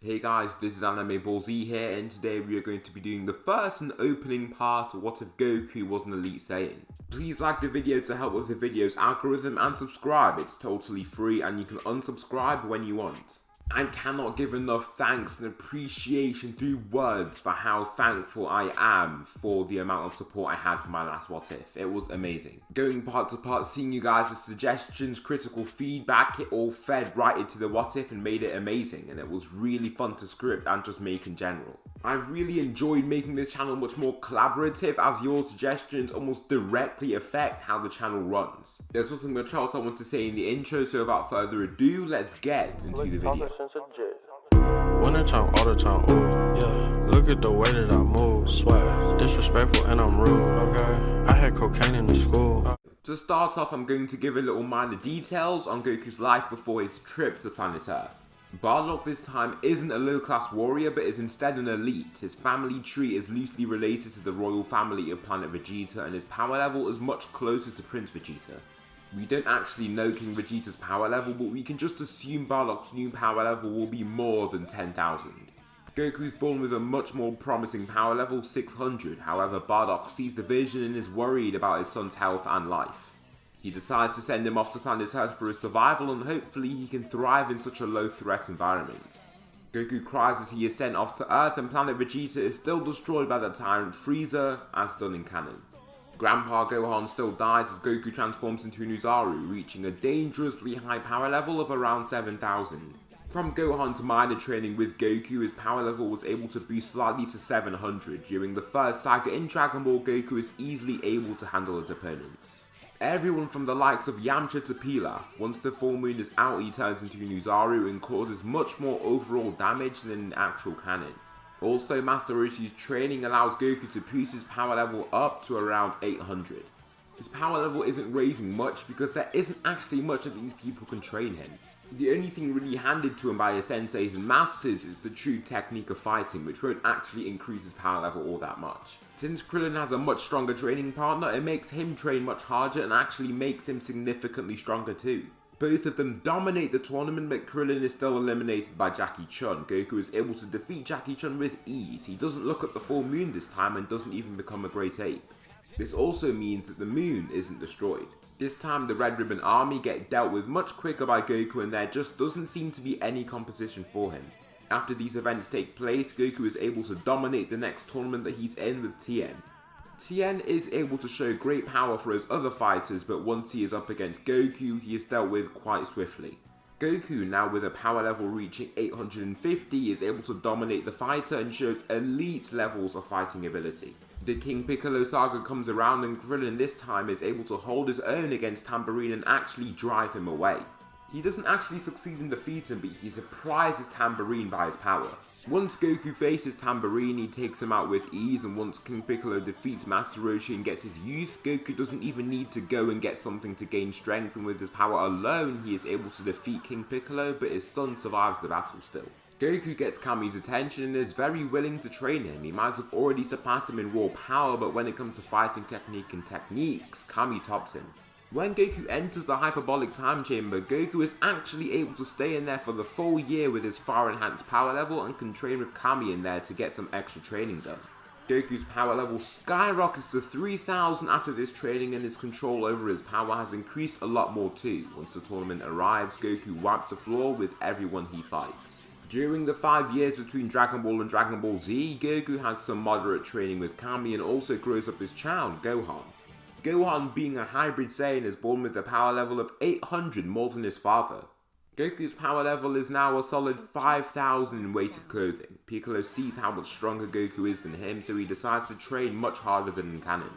Hey guys, this is Anime Ball Z here, and today we are going to be doing the first and opening part of What If Goku Was an Elite Saiyan. Please like the video to help with the video's algorithm and subscribe, it's totally free and you can unsubscribe when you want. I cannot give enough thanks and appreciation through words for how thankful I am for the amount of support I had for my last What If. It was amazing. Going part to part, seeing you guys' suggestions, critical feedback, it all fed right into the What If and made it amazing, and it was really fun to script and just make in general. I've really enjoyed making this channel much more collaborative as your suggestions almost directly affect how the channel runs. There's nothing much else I want to say in the intro, so without further ado, let's get into the video. Winter time, all the time, ooh, yeah. Look at the way that I move, swag, disrespectful and I'm rude, okay? I had cocaine in the school. To start off, I'm going to give a little minor details on Goku's life before his trip to planet Earth. Bardock this time isn't a low-class warrior, but is instead an elite. His family tree is loosely related to the royal family of planet Vegeta, and his power level is much closer to Prince Vegeta. We don't actually know King Vegeta's power level, but we can just assume Bardock's new power level will be more than 10,000. Goku's born with a much more promising power level, 600, however Bardock sees the vision and is worried about his son's health and life. He decides to send him off to planet Earth for his survival, and hopefully he can thrive in such a low threat environment. Goku cries as he is sent off to Earth, and planet Vegeta is still destroyed by the tyrant Frieza, as done in canon. Grandpa Gohan still dies as Goku transforms into an Uzaru, reaching a dangerously high power level of around 7,000. From Gohan to minor training with Goku, his power level was able to boost slightly to 700. During the first saga in Dragon Ball, Goku is easily able to handle his opponents. Everyone from the likes of Yamcha to Pilaf, once the full moon is out, he turns into an Uzaru and causes much more overall damage than in actual canon. Also, Master Roshi's training allows Goku to boost his power level up to around 800. His power level isn't raising much because there isn't actually much that these people can train him. The only thing really handed to him by his senseis and masters is the true technique of fighting, which won't actually increase his power level all that much. Since Krillin has a much stronger training partner, it makes him train much harder and actually makes him significantly stronger too. Both of them dominate the tournament, but Krillin is still eliminated by Jackie Chun. Goku is able to defeat Jackie Chun with ease. He doesn't look at the full moon this time and doesn't even become a great ape. This also means that the moon isn't destroyed. This time the Red Ribbon Army get dealt with much quicker by Goku, and there just doesn't seem to be any competition for him. After these events take place, Goku is able to dominate the next tournament that he's in with Tien. Tien is able to show great power for his other fighters, but once he is up against Goku, he is dealt with quite swiftly. Goku, now with a power level reaching 850, is able to dominate the fighter and shows elite levels of fighting ability. The King Piccolo saga comes around, and Krillin this time is able to hold his own against Tambourine and actually drive him away. He doesn't actually succeed in defeating him, but he surprises Tambourine by his power. Once Goku faces Tambourine, he takes him out with ease, and once King Piccolo defeats Master Roshi and gets his youth, Goku doesn't even need to go and get something to gain strength, and with his power alone, he is able to defeat King Piccolo, but his son survives the battle still. Goku gets Kami's attention and is very willing to train him. He might have already surpassed him in raw power, but when it comes to fighting technique and techniques, Kami tops him. When Goku enters the hyperbolic time chamber, Goku is actually able to stay in there for the full year with his far enhanced power level and can train with Kami in there to get some extra training done. Goku's power level skyrockets to 3,000 after this training, and his control over his power has increased a lot more too. Once the tournament arrives, Goku wipes the floor with everyone he fights. During the 5 years between Dragon Ball and Dragon Ball Z, Goku has some moderate training with Kami and also grows up his child, Gohan. Gohan, being a hybrid Saiyan, is born with a power level of 800, more than his father. Goku's power level is now a solid 5,000 in weighted clothing. Piccolo sees how much stronger Goku is than him, so he decides to train much harder than in canon.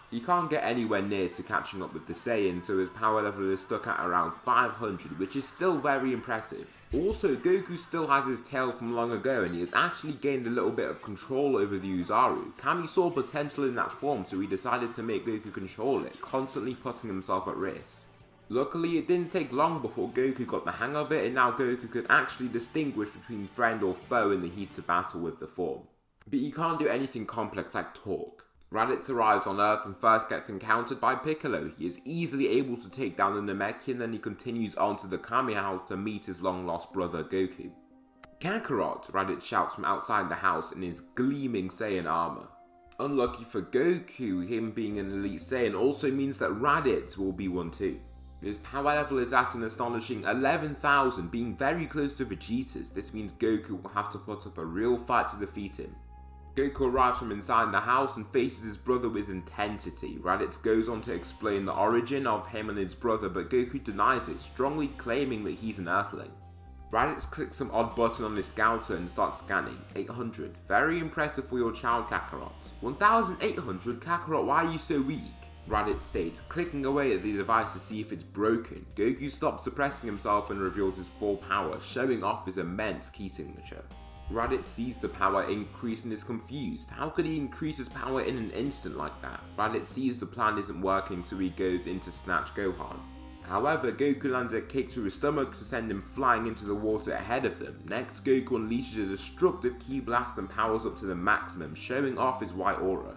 He can't get anywhere near to catching up with the Saiyan, so his power level is stuck at around 500, which is still very impressive. Also, Goku still has his tail from long ago, and he has actually gained a little bit of control over the Uzaru. Kami saw potential in that form, so he decided to make Goku control it, constantly putting himself at risk. Luckily, it didn't take long before Goku got the hang of it, and now Goku could actually distinguish between friend or foe in the heat of battle with the form. But he can't do anything complex like talk. Raditz arrives on Earth and first gets encountered by Piccolo. He is easily able to take down the Namekian, then he continues on to the Kami House to meet his long lost brother Goku. Kakarot, Raditz shouts from outside the house in his gleaming Saiyan armor. Unlucky for Goku, him being an elite Saiyan also means that Raditz will be one too. His power level is at an astonishing 11,000, being very close to Vegeta's. This means Goku will have to put up a real fight to defeat him. Goku arrives from inside the house and faces his brother with intensity. Raditz goes on to explain the origin of him and his brother, but Goku denies it, strongly claiming that he's an Earthling. Raditz clicks some odd button on his scouter and starts scanning. 800. Very impressive for your child, Kakarot. 1,800? Kakarot, why are you so weak? Raditz states, clicking away at the device to see if it's broken. Goku stops suppressing himself and reveals his full power, showing off his immense key signature. Raditz sees the power increase and is confused. How could he increase his power in an instant like that? Raditz sees the plan isn't working, so he goes in to snatch Gohan. However, Goku lands a kick to his stomach to send him flying into the water ahead of them. Next, Goku unleashes a destructive ki blast and powers up to the maximum, showing off his white aura.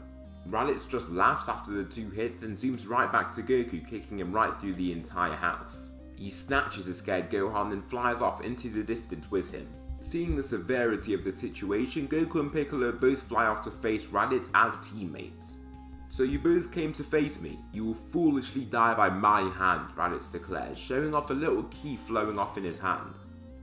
Raditz just laughs after the 2 hits and zooms right back to Goku, kicking him right through the entire house. He snatches a scared Gohan and flies off into the distance with him. Seeing the severity of the situation, Goku and Piccolo both fly off to face Raditz as teammates. So you both came to face me. You will foolishly die by my hand, Raditz declares, showing off a little ki flowing off in his hand.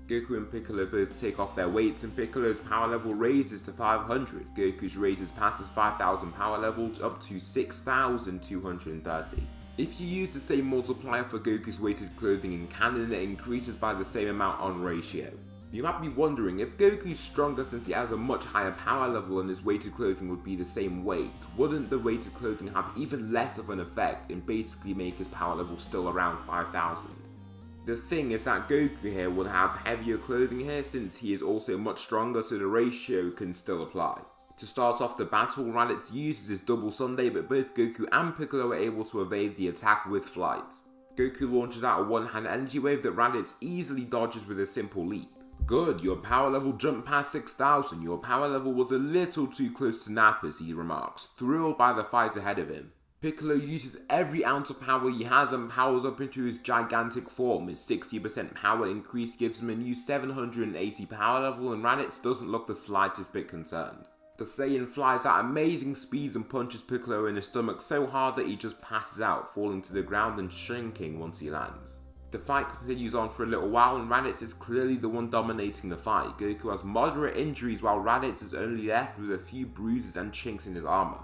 Goku and Piccolo both take off their weights and Piccolo's power level raises to 500. Goku's raises past his 5,000 power levels up to 6,230. If you use the same multiplier for Goku's weighted clothing in canon, it increases by the same amount on ratio. You might be wondering, if Goku's stronger since he has a much higher power level and his weighted clothing would be the same weight, wouldn't the weighted clothing have even less of an effect and basically make his power level still around 5,000? The thing is that Goku here will have heavier clothing here since he is also much stronger, so the ratio can still apply. To start off the battle, Raditz uses his double Sunday, but both Goku and Piccolo are able to evade the attack with flight. Goku launches out a one-hand energy wave that Raditz easily dodges with a simple leap. Good, your power level jumped past 6,000. Your power level was a little too close to Nappa's, he remarks, thrilled by the fight ahead of him. Piccolo uses every ounce of power he has and powers up into his gigantic form. His 60% power increase gives him a new 780 power level, and Raditz doesn't look the slightest bit concerned. The Saiyan flies at amazing speeds and punches Piccolo in the stomach so hard that he just passes out, falling to the ground and shrinking once he lands. The fight continues on for a little while and Raditz is clearly the one dominating the fight. Goku has moderate injuries while Raditz is only left with a few bruises and chinks in his armor.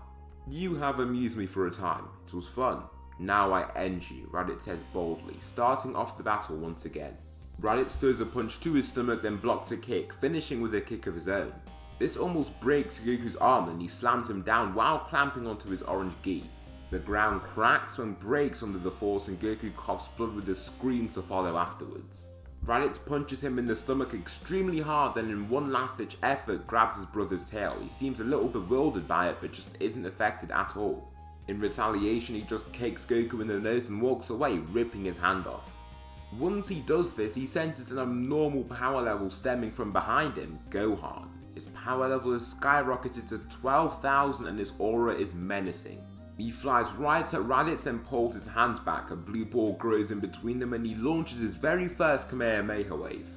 You have amused me for a time. It was fun. Now I end you, Raditz says boldly, starting off the battle once again. Raditz throws a punch to his stomach then blocks a kick, finishing with a kick of his own. This almost breaks Goku's arm and he slams him down while clamping onto his orange gi. The ground cracks and breaks under the force and Goku coughs blood with a scream to follow afterwards. Raditz punches him in the stomach extremely hard, then in one last ditch effort grabs his brother's tail. He seems a little bewildered by it but just isn't affected at all. In retaliation he just kicks Goku in the nose and walks away, ripping his hand off. Once he does this, he senses an abnormal power level stemming from behind him, Gohan. His power level has skyrocketed to 12,000 and his aura is menacing. He flies right at Raditz and pulls his hands back, a blue ball grows in between them and he launches his very first Kamehameha wave.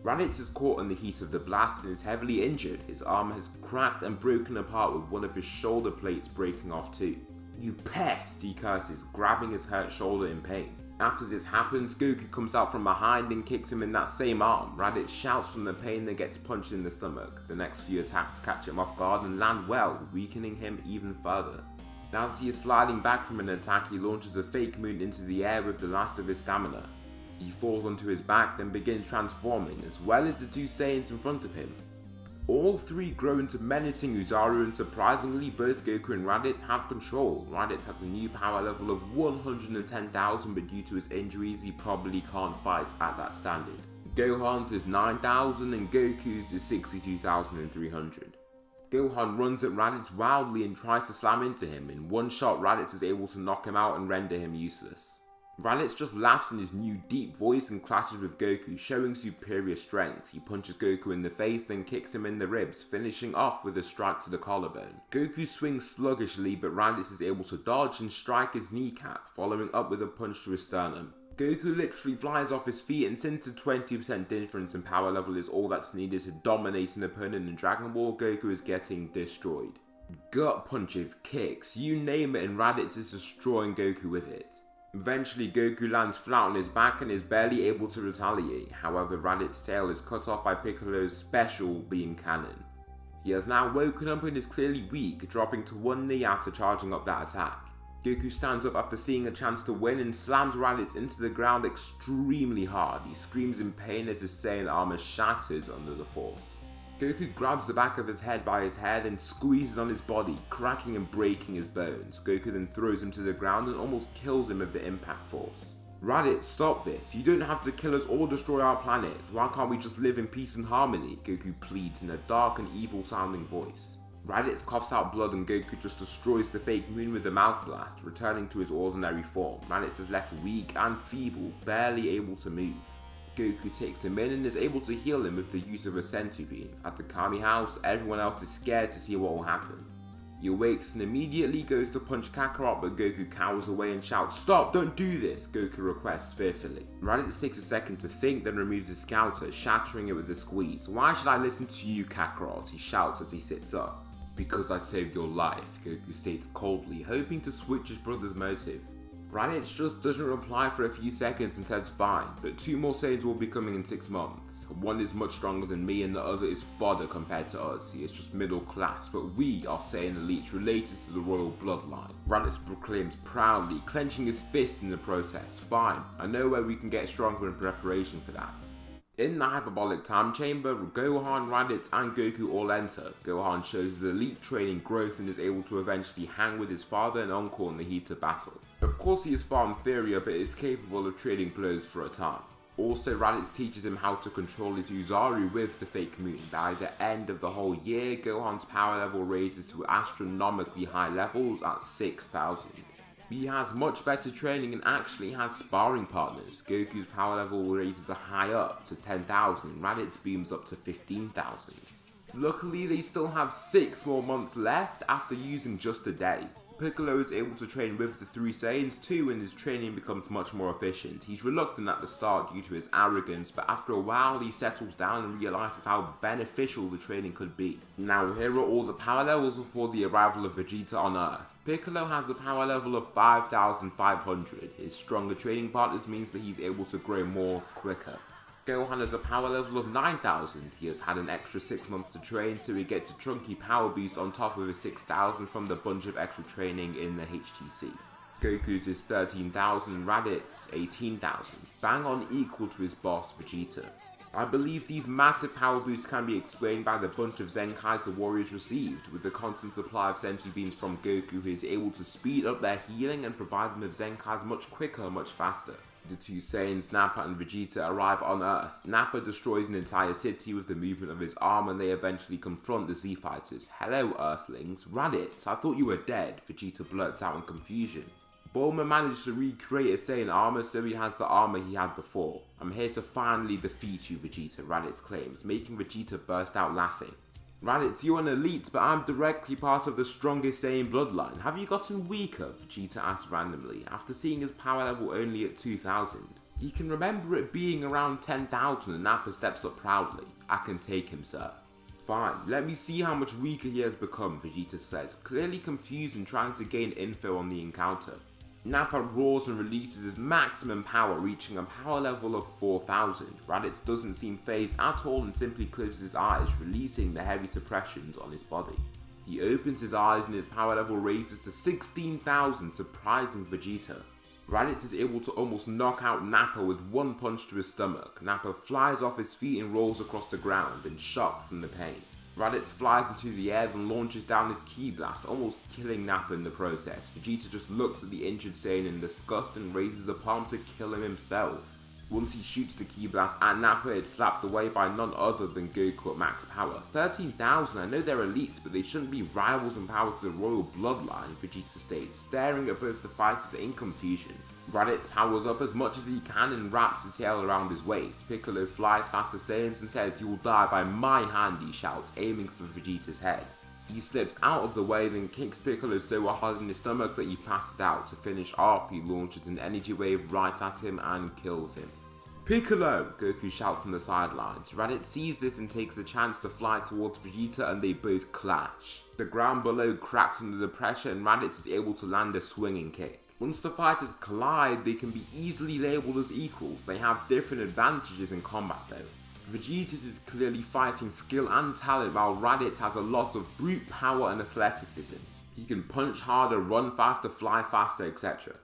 Raditz is caught in the heat of the blast and is heavily injured. His arm has cracked and broken apart with one of his shoulder plates breaking off too. You pest, he curses, grabbing his hurt shoulder in pain. After this happens, Goku comes out from behind and kicks him in that same arm. Raditz shouts from the pain and gets punched in the stomach. The next few attacks catch him off guard and land well, weakening him even further. As he is sliding back from an attack, he launches a fake moon into the air with the last of his stamina. He falls onto his back, then begins transforming, as well as the two Saiyans in front of him. All three grow into menacing Uzaru, and surprisingly, both Goku and Raditz have control. Raditz has a new power level of 110,000, but due to his injuries, he probably can't fight at that standard. Gohan's is 9,000 and Goku's is 62,300. Gohan runs at Raditz wildly and tries to slam into him. In one shot, Raditz is able to knock him out and render him useless. Raditz just laughs in his new deep voice and clashes with Goku, showing superior strength. He punches Goku in the face, then kicks him in the ribs, finishing off with a strike to the collarbone. Goku swings sluggishly, but Raditz is able to dodge and strike his kneecap, following up with a punch to his sternum. Goku literally flies off his feet, and since a 20% difference in power level is all that's needed to dominate an opponent in Dragon Ball, Goku is getting destroyed. Gut punches, kicks, you name it, and Raditz is destroying Goku with it. Eventually, Goku lands flat on his back and is barely able to retaliate. However, Raditz's tail is cut off by Piccolo's special beam cannon. He has now woken up and is clearly weak, dropping to one knee after charging up that attack. Goku stands up after seeing a chance to win and slams Raditz into the ground extremely hard. He screams in pain as his Saiyan armor shatters under the force. Goku grabs the back of his head by his hair and squeezes on his body, cracking and breaking his bones. Goku then throws him to the ground and almost kills him with the impact force. Raditz, stop this. You don't have to kill us or destroy our planet. Why can't we just live in peace and harmony? Goku pleads in a dark and evil sounding voice. Raditz coughs out blood and Goku just destroys the fake moon with a mouth blast, returning to his ordinary form. Raditz is left weak and feeble, barely able to move. Goku takes him in and is able to heal him with the use of a senzu bean. At the Kami house, everyone else is scared to see what will happen. He awakes and immediately goes to punch Kakarot, but Goku cowers away and shouts, "Stop, don't do this," Goku requests fearfully. Raditz takes a second to think, then removes his scouter, shattering it with a squeeze. "Why should I listen to you, Kakarot?" he shouts as he sits up. "Because I saved your life," Goku states coldly, hoping to switch his brother's motive. Raditz just doesn't reply for a few seconds and says fine, but 2 more Saiyans will be coming in 6 months. One is much stronger than me and the other is fodder compared to us. He is just middle class, but we are Saiyan elites related to the royal bloodline. Raditz proclaims proudly, clenching his fist in the process. "Fine, I know where we can get stronger in preparation for that." In the hyperbolic time chamber, Gohan, Raditz and Goku all enter. Gohan shows his elite training growth and is able to eventually hang with his father and uncle in the heat of battle. Of course he is far inferior, but is capable of trading blows for a time. Also, Raditz teaches him how to control his Uzaru with the fake moon. By the end of the whole year, Gohan's power level raises to astronomically high levels at 6,000. He has much better training and actually has sparring partners. Goku's power level raises high up to 10,000, Raditz beams up to 15,000. Luckily, they still have 6 more months left after using just a day. Piccolo is able to train with the 3 Saiyans too, and his training becomes much more efficient. He's reluctant at the start due to his arrogance, but after a while he settles down and realizes how beneficial the training could be. Now here are all the power levels before the arrival of Vegeta on Earth. Piccolo has a power level of 5,500. His stronger training partners means that he's able to grow more quicker. Gohan has a power level of 9,000. He has had an extra 6 months to train, so he gets a chunky power boost on top of his 6,000 from the bunch of extra training in the HTC. Goku's is 13,000, Raditz 18,000, bang on equal to his boss Vegeta. I believe these massive power boosts can be explained by the bunch of Zenkais the warriors received. With the constant supply of senzu beans from Goku, he is able to speed up their healing and provide them with Zenkais much quicker, much faster. The 2 Saiyans, Nappa and Vegeta, arrive on Earth. Nappa destroys an entire city with the movement of his arm, and they eventually confront the Z-Fighters. "Hello, Earthlings." "Raditz, I thought you were dead," Vegeta blurts out in confusion. Bulma managed to recreate his Saiyan armor, so he has the armor he had before. "I'm here to finally defeat you, Vegeta," Raditz claims, making Vegeta burst out laughing. "Raditz, you're an elite, but I'm directly part of the strongest Saiyan bloodline. Have you gotten weaker?" Vegeta asks randomly, after seeing his power level only at 2,000. He can remember it being around 10,000 and Nappa steps up proudly. "I can take him, sir." "Fine, let me see how much weaker he has become," Vegeta says, clearly confused and trying to gain info on the encounter. Nappa roars and releases his maximum power, reaching a power level of 4,000. Raditz doesn't seem phased at all and simply closes his eyes, releasing the heavy suppressions on his body. He opens his eyes and his power level raises to 16,000, surprising Vegeta. Raditz is able to almost knock out Nappa with one punch to his stomach. Nappa flies off his feet and rolls across the ground in shock from the pain. Raditz flies into the air and launches down his ki blast, almost killing Nappa in the process. Vegeta just looks at the injured Saiyan in disgust and raises a palm to kill him himself. Once he shoots the ki blast at Nappa, it's slapped away by none other than Goku at max power. 13,000, I know they're elites, but they shouldn't be rivals in power to the royal bloodline, Vegeta states, staring at both the fighters in confusion. Raditz powers up as much as he can and wraps the tail around his waist. Piccolo flies past the Saiyans and says, "You will die by my hand," he shouts, aiming for Vegeta's head. He slips out of the way, then kicks Piccolo so hard in his stomach that he passes out. To finish off, he launches an energy wave right at him and kills him. Piccolo! Goku shouts from the sidelines. Raditz sees this and takes the chance to fly towards Vegeta, and they both clash. The ground below cracks under the pressure and Raditz is able to land a swinging kick. Once the fighters collide, they can be easily labelled as equals. They have different advantages in combat though. Vegeta is clearly fighting skill and talent, while Raditz has a lot of brute power and athleticism. He can punch harder, run faster, fly faster, etc.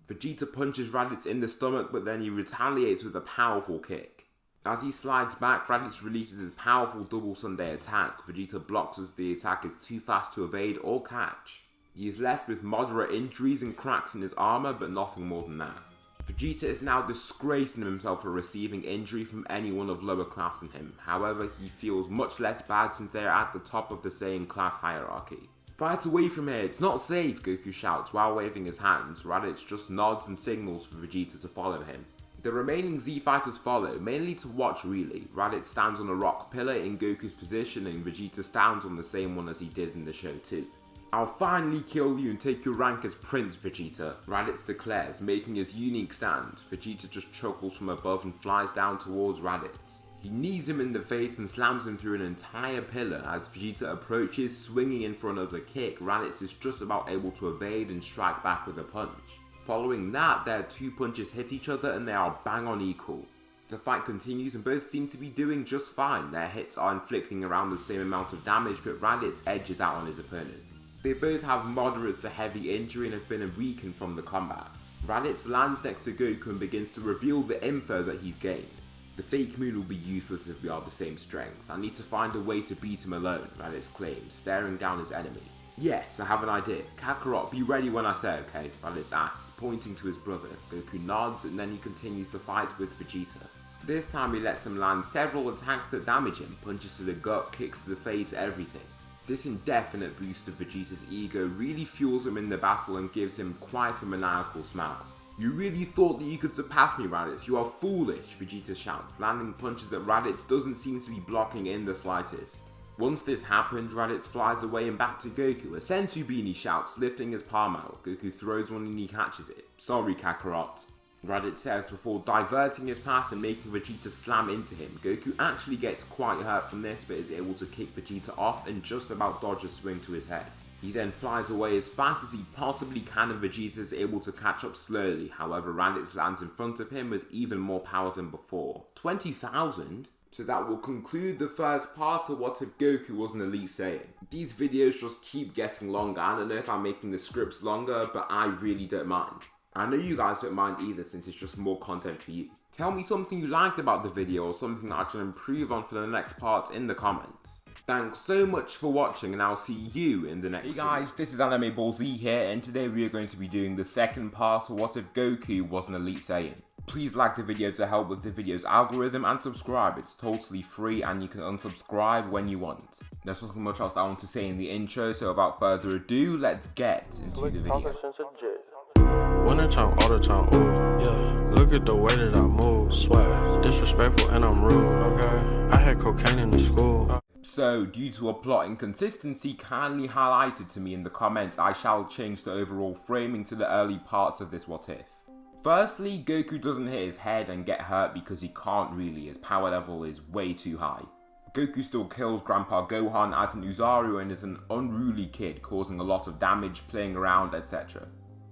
Vegeta punches Raditz in the stomach, but then he retaliates with a powerful kick. As he slides back, Raditz releases his powerful double Sunday attack. Vegeta blocks as the attack is too fast to evade or catch. He is left with moderate injuries and cracks in his armour, but nothing more than that. Vegeta is now disgracing himself for receiving injury from anyone of lower class than him. However, he feels much less bad since they are at the top of the Saiyan class hierarchy. Fight away from here, it's not safe, Goku shouts while waving his hands. Raditz just nods and signals for Vegeta to follow him. The remaining Z fighters follow, mainly to watch really. Raditz stands on a rock pillar in Goku's position and Vegeta stands on the same one as he did in the show too. I'll finally kill you and take your rank as Prince, Vegeta, Raditz declares, making his unique stand. Vegeta just chuckles from above and flies down towards Raditz. He knees him in the face and slams him through an entire pillar. As Vegeta approaches, swinging in for another kick, Raditz is just about able to evade and strike back with a punch. Following that, their two punches hit each other and they are bang on equal. The fight continues and both seem to be doing just fine. Their hits are inflicting around the same amount of damage, but Raditz edges out on his opponent. They both have moderate to heavy injury and have been weakened from the combat. Raditz lands next to Goku and begins to reveal the info that he's gained. The fake moon will be useless if we are the same strength. I need to find a way to beat him alone, Raditz claims, staring down his enemy. Yes, I have an idea. Kakarot, be ready when I say okay, Raditz asks, pointing to his brother. Goku nods and then he continues the fight with Vegeta. This time he lets him land several attacks that damage him, punches to the gut, kicks to the face, everything. This indefinite boost of Vegeta's ego really fuels him in the battle and gives him quite a maniacal smile. You really thought that you could surpass me, Raditz? You are foolish, Vegeta shouts, landing punches that Raditz doesn't seem to be blocking in the slightest. Once this happens, Raditz flies away and back to Goku. A Senzu Bean, he shouts, lifting his palm out. Goku throws one and he catches it. Sorry, Kakarot, Raditz says before diverting his path and making Vegeta slam into him. Goku actually gets quite hurt from this, but is able to kick Vegeta off and just about dodge a swing to his head. He then flies away as fast as he possibly can and Vegeta is able to catch up slowly. However, Raditz lands in front of him with even more power than before. 20,000? So that will conclude the first part of What If Goku Was an Elite Saiyan. These videos just keep getting longer. I don't know if I'm making the scripts longer, but I really don't mind. I know you guys don't mind either since it's just more content for you. Tell me something you liked about the video or something that I can improve on for the next part in the comments. Thanks so much for watching and I'll see you in the next video. Hey guys, this is Anime Ball Z here and today we are going to be doing the second part of What If Goku Was an Elite Saiyan. Please like the video to help with the video's algorithm and subscribe. It's totally free and you can unsubscribe when you want. There's nothing much else I want to say in the intro, so without further ado, let's get into the video. Winter time, all the time, ooh, yeah. Look at the way that I move, swag, disrespectful and I'm rude, okay? I had cocaine in the school. So, due to a plot inconsistency kindly highlighted to me in the comments, I shall change the overall framing to the early parts of this What If. Firstly, Goku doesn't hit his head and get hurt because he can't really, his power level is way too high. Goku still kills Grandpa Gohan as an Uzaru and is an unruly kid, causing a lot of damage, playing around, etc.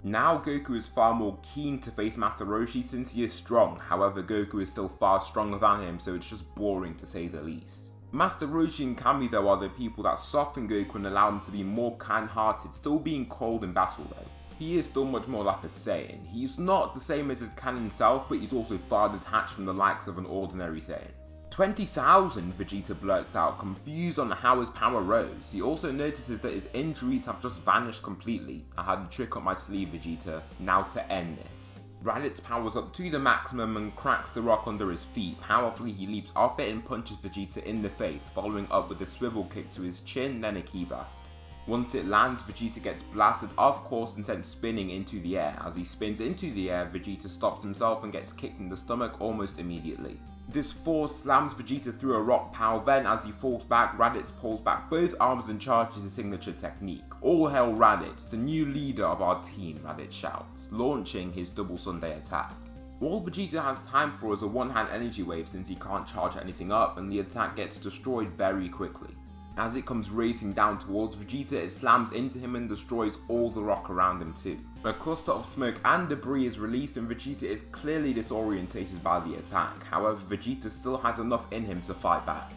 Now Goku is far more keen to face Master Roshi since he is strong, however Goku is still far stronger than him, so it's just boring to say the least. Master Roshi and Kami though are the people that soften Goku and allow him to be more kind-hearted, still being cold in battle though. He is still much more like a Saiyan. He's not the same as his Kan himself, but he's also far detached from the likes of an ordinary Saiyan. 20,000, Vegeta blurts out, confused on how his power rose. He also notices that his injuries have just vanished completely. I had a trick up my sleeve, Vegeta. Now to end this. Raditz powers up to the maximum and cracks the rock under his feet. Powerfully, he leaps off it and punches Vegeta in the face, following up with a swivel kick to his chin, then a ki blast. Once it lands, Vegeta gets blasted off course and sent spinning into the air. As he spins into the air, Vegeta stops himself and gets kicked in the stomach almost immediately. This force slams Vegeta through a rock pile, then as he falls back, Raditz pulls back both arms and charges his signature technique. All hail Raditz, the new leader of our team, Raditz shouts, launching his double Sunday attack. All Vegeta has time for is a one-hand energy wave since he can't charge anything up, and the attack gets destroyed very quickly. As it comes racing down towards Vegeta, it slams into him and destroys all the rock around him too. A cluster of smoke and debris is released and Vegeta is clearly disorientated by the attack, however Vegeta still has enough in him to fight back.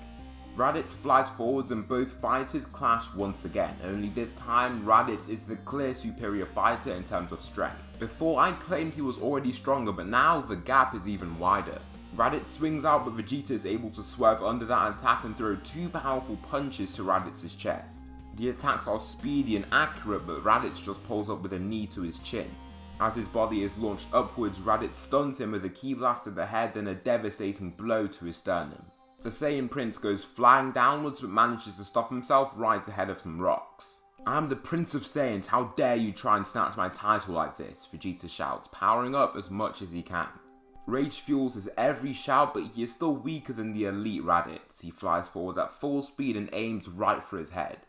Raditz flies forwards and both fighters clash once again, only this time Raditz is the clear superior fighter in terms of strength. Before I claimed he was already stronger, but now the gap is even wider. Raditz swings out, but Vegeta is able to swerve under that attack and throw two powerful punches to Raditz's chest. The attacks are speedy and accurate, but Raditz just pulls up with a knee to his chin. As his body is launched upwards, Raditz stuns him with a ki blast to the head and a devastating blow to his sternum. The Saiyan Prince goes flying downwards but manages to stop himself right ahead of some rocks. "I'm the Prince of Saiyans, how dare you try and snatch my title like this," Vegeta shouts, powering up as much as he can. Rage fuels his every shout, but he is still weaker than the elite Raditz. He flies forward at full speed and aims right for his head.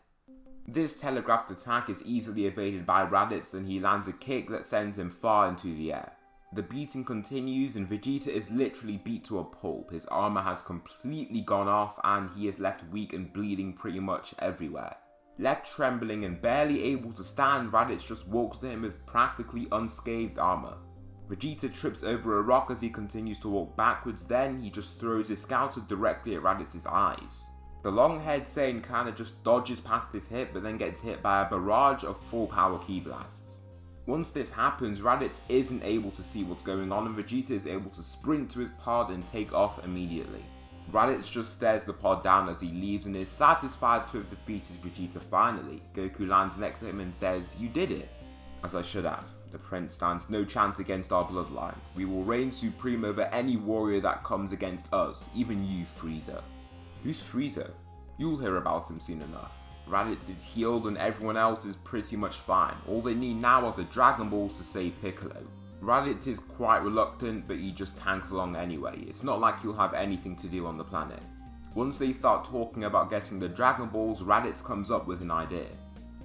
This telegraphed attack is easily evaded by Raditz and he lands a kick that sends him far into the air. The beating continues and Vegeta is literally beat to a pulp. His armor has completely gone off and he is left weak and bleeding pretty much everywhere. Left trembling and barely able to stand, Raditz just walks to him with practically unscathed armor. Vegeta trips over a rock as he continues to walk backwards, then he just throws his scouter directly at Raditz's eyes. The long-haired Saiyan kinda just dodges past this hit but then gets hit by a barrage of full power ki blasts. Once this happens, Raditz isn't able to see what's going on and Vegeta is able to sprint to his pod and take off immediately. Raditz just stares the pod down as he leaves and is satisfied to have defeated Vegeta finally. Goku lands next to him and says, "You did it." "As I should have. The Prince stands no chance against our bloodline. We will reign supreme over any warrior that comes against us, even you, Frieza." "Who's Frieza?" "You'll hear about him soon enough. Raditz is healed and everyone else is pretty much fine. All they need now are the Dragon Balls to save Piccolo." Raditz is quite reluctant, but he just tanks along anyway. It's not like he'll have anything to do on the planet. Once they start talking about getting the Dragon Balls, Raditz comes up with an idea.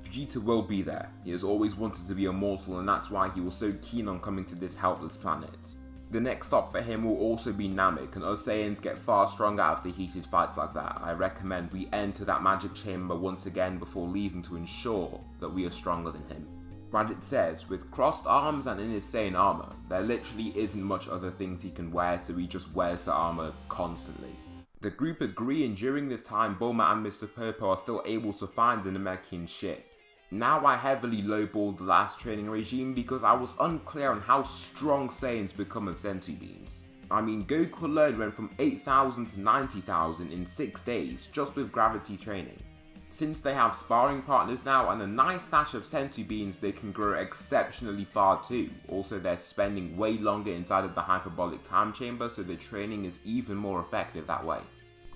Vegeta will be there. He has always wanted to be immortal and that's why he was so keen on coming to this helpless planet. The next stop for him will also be Namek, and us Saiyans get far stronger after heated fights like that. I recommend we enter that magic chamber once again before leaving to ensure that we are stronger than him. Raditz says, with crossed arms and in his Saiyan armor, there literally isn't much other things he can wear, so he just wears the armor constantly. The group agree, and during this time Bulma and Mr. Popo are still able to find the Namekian ship. Now I heavily lowballed the last training regime because I was unclear on how strong Saiyans become of senzu beans. I mean, Goku alone went from 8,000 to 90,000 in 6 days just with gravity training. Since they have sparring partners now and a nice stash of senzu beans, they can grow exceptionally far too. Also, they're spending way longer inside of the hyperbolic time chamber, so their training is even more effective that way.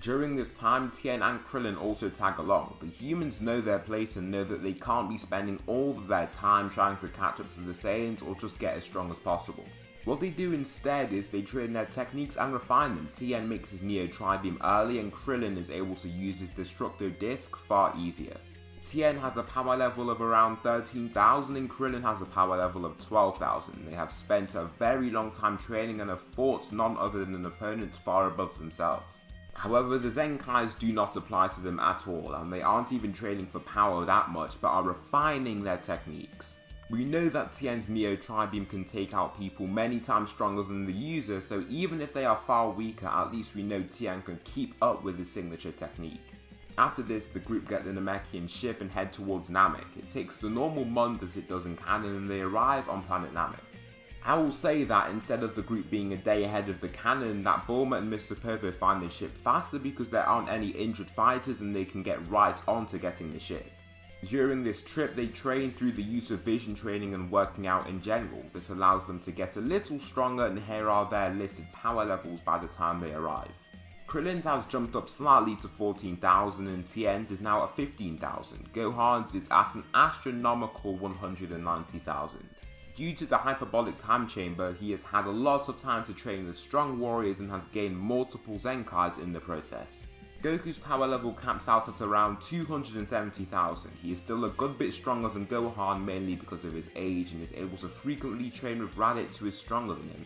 During this time, Tien and Krillin also tag along. The humans know their place and know that they can't be spending all of their time trying to catch up to the Saiyans or just get as strong as possible. What they do instead is they train their techniques and refine them. Tien makes his Neo Tri-Beam early and Krillin is able to use his Destructo Disc far easier. Tien has a power level of around 13,000 and Krillin has a power level of 12,000. They have spent a very long time training and have fought none other than opponents far above themselves. However, the Zenkais do not apply to them at all, and they aren't even training for power that much, but are refining their techniques. We know that Tien's Neo Tri-Beam can take out people many times stronger than the user, so even if they are far weaker, at least we know Tien can keep up with his signature technique. After this, the group get the Namekian ship and head towards Namek. It takes the normal month as it does in canon, and they arrive on planet Namek. I will say that instead of the group being a day ahead of the canon, that Bulma and Mr. Popo find the ship faster because there aren't any injured fighters and they can get right on to getting the ship. During this trip, they train through the use of vision training and working out in general. This allows them to get a little stronger, and here are their listed power levels by the time they arrive. Krillin's has jumped up slightly to 14,000 and Tien's is now at 15,000. Gohan's is at an astronomical 190,000. Due to the hyperbolic time chamber, he has had a lot of time to train with strong warriors and has gained multiple Zenkais in the process. Goku's power level caps out at around 270,000. He is still a good bit stronger than Gohan, mainly because of his age, and is able to frequently train with Raditz, who is stronger than him.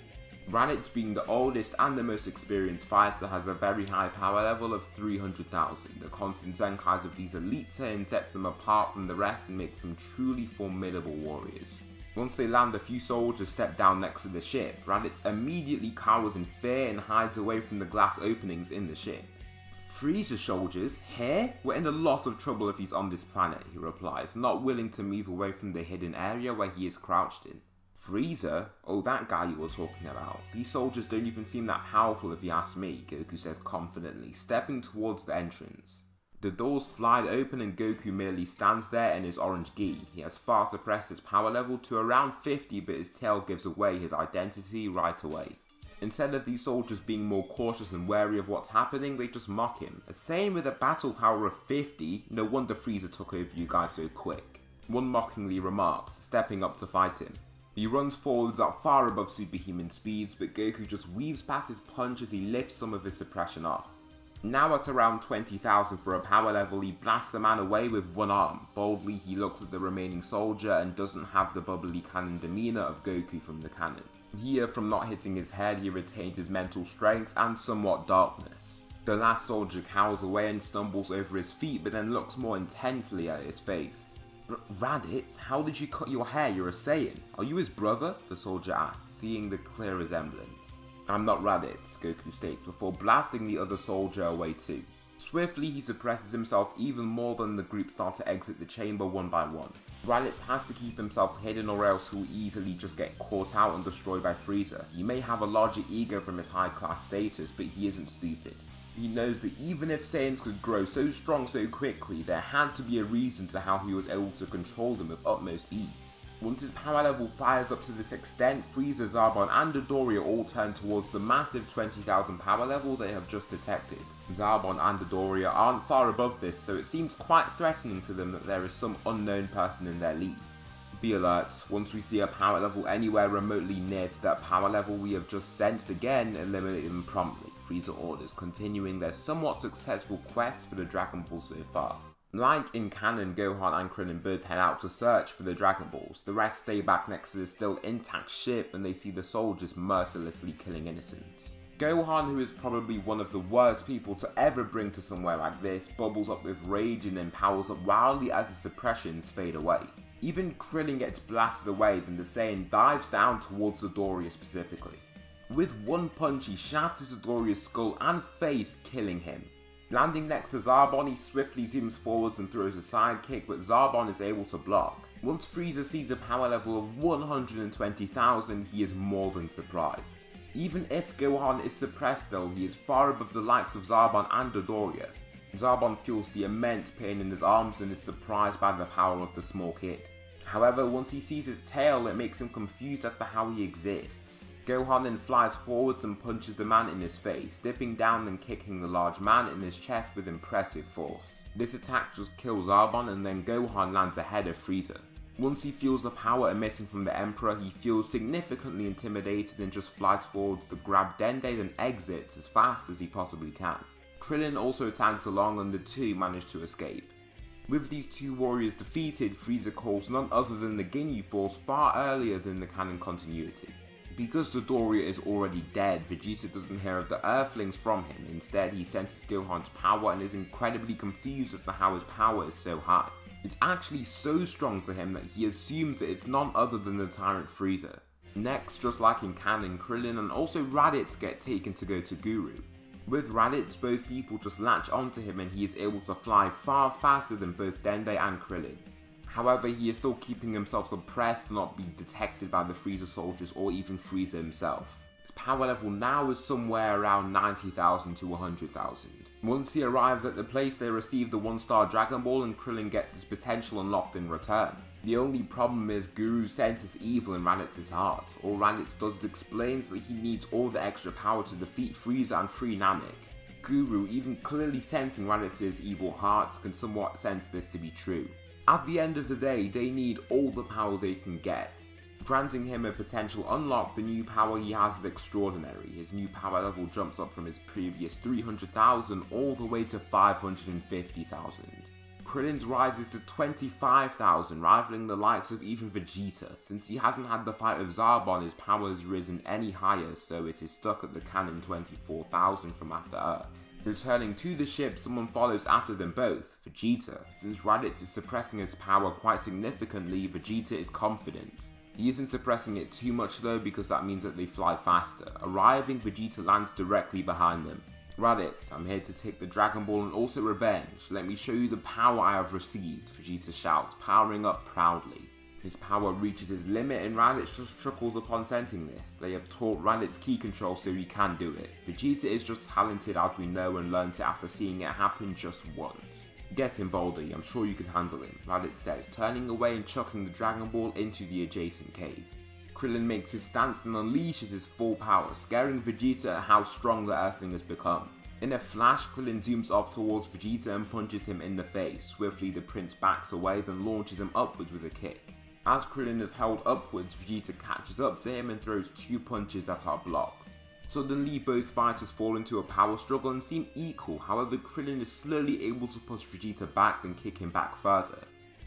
Raditz, being the oldest and the most experienced fighter, has a very high power level of 300,000. The constant Zenkais of these elite Saiyans sets them apart from the rest and makes them truly formidable warriors. Once they land, a few soldiers step down next to the ship. Raditz immediately cowers in fear and hides away from the glass openings in the ship. Frieza's soldiers? Here? We're in a lot of trouble if he's on this planet, he replies, not willing to move away from the hidden area where he is crouched in. Frieza? Oh, that guy you were talking about. These soldiers don't even seem that powerful if you ask me, Goku says confidently, stepping towards the entrance. The doors slide open and Goku merely stands there in his orange gi. He has far suppressed his power level to around 50, but his tail gives away his identity right away. Instead of these soldiers being more cautious and wary of what's happening, they just mock him. Saying with a battle power of 50, no wonder Frieza took over you guys so quick. One mockingly remarks, stepping up to fight him. He runs forwards at far above superhuman speeds, but Goku just weaves past his punch as he lifts some of his suppression off. Now at around 20,000 for a power level, he blasts the man away with one arm. Boldly he looks at the remaining soldier and doesn't have the bubbly cannon demeanor of Goku from the cannon. Here, from not hitting his head, he retained his mental strength and somewhat darkness. The last soldier cowers away and stumbles over his feet, but then looks more intently at his face. Raditz, how did you cut your hair? You're a Saiyan. Are you his brother? The soldier asks, seeing the clear resemblance. I'm not Raditz, Goku states before blasting the other soldier away too. Swiftly he suppresses himself even more than the group start to exit the chamber one by one. Raditz has to keep himself hidden or else he'll easily just get caught out and destroyed by Frieza. He may have a larger ego from his high class status, but he isn't stupid. He knows that even if Saiyans could grow so strong so quickly, there had to be a reason to how he was able to control them with utmost ease. Once his power level fires up to this extent, Frieza, Zarbon and Dodoria all turn towards the massive 20,000 power level they have just detected. Zarbon and Dodoria aren't far above this, so it seems quite threatening to them that there is some unknown person in their lead. Be alert, once we see a power level anywhere remotely near to that power level we have just sensed again, eliminate them promptly, Frieza orders, continuing their somewhat successful quest for the Dragon Balls so far. Like in canon, Gohan and Krillin both head out to search for the Dragon Balls. The rest stay back next to the still intact ship and they see the soldiers mercilessly killing innocents. Gohan, who is probably one of the worst people to ever bring to somewhere like this, bubbles up with rage and then powers up wildly as the suppressions fade away. Even Krillin gets blasted away, then the Saiyan dives down towards Dodoria specifically. With one punch he shatters Dodoria's skull and face, killing him. Landing next to Zarbon, he swiftly zooms forwards and throws a side kick, but Zarbon is able to block. Once Frieza sees a power level of 120,000, he is more than surprised. Even if Gohan is suppressed though, he is far above the likes of Zarbon and Dodoria. Zarbon feels the immense pain in his arms and is surprised by the power of the small kid. However, once he sees his tail, it makes him confused as to how he exists. Gohan then flies forwards and punches the man in his face, dipping down and kicking the large man in his chest with impressive force. This attack just kills Zarbon and then Gohan lands ahead of Frieza. Once he feels the power emitting from the Emperor, he feels significantly intimidated and just flies forwards to grab Dende, then exits as fast as he possibly can. Krillin also tags along and the two manage to escape. With these two warriors defeated, Frieza calls none other than the Ginyu Force far earlier than the canon continuity. Because Dodoria is already dead, Vegeta doesn't hear of the Earthlings from him. Instead, he senses Gohan's power and is incredibly confused as to how his power is so high. It's actually so strong to him that he assumes that it's none other than the Tyrant Frieza. Next, just like in canon, Krillin and also Raditz get taken to go to Guru. With Raditz, both people just latch onto him and he is able to fly far faster than both Dende and Krillin. However, he is still keeping himself suppressed to not be detected by the Frieza soldiers or even Frieza himself. His power level now is somewhere around 90,000 to 100,000. Once he arrives at the place, they receive the 1-star Dragon Ball and Krillin gets his potential unlocked in return. The only problem is Guru senses evil in Raditz's heart. All Raditz does is explains that he needs all the extra power to defeat Frieza and free Namek. Guru, even clearly sensing Raditz's evil heart, can somewhat sense this to be true. At the end of the day, they need all the power they can get. Granting him a potential unlock, the new power he has is extraordinary. His new power level jumps up from his previous 300,000 all the way to 550,000. Krillin's rises to 25,000, rivaling the likes of even Vegeta. Since he hasn't had the fight with Zarbon, his power has risen any higher, so it is stuck at the canon 24,000 from After Earth. Returning to the ship, someone follows after them both, Vegeta. Since Raditz is suppressing his power quite significantly, Vegeta is confident. He isn't suppressing it too much though, because that means that they fly faster. Arriving, Vegeta lands directly behind them. Raditz, I'm here to take the Dragon Ball and also revenge. Let me show you the power I have received, Vegeta shouts, powering up proudly. His power reaches its limit and Raditz just chuckles upon sensing this. They have taught Raditz ki control so he can do it. Vegeta is just talented as we know and learned it after seeing it happen just once. Get him, Baldy, I'm sure you can handle him, Raditz says, turning away and chucking the Dragon Ball into the adjacent cave. Krillin makes his stance and unleashes his full power, scaring Vegeta at how strong the Earthling has become. In a flash, Krillin zooms off towards Vegeta and punches him in the face. Swiftly, the prince backs away, then launches him upwards with a kick. As Krillin is held upwards, Vegeta catches up to him and throws 2 punches that are blocked. Suddenly, both fighters fall into a power struggle and seem equal. However, Krillin is slowly able to push Vegeta back and kick him back further.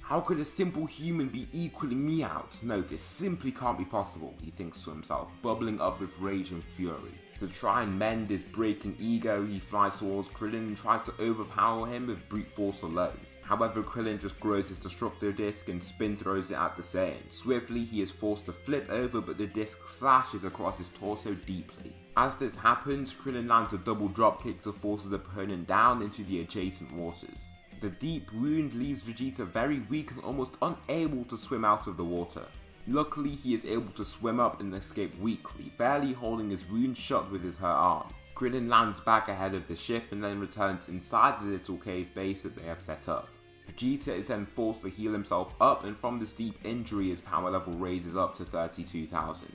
How could a simple human be equaling me out? No, this simply can't be possible, he thinks to himself, bubbling up with rage and fury. To try and mend his breaking ego, he flies towards Krillin and tries to overpower him with brute force alone. However, Krillin just grows his destructo disc and spin throws it at the Saiyan. Swiftly, he is forced to flip over, but the disc slashes across his torso deeply. As this happens, Krillin lands a double dropkick to force his opponent down into the adjacent waters. The deep wound leaves Vegeta very weak and almost unable to swim out of the water. Luckily, he is able to swim up and escape weakly, barely holding his wound shut with his hurt arm. Krillin lands back ahead of the ship and then returns inside the little cave base that they have set up. Vegeta is then forced to heal himself up, and from this deep injury his power level raises up to 32,000.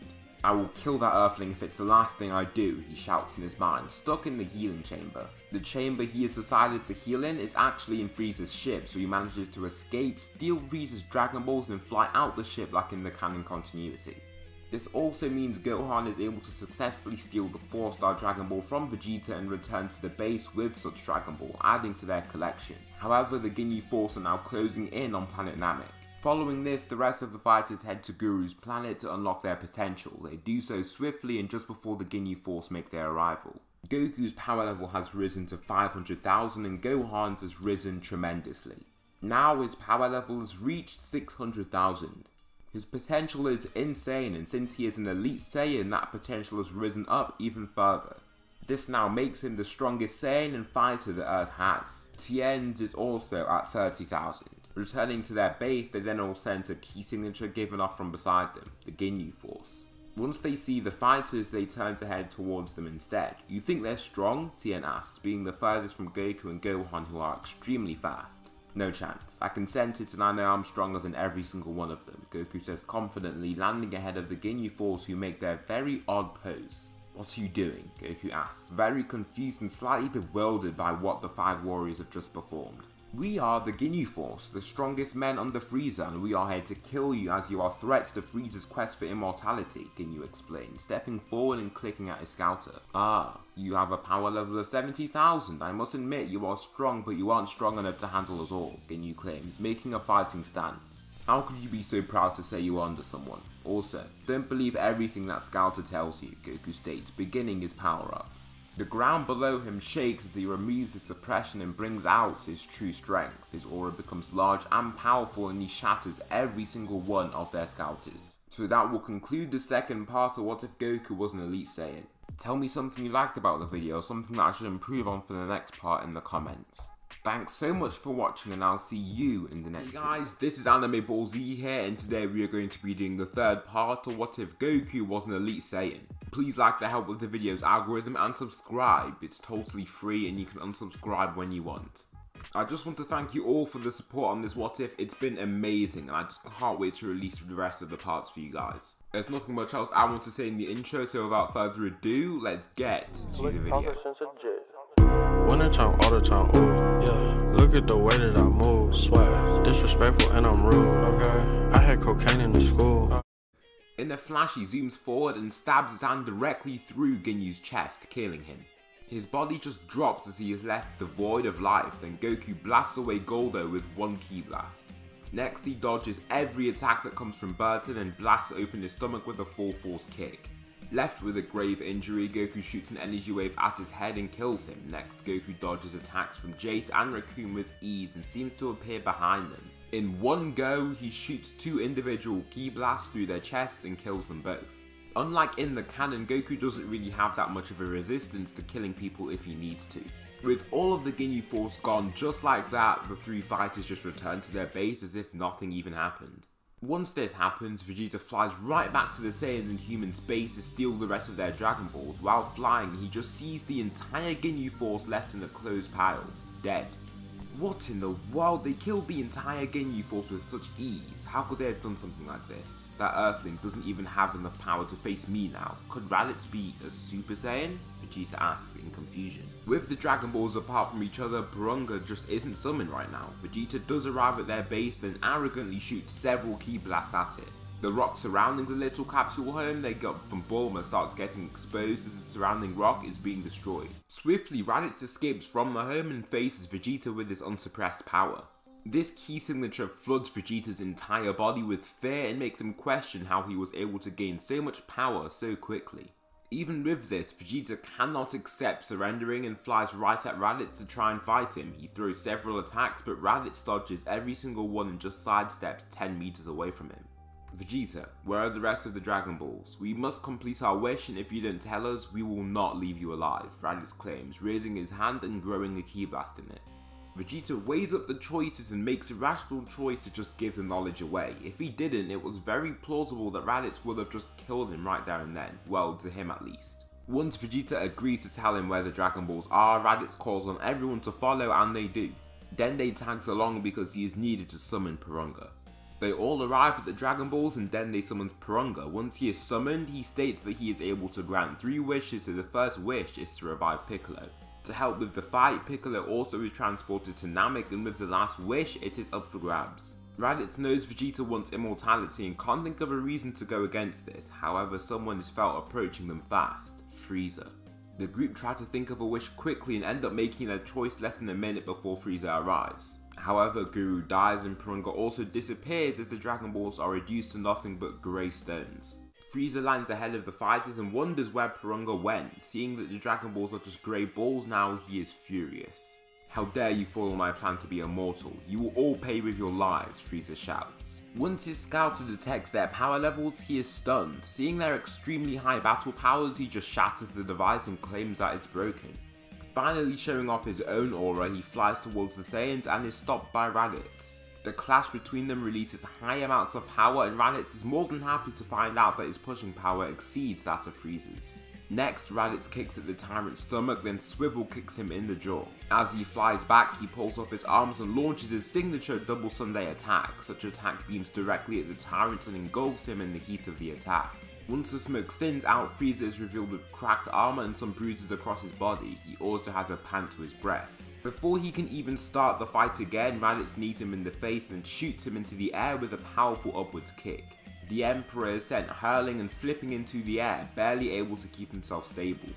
I will kill that Earthling if it's the last thing I do, he shouts in his mind, stuck in the healing chamber. The chamber he has decided to heal in is actually in Frieza's ship, so he manages to escape, steal Frieza's Dragon Balls and fly out the ship like in the canon continuity. This also means Gohan is able to successfully steal the 4-star Dragon Ball from Vegeta and return to the base with such Dragon Ball, adding to their collection. However, the Ginyu Force are now closing in on planet Namek. Following this, the rest of the fighters head to Guru's planet to unlock their potential. They do so swiftly and just before the Ginyu Force make their arrival. Goku's power level has risen to 500,000 and Gohan's has risen tremendously. Now his power level has reached 600,000. His potential is insane, and since he is an elite Saiyan, that potential has risen up even further. This now makes him the strongest Saiyan and fighter the Earth has. Tien's is also at 30,000. Returning to their base, they then all sense a key signature given off from beside them, the Ginyu Force. Once they see the fighters, they turn to head towards them instead. You think they're strong? Tien asks, being the furthest from Goku and Gohan, who are extremely fast. No chance. I can sense it and I know I'm stronger than every single one of them, Goku says confidently, landing ahead of the Ginyu Force, who make their very odd pose. What are you doing? Goku asks, very confused and slightly bewildered by what the 5 warriors have just performed. We are the Ginyu Force, the strongest men under Frieza, and we are here to kill you as you are threats to Frieza's quest for immortality, Ginyu explained, stepping forward and clicking at his scouter. Ah, you have a power level of 70,000. I must admit you are strong, but you aren't strong enough to handle us all, Ginyu claims, making a fighting stance. How could you be so proud to say you are under someone? Also, don't believe everything that scouter tells you, Goku states, beginning his power up. The ground below him shakes as he removes his suppression and brings out his true strength. His aura becomes large and powerful and he shatters every single one of their scouters. So that will conclude the second part of What If Goku Was an Elite Saiyan. Tell me something you liked about the video, something that I should improve on for the next part in the comments. Thanks so much for watching and I'll see you in the next video. Hey guys, this is Anime Ball Z here and today we are going to be doing the third part of What If Goku Was an Elite Saiyan. Please like to help with the video's algorithm and subscribe. It's totally free and you can unsubscribe when you want. I just want to thank you all for the support on this What If. It's been amazing and I just can't wait to release the rest of the parts for you guys. There's nothing much else I want to say in the intro, so without further ado, let's get to the video. Winter time, all the time, ooh, yeah. Look at the way that I move, swag, disrespectful and I'm rude, okay. I had cocaine in the school. In a flash, he zooms forward and stabs his hand directly through Ginyu's chest, killing him. His body just drops as he is left devoid of life, and Goku blasts away Goldo with one ki blast. Next, he dodges every attack that comes from Burton and blasts open his stomach with a full force kick. Left with a grave injury, Goku shoots an energy wave at his head and kills him. Next, Goku dodges attacks from Jace and Raccoon with ease and seems to appear behind them. In one go, he shoots 2 individual ki blasts through their chests and kills them both. Unlike in the canon, Goku doesn't really have that much of a resistance to killing people if he needs to. With all of the Ginyu Force gone just like that, the 3 fighters just return to their base as if nothing even happened. Once this happens, Vegeta flies right back to the Saiyans in human space to steal the rest of their Dragon Balls. While flying, he just sees the entire Ginyu Force left in a closed pile, dead. What in the world? They killed the entire Ginyu Force with such ease. How could they have done something like this? That Earthling doesn't even have enough power to face me now. Could Raditz be a Super Saiyan? Vegeta asks in confusion. With the Dragon Balls apart from each other, Purunga just isn't summoned right now. Vegeta does arrive at their base, then arrogantly shoots several ki blasts at it. The rock surrounding the little capsule home they got from Bulma starts getting exposed as the surrounding rock is being destroyed. Swiftly, Raditz escapes from the home and faces Vegeta with his unsuppressed power. This key signature floods Vegeta's entire body with fear and makes him question how he was able to gain so much power so quickly. Even with this, Vegeta cannot accept surrendering and flies right at Raditz to try and fight him. He throws several attacks, but Raditz dodges every single one and just sidesteps 10 meters away from him. Vegeta, where are the rest of the Dragon Balls? We must complete our wish, and if you don't tell us, we will not leave you alive, Raditz claims, raising his hand and growing a ki blast in it. Vegeta weighs up the choices and makes a rational choice to just give the knowledge away. If he didn't, it was very plausible that Raditz would have just killed him right there and then, well, to him at least. Once Vegeta agrees to tell him where the Dragon Balls are, Raditz calls on everyone to follow, and they do. Dende tags along because he is needed to summon Purunga. They all arrive at the Dragon Balls and Dende summons Purunga. Once he is summoned, he states that he is able to grant 3 wishes, so the first wish is to revive Piccolo. To help with the fight, Piccolo also is transported to Namek, and with the last wish, it is up for grabs. Raditz knows Vegeta wants immortality and can't think of a reason to go against this, however someone is felt approaching them fast, Frieza. The group try to think of a wish quickly and end up making their choice less than a minute before Frieza arrives. However, Guru dies and Purunga also disappears as the Dragon Balls are reduced to nothing but grey stones. Frieza lands ahead of the fighters and wonders where Purunga went. Seeing that the Dragon Balls are just grey balls now, he is furious. How dare you follow my plan to be immortal? You will all pay with your lives, Frieza shouts. Once his scouter detects their power levels, he is stunned. Seeing their extremely high battle powers, he just shatters the device and claims that it's broken. Finally showing off his own aura, he flies towards the Saiyans and is stopped by Raditz. The clash between them releases high amounts of power, and Raditz is more than happy to find out that his pushing power exceeds that of Frieza's. Next, Raditz kicks at the tyrant's stomach, then Swivel kicks him in the jaw. As he flies back, he pulls up his arms and launches his signature double Sunday attack. Such attack beams directly at the tyrant and engulfs him in the heat of the attack. Once the smoke thins out, Frieza is revealed with cracked armor and some bruises across his body. He also has a pant to his breath. Before he can even start the fight again, Raditz knees him in the face and shoots him into the air with a powerful upwards kick. The Emperor is sent hurling and flipping into the air, barely able to keep himself stable.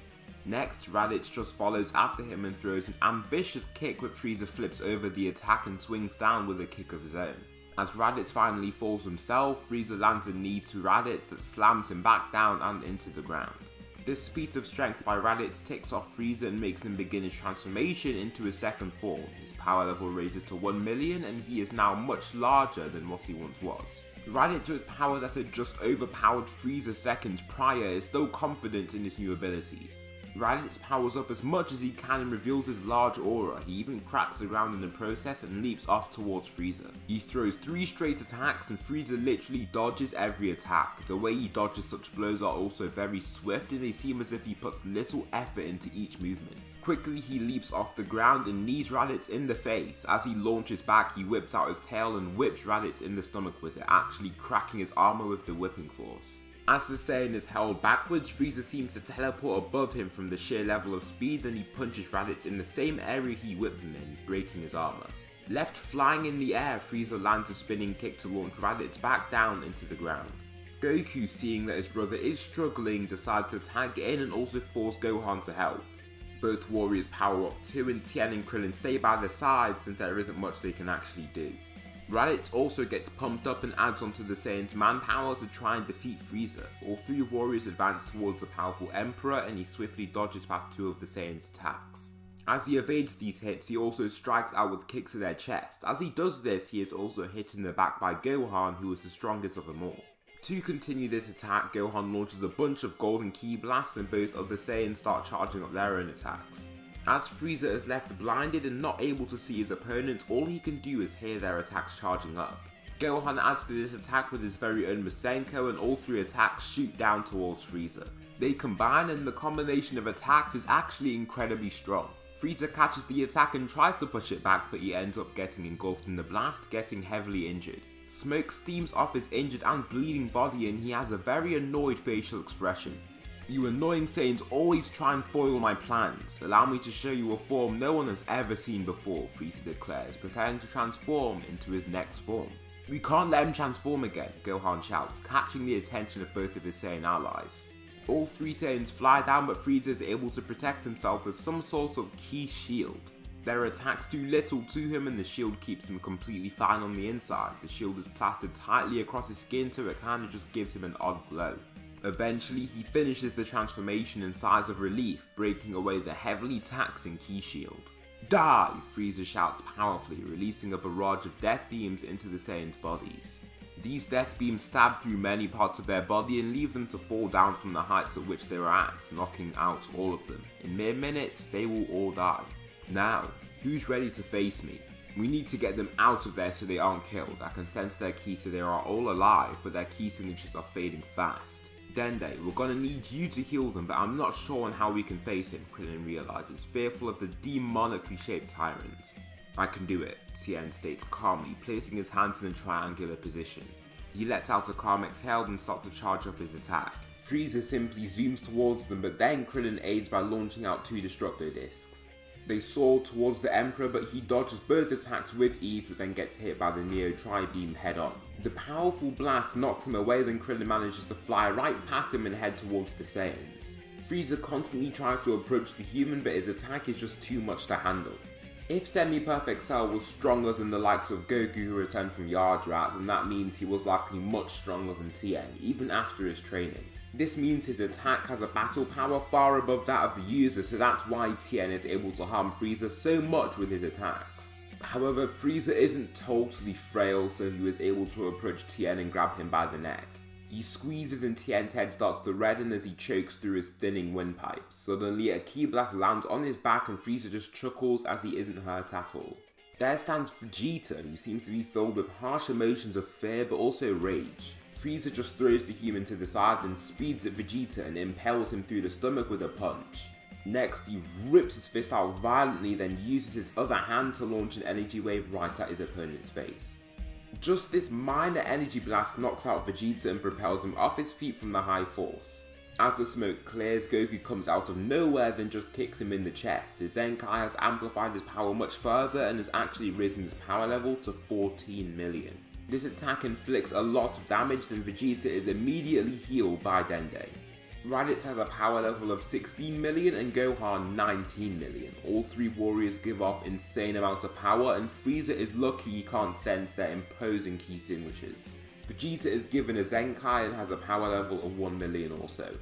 Next, Raditz just follows after him and throws an ambitious kick, but Frieza flips over the attack and swings down with a kick of his own. As Raditz finally falls himself, Frieza lands a knee to Raditz that slams him back down and into the ground. This feat of strength by Raditz takes off Frieza and makes him begin his transformation into his second form. His power level raises to 1 million and he is now much larger than what he once was. Raditz, with power that had just overpowered Frieza seconds prior, is still confident in his new abilities. Raditz powers up as much as he can and reveals his large aura. He even cracks the ground in the process and leaps off towards Frieza. He throws 3 straight attacks and Frieza literally dodges every attack. The way he dodges such blows are also very swift and they seem as if he puts little effort into each movement. Quickly he leaps off the ground and knees Raditz in the face. As he launches back, he whips out his tail and whips Raditz in the stomach with it, actually cracking his armor with the whipping force. As the Saiyan is held backwards, Frieza seems to teleport above him from the sheer level of speed, then he punches Raditz in the same area he whipped him in, breaking his armor. Left flying in the air, Frieza lands a spinning kick to launch Raditz back down into the ground. Goku, seeing that his brother is struggling, decides to tag in and also force Gohan to help. Both warriors power up too, and Tien and Krillin stay by their side since there isn't much they can actually do. Raditz also gets pumped up and adds onto the Saiyans' manpower to try and defeat Frieza. All three warriors advance towards the powerful Emperor and he swiftly dodges past two of the Saiyans' attacks. As he evades these hits, he also strikes out with kicks to their chest. As he does this, he is also hit in the back by Gohan, who is the strongest of them all. To continue this attack, Gohan launches a bunch of golden ki blasts and both of the Saiyans start charging up their own attacks. As Frieza is left blinded and not able to see his opponents, all he can do is hear their attacks charging up. Gohan adds to this attack with his very own Masenko and all three attacks shoot down towards Frieza. They combine and the combination of attacks is actually incredibly strong. Frieza catches the attack and tries to push it back, but he ends up getting engulfed in the blast, getting heavily injured. Smoke steams off his injured and bleeding body and he has a very annoyed facial expression. "You annoying Saiyans always try and foil my plans. Allow me to show you a form no one has ever seen before," Frieza declares, preparing to transform into his next form. "We can't let him transform again," Gohan shouts, catching the attention of both of his Saiyan allies. All three Saiyans fly down, but Frieza is able to protect himself with some sort of ki shield. Their attacks do little to him and the shield keeps him completely fine on the inside. The shield is plastered tightly across his skin so it kinda just gives him an odd glow. Eventually, he finishes the transformation in sighs of relief, breaking away the heavily taxing ki shield. "Die!" Frieza shouts powerfully, releasing a barrage of death beams into the Saiyans' bodies. These death beams stab through many parts of their body and leave them to fall down from the heights at which they were at, knocking out all of them. In mere minutes, they will all die. Now, who's ready to face me? We need to get them out of there so they aren't killed. I can sense their ki, so they are all alive, but their ki signatures are fading fast. Dende, we're gonna need you to heal them, but I'm not sure on how we can face him, Krillin realizes, fearful of the demonically shaped tyrants. "I can do it," Tien states calmly, placing his hands in a triangular position. He lets out a calm exhale and starts to charge up his attack. Frieza simply zooms towards them, but then Krillin aids by launching out two Destructo Discs. They soar towards the Emperor, but he dodges both attacks with ease, but then gets hit by the Neo Tri-Beam head on. The powerful blast knocks him away, then Krillin manages to fly right past him and head towards the Saiyans. Frieza constantly tries to approach the human, but his attack is just too much to handle. If Semi-Perfect Cell was stronger than the likes of Goku who returned from Yardrat, then that means he was likely much stronger than Tien, even after his training. This means his attack has a battle power far above that of the user, so that's why Tien is able to harm Frieza so much with his attacks. However, Frieza isn't totally frail, so he was able to approach Tien and grab him by the neck. He squeezes and Tien's head starts to redden as he chokes through his thinning windpipes. Suddenly, a ki blast lands on his back and Frieza just chuckles as he isn't hurt at all. There stands Vegeta, who seems to be filled with harsh emotions of fear but also rage. Frieza just throws the human to the side and speeds at Vegeta and impales him through the stomach with a punch. Next, he rips his fist out violently, then uses his other hand to launch an energy wave right at his opponent's face. Just this minor energy blast knocks out Vegeta and propels him off his feet from the high force. As the smoke clears, Goku comes out of nowhere then just kicks him in the chest. His Zenkai has amplified his power much further and has actually risen his power level to 14 million. This attack inflicts a lot of damage, then Vegeta is immediately healed by Dende. Raditz has a power level of 16 million and Gohan 19 million. All three warriors give off insane amounts of power and Frieza is lucky he can't sense their imposing ki signatures. Vegeta is given a Zenkai and has a power level of 1 million also.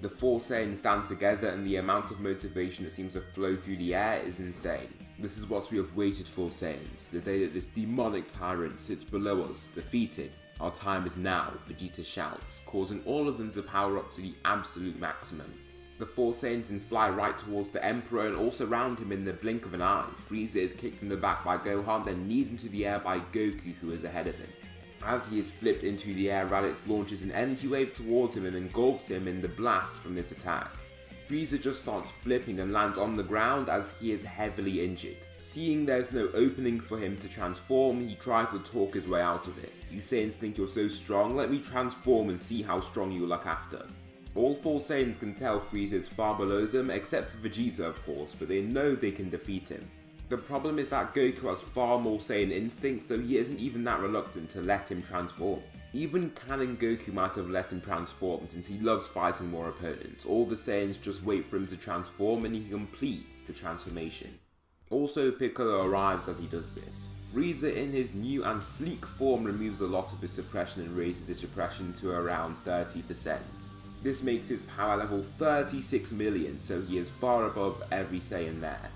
The four Saiyans stand together and the amount of motivation that seems to flow through the air is insane. This is what we have waited for, Saiyans, the day that this demonic tyrant sits below us, defeated. Our time is now, Vegeta shouts, causing all of them to power up to the absolute maximum. The four Saiyans then fly right towards the Emperor and all surround him in the blink of an eye. Frieza is kicked in the back by Gohan, then kneed into the air by Goku, who is ahead of him. As he is flipped into the air, Raditz launches an energy wave towards him and engulfs him in the blast from this attack. Frieza just starts flipping and lands on the ground as he is heavily injured. Seeing there's no opening for him to transform, he tries to talk his way out of it. "You Saiyans think you're so strong, let me transform and see how strong you look after." All four Saiyans can tell Frieza is far below them, except for Vegeta of course, but they know they can defeat him. The problem is that Goku has far more Saiyan instincts, so he isn't even that reluctant to let him transform. Even canon Goku might have let him transform since he loves fighting more opponents. All the Saiyans just wait for him to transform and he completes the transformation. Also, Piccolo arrives as he does this. Frieza in his new and sleek form removes a lot of his suppression and raises his suppression to around 30%. This makes his power level 36 million, so he is far above every Saiyan there.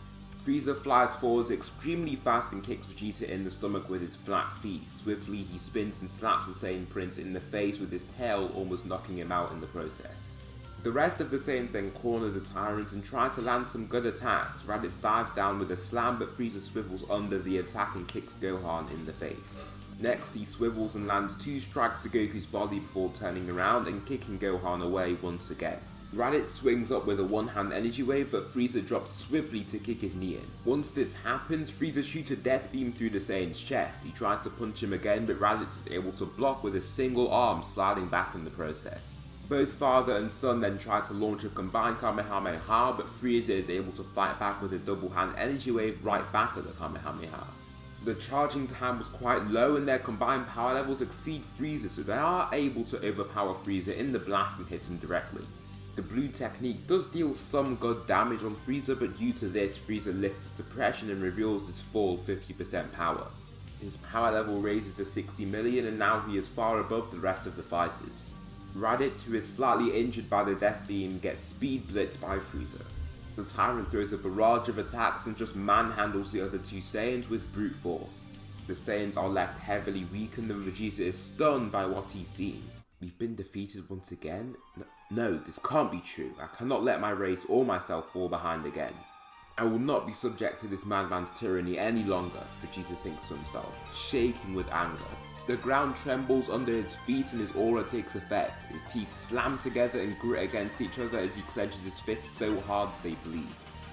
Frieza flies forwards extremely fast and kicks Vegeta in the stomach with his flat feet. Swiftly he spins and slaps the Saiyan Prince in the face with his tail, almost knocking him out in the process. The rest of the Saiyans then corner the Tyrant and try to land some good attacks. Raditz dives down with a slam, but Frieza swivels under the attack and kicks Gohan in the face. Next he swivels and lands 2 strikes to Goku's body before turning around and kicking Gohan away once again. Raditz swings up with a one-hand energy wave, but Frieza drops swiftly to kick his knee in. Once this happens, Frieza shoots a death beam through the Saiyan's chest. He tries to punch him again, but Raditz is able to block with a single arm, sliding back in the process. Both father and son then try to launch a combined Kamehameha, but Frieza is able to fight back with a double-hand energy wave right back at the Kamehameha. The charging time was quite low and their combined power levels exceed Frieza, so they are able to overpower Frieza in the blast and hit him directly. The blue technique does deal some good damage on Frieza, but due to this, Frieza lifts his suppression and reveals his full 50% power. His power level raises to 60 million and now he is far above the rest of the fighters. Raditz, who is slightly injured by the death beam, gets speed blitzed by Frieza. The Tyrant throws a barrage of attacks and just manhandles the other 2 Saiyans with brute force. The Saiyans are left heavily weakened and Vegeta is stunned by what he's seen. We've been defeated once again? No, this can't be true. I cannot let my race or myself fall behind again. I will not be subject to this madman's tyranny any longer, Vegeta thinks to himself, shaking with anger. The ground trembles under his feet and his aura takes effect. His teeth slam together and grit against each other as he clenches his fists so hard they bleed.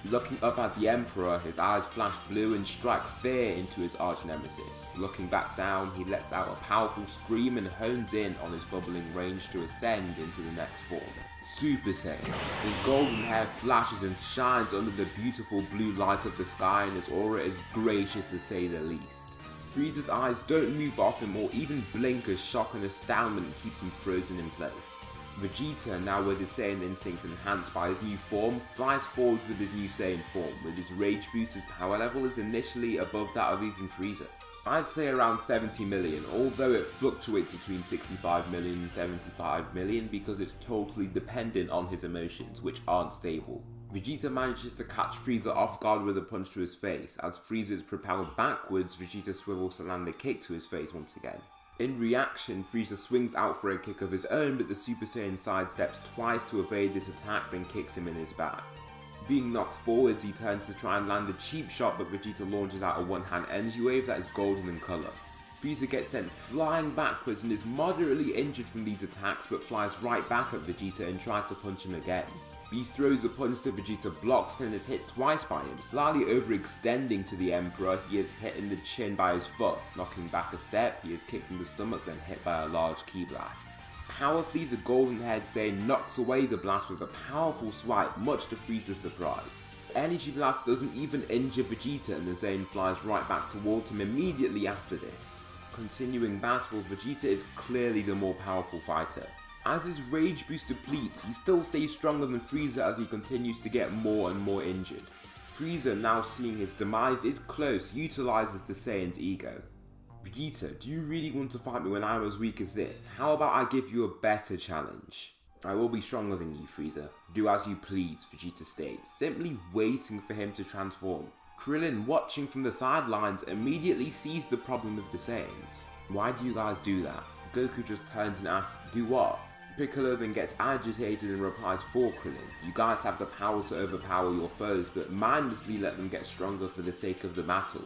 Looking up at the Emperor, his eyes flash blue and strike fear into his arch-nemesis. Looking back down, he lets out a powerful scream and hones in on his bubbling range to ascend into the next form. Super Saiyan. His golden hair flashes and shines under the beautiful blue light of the sky and his aura is gracious to say the least. Frieza's eyes don't move off him or even blink as shock and astoundment keeps him frozen in place. Vegeta, now with his Saiyan instincts enhanced by his new form, flies forwards with his new Saiyan form. With his rage boost, his power level is initially above that of even Frieza. I'd say around 70 million, although it fluctuates between 65 million and 75 million because it's totally dependent on his emotions, which aren't stable. Vegeta manages to catch Frieza off guard with a punch to his face. As Frieza is propelled backwards, Vegeta swivels to land a kick to his face once again. In reaction, Frieza swings out for a kick of his own, but the Super Saiyan sidesteps twice to evade this attack, then kicks him in his back. Being knocked forwards, he turns to try and land a cheap shot, but Vegeta launches out a one-hand energy wave that is golden in colour. Frieza gets sent flying backwards and is moderately injured from these attacks, but flies right back at Vegeta and tries to punch him again. He throws a punch to Vegeta, blocks and is hit twice by him. Slightly overextending to the Emperor, he is hit in the chin by his foot. Knocking back a step, he is kicked in the stomach, then hit by a large ki blast. Powerfully, the golden-haired Saiyan knocks away the blast with a powerful swipe, much to Frieza's surprise. Energy Blast doesn't even injure Vegeta and the Saiyan flies right back towards him immediately after this. Continuing battle, Vegeta is clearly the more powerful fighter. As his rage boost depletes, he still stays stronger than Frieza as he continues to get more and more injured. Frieza, now seeing his demise is close, utilizes the Saiyan's ego. Vegeta, do you really want to fight me when I'm as weak as this? How about I give you a better challenge? I will be stronger than you, Frieza. Do as you please, Vegeta states, simply waiting for him to transform. Krillin, watching from the sidelines, immediately sees the problem with the Saiyans. Why do you guys do that? Goku just turns and asks, do what? Piccolo then gets agitated and replies for Krillin, you guys have the power to overpower your foes, but mindlessly let them get stronger for the sake of the battle.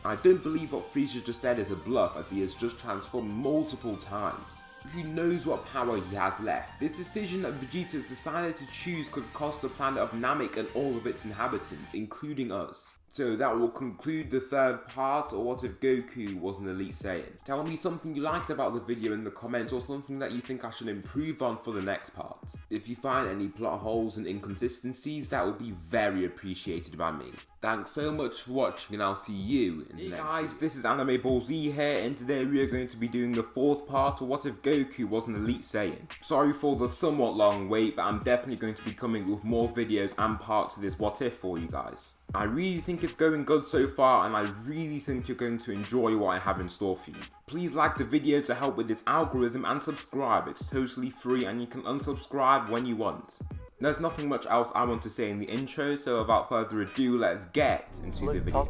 I don't believe what Frieza just said is a bluff, as he has just transformed multiple times. who knows what power he has left? This decision that Vegeta decided to choose could cost the planet of Namek and all of its inhabitants, including us. So that will conclude the third part, or what if Goku was an Elite Saiyan? Tell me something you liked about the video in the comments, or something that you think I should improve on for the next part. If you find any plot holes and inconsistencies, that would be very appreciated by me. Thanks so much for watching, and I'll see you in the next video. Guys, this is Anime Ball Z here, and today we are going to be doing the fourth part, or what if Goku was an Elite Saiyan? Sorry for the somewhat long wait, but I'm definitely going to be coming with more videos and parts of this what if for you guys. I really think it's going good so far, and I really think you're going to enjoy what I have in store for you. Please like the video to help with this algorithm, and subscribe. It's totally free and you can unsubscribe when you want. There's nothing much else I want to say in the intro, so without further ado, let's get into the video.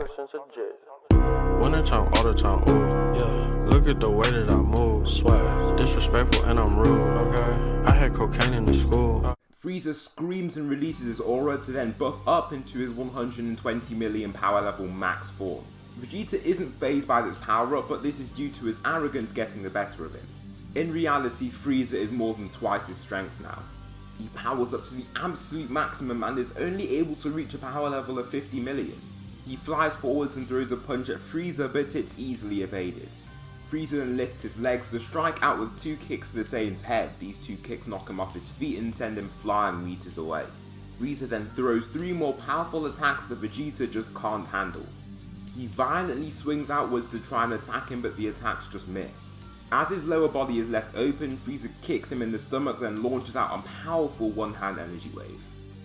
Wintertime, all the time, ooh, yeah. Look at the way that I move, swag, disrespectful and I'm rude, okay. I had cocaine in the school. Frieza screams and releases his aura to then buff up into his 120 million power level max form. Vegeta isn't fazed by this power up, but this is due to his arrogance getting the better of him. In reality, Frieza is more than twice his strength now. He powers up to the absolute maximum and is only able to reach a power level of 50 million. He flies forwards and throws a punch at Frieza, but it's easily evaded. Frieza then lifts his legs to strike out with 2 kicks to the Saiyan's head. These 2 kicks knock him off his feet and send him flying meters away. Frieza then throws 3 more powerful attacks that Vegeta just can't handle. He violently swings outwards to try and attack him, but the attacks just miss. As his lower body is left open, Frieza kicks him in the stomach, then launches out a powerful one-hand energy wave.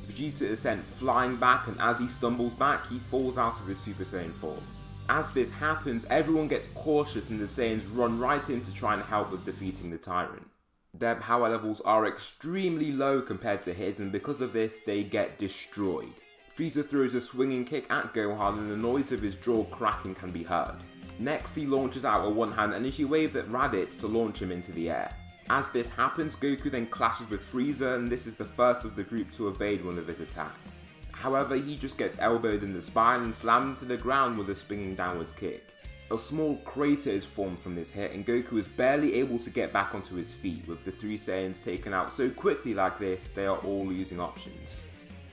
Vegeta is sent flying back, and as he stumbles back, he falls out of his Super Saiyan form. As this happens, everyone gets cautious and the Saiyans run right in to try and help with defeating the Tyrant. Their power levels are extremely low compared to his, and because of this, they get destroyed. Frieza throws a swinging kick at Gohan and the noise of his jaw cracking can be heard. Next, he launches out a one-hand energy wave at Raditz to launch him into the air. As this happens, Goku then clashes with Frieza, and this is the first of the group to evade one of his attacks. However, he just gets elbowed in the spine and slammed to the ground with a spinning downwards kick. A small crater is formed from this hit, and Goku is barely able to get back onto his feet. With the 3 Saiyans taken out so quickly like this, they are all losing options.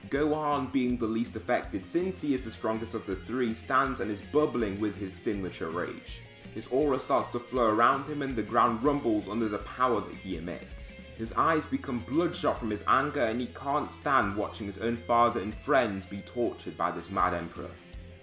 Gohan, being the least affected since he is the strongest of the 3, stands and is bubbling with his signature rage. His aura starts to flow around him and the ground rumbles under the power that he emits. His eyes become bloodshot from his anger, and he can't stand watching his own father and friends be tortured by this mad emperor.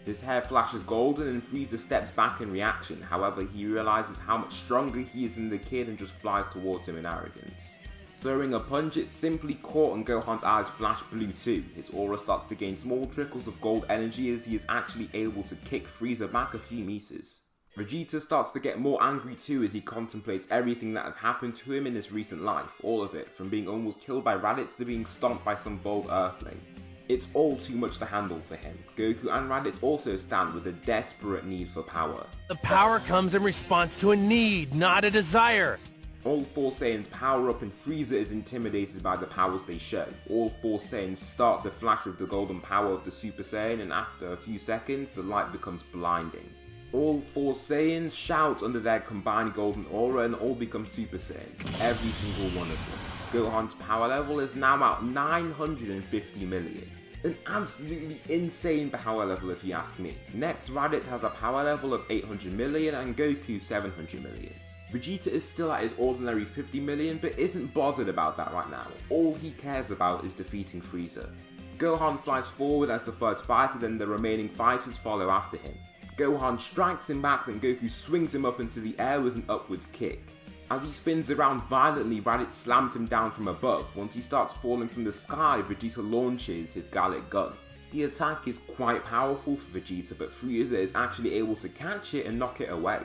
His hair flashes golden and Frieza steps back in reaction. However, he realizes how much stronger he is than the kid and just flies towards him in arrogance. Throwing a punch, it's simply caught and Gohan's eyes flash blue too. His aura starts to gain small trickles of gold energy as he is actually able to kick Frieza back a few meters. Vegeta starts to get more angry too as he contemplates everything that has happened to him in his recent life, all of it, from being almost killed by Raditz to being stomped by some bold Earthling. It's all too much to handle for him. Goku and Raditz also stand with a desperate need for power. The power comes in response to a need, not a desire. All 4 Saiyans power up and Frieza is intimidated by the powers they show. All 4 Saiyans start to flash with the golden power of the Super Saiyan, and after a few seconds, the light becomes blinding. All 4 Saiyans shout under their combined golden aura and all become Super Saiyans, every single one of them. Gohan's power level is now at 950 million. An absolutely insane power level if you ask me. Next, Raditz has a power level of 800 million and Goku 700 million. Vegeta is still at his ordinary 50 million but isn't bothered about that right now. All he cares about is defeating Frieza. Gohan flies forward as the first fighter, then the remaining fighters follow after him. Gohan strikes him back, then Goku swings him up into the air with an upwards kick. As he spins around violently, Raditz slams him down from above. Once he starts falling from the sky, Vegeta launches his Gallic Gun. The attack is quite powerful for Vegeta, but Frieza is actually able to catch it and knock it away.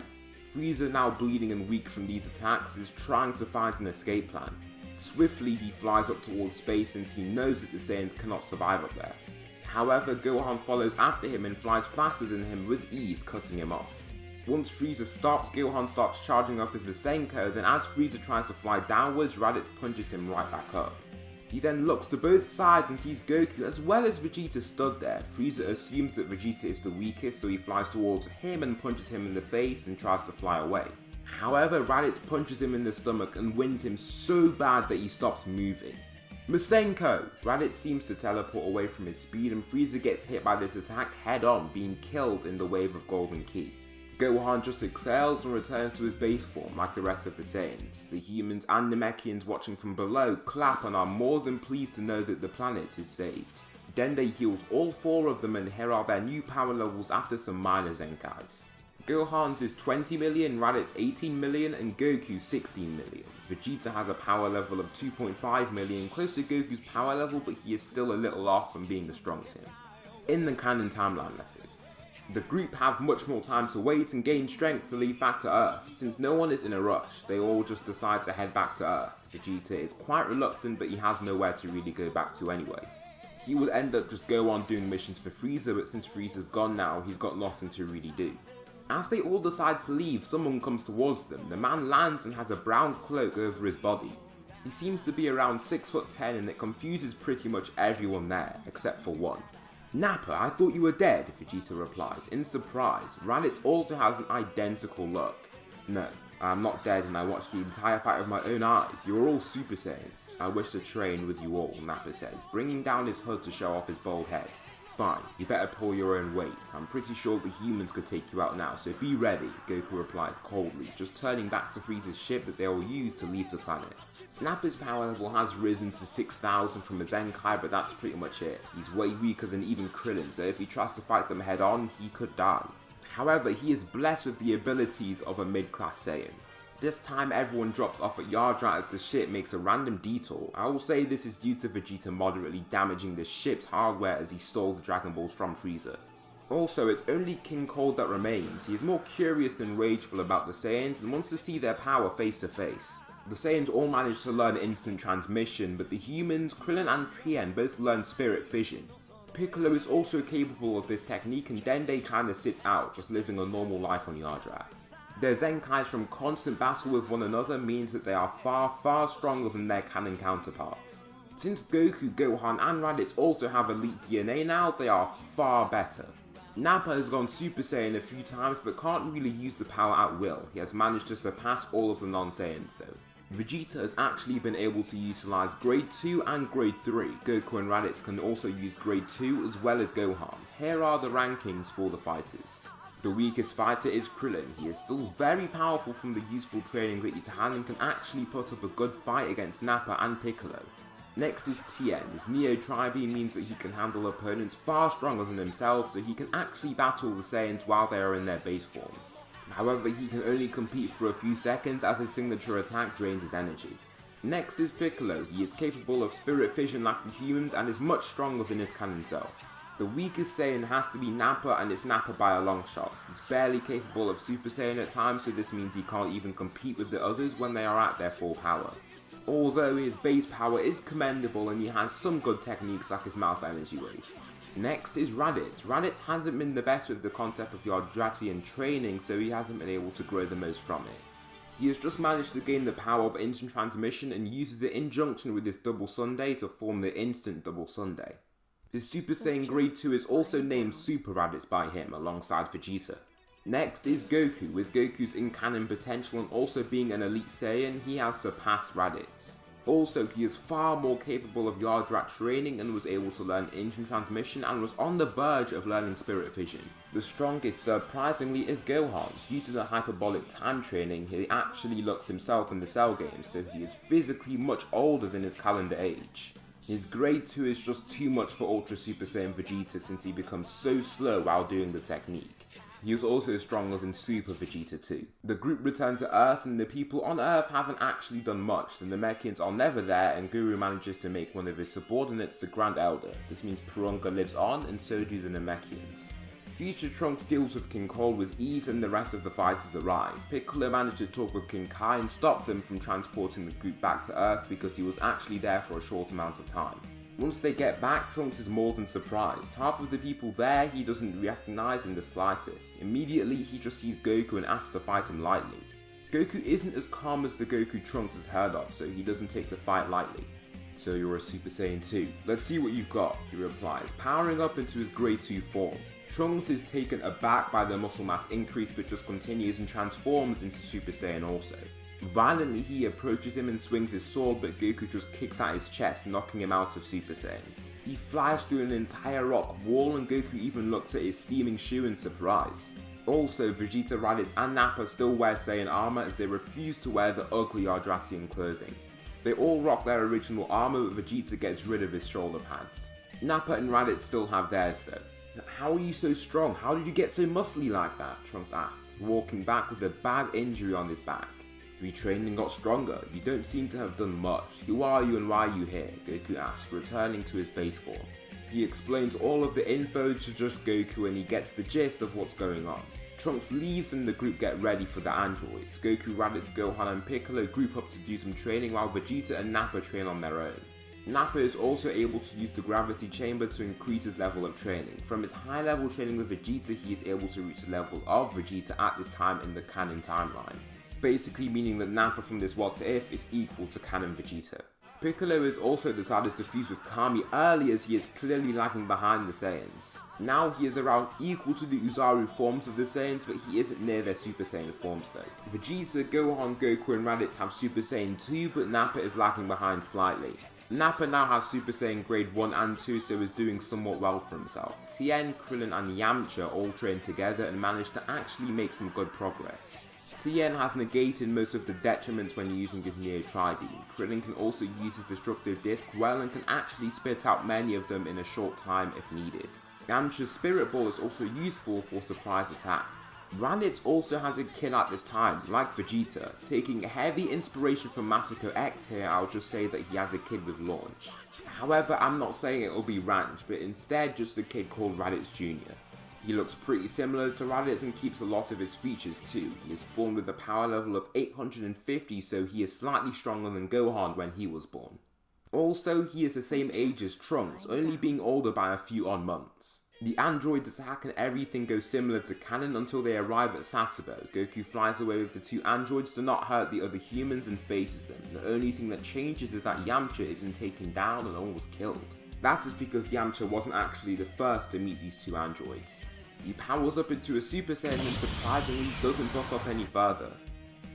Frieza, now bleeding and weak from these attacks, is trying to find an escape plan. Swiftly he flies up towards space since he knows that the Saiyans cannot survive up there. However, Gohan follows after him and flies faster than him with ease, cutting him off. Once Frieza stops, Gohan starts charging up his Masenko, then as Frieza tries to fly downwards, Raditz punches him right back up. He then looks to both sides and sees Goku as well as Vegeta stood there. Frieza assumes that Vegeta is the weakest, so he flies towards him and punches him in the face and tries to fly away. However, Raditz punches him in the stomach and wins him so bad that he stops moving. Masenko! Raditz seems to teleport away from his speed and Frieza gets hit by this attack head on, being killed in the wave of Golden Ki. Gohan just excels and returns to his base form like the rest of the Saiyans. The humans and Namekians watching from below clap and are more than pleased to know that the planet is saved. Dende heals all 4 of them and here are their new power levels after some minor Zenkais. Gohan's is 20 million, Raditz 18 million and Goku 16 million. Vegeta has a power level of 2.5 million, close to Goku's power level, but he is still a little off from being the strongest him. In the canon timeline, that is. The group have much more time to wait and gain strength to leave back to Earth. Since no one is in a rush, they all just decide to head back to Earth. Vegeta is quite reluctant, but he has nowhere to really go back to anyway. He would end up just go on doing missions for Frieza, but since Frieza's gone now, he's got nothing to really do. As they all decide to leave, someone comes towards them. The man lands and has a brown cloak over his body. He seems to be around 6'10" and it confuses pretty much everyone there, except for one. Nappa, I thought you were dead, Vegeta replies, in surprise. Raditz also has an identical look. No, I'm not dead and I watched the entire fight with my own eyes. You're all Super Saiyans. I wish to train with you all, Nappa says, bringing down his hood to show off his bald head. Fine, you better pull your own weight. I'm pretty sure the humans could take you out now, so be ready, Goku replies coldly, just turning back to Frieza's ship that they will use to leave the planet. Nappa's power level has risen to 6,000 from a Zenkai, but that's pretty much it. He's way weaker than even Krillin, so if he tries to fight them head on, he could die. However, he is blessed with the abilities of a mid-class Saiyan. This time everyone drops off at Yardrat as the ship makes a random detour. I will say this is due to Vegeta moderately damaging the ship's hardware as he stole the Dragon Balls from Frieza. Also, it's only King Cold that remains. He is more curious than rageful about the Saiyans and wants to see their power face to face. The Saiyans all manage to learn instant transmission, but the humans, Krillin and Tien both learn spirit fission. Piccolo is also capable of this technique and Dende kinda sits out, just living a normal life on Yardrat. Their Zenkais from constant battle with one another means that they are far stronger than their canon counterparts. Since Goku, Gohan and Raditz also have elite DNA now, they are far better. Nappa has gone Super Saiyan a few times but can't really use the power at will. He has managed to surpass all of the non-Saiyans though. Vegeta has actually been able to utilize Grade 2 and Grade 3. Goku and Raditz can also use Grade 2 as well as Gohan. Here are the rankings for the fighters. The weakest fighter is Krillin. He is still very powerful from the useful training that he's had and can actually put up a good fight against Nappa and Piccolo. Next is Tien. His Neo Tri-Beam means that he can handle opponents far stronger than himself, so he can actually battle the Saiyans while they are in their base forms. However, he can only compete for a few seconds as his signature attack drains his energy. Next is Piccolo. He is capable of spirit fission like the humans and is much stronger than his canon self. The weakest Saiyan has to be Nappa, and it's Nappa by a long shot. He's barely capable of Super Saiyan at times, so this means he can't even compete with the others when they are at their full power. Although his base power is commendable and he has some good techniques like his mouth energy wave. Next is Raditz. Raditz hasn't been the best with the concept of Yardratian training, so he hasn't been able to grow the most from it. He has just managed to gain the power of instant transmission and uses it in junction with his Double Sunday to form the instant Double Sunday. His Super Saiyan Grade 2 is also named Super Raditz by him, alongside Vegeta. Next is Goku. With Goku's in-canon potential and also being an elite Saiyan, he has surpassed Raditz. Also, he is far more capable of Yardrat training and was able to learn instant transmission and was on the verge of learning spirit fission. The strongest, surprisingly, is Gohan. Due to the hyperbolic time training, he actually looks himself in the Cell games, so he is physically much older than his calendar age. His Grade 2 is just too much for Ultra Super Saiyan Vegeta since he becomes so slow while doing the technique. He is also stronger than Super Vegeta too. The group return to Earth and the people on Earth haven't actually done much. The Namekians are never there and Guru manages to make one of his subordinates the Grand Elder. This means Purunga lives on and so do the Namekians. Future Trunks deals with King Cold with ease and the rest of the fighters arrive. Piccolo managed to talk with King Kai and stop them from transporting the group back to Earth because he was actually there for a short amount of time. Once they get back, Trunks is more than surprised. Half of the people there he doesn't recognize in the slightest. Immediately he just sees Goku and asks to fight him lightly. Goku isn't as calm as the Goku Trunks has heard of, so he doesn't take the fight lightly. So you're a Super Saiyan too. Let's see what you've got, he replies, powering up into his Grade 2 form. Trunks is taken aback by the muscle mass increase but just continues and transforms into Super Saiyan also. Violently he approaches him and swings his sword, but Goku just kicks at his chest, knocking him out of Super Saiyan. He flies through an entire rock wall and Goku even looks at his steaming shoe in surprise. Also, Vegeta, Raditz and Nappa still wear Saiyan armor as they refuse to wear the ugly Ardratian clothing. They all rock their original armor, but Vegeta gets rid of his shoulder pads. Nappa and Raditz still have theirs though. How are you so strong? How did you get so muscly like that? Trunks asks, walking back with a bad injury on his back. We trained and got stronger. You don't seem to have done much. Who are you and why are you here? Goku asks, returning to his base form. He explains all of the info to just Goku and he gets the gist of what's going on. Trunks leaves and the group get ready for the androids. Goku, Raditz, Gohan and Piccolo group up to do some training while Vegeta and Nappa train on their own. Nappa is also able to use the gravity chamber to increase his level of training. From his high level training with Vegeta, he is able to reach the level of Vegeta at this time in the canon timeline. Basically meaning that Nappa from this What If is equal to canon Vegeta. Piccolo has also decided to fuse with Kami early as he is clearly lagging behind the Saiyans. Now he is around equal to the Uzaru forms of the Saiyans, but he isn't near their Super Saiyan forms though. Vegeta, Gohan, Goku and Raditz have Super Saiyan 2, but Nappa is lagging behind slightly. Nappa now has Super Saiyan grade 1 and 2, so is doing somewhat well for himself. Tien, Krillin and Yamcha all train together and manage to actually make some good progress. Tien has negated most of the detriments when using his Neo Tri-Beam. Krillin can also use his Destructive Disc well and can actually spit out many of them in a short time if needed. Yamcha's Spirit Ball is also useful for surprise attacks. Raditz also has a kill at this time, like Vegeta. Taking heavy inspiration from Masako X here, I'll just say that he has a kid with launch. However, I'm not saying it will be Ranch, but instead just a kid called Raditz Jr. He looks pretty similar to Raditz and keeps a lot of his features too. He is born with a power level of 850, so he is slightly stronger than Gohan when he was born. Also, he is the same age as Trunks, only being older by a few odd months. The androids attack and everything goes similar to canon until they arrive at Sasebo. Goku flies away with the two androids to not hurt the other humans and faces them. The only thing that changes is that Yamcha isn't taken down and almost killed. That is because Yamcha wasn't actually the first to meet these two androids. He powers up into a Super Saiyan and surprisingly doesn't buff up any further.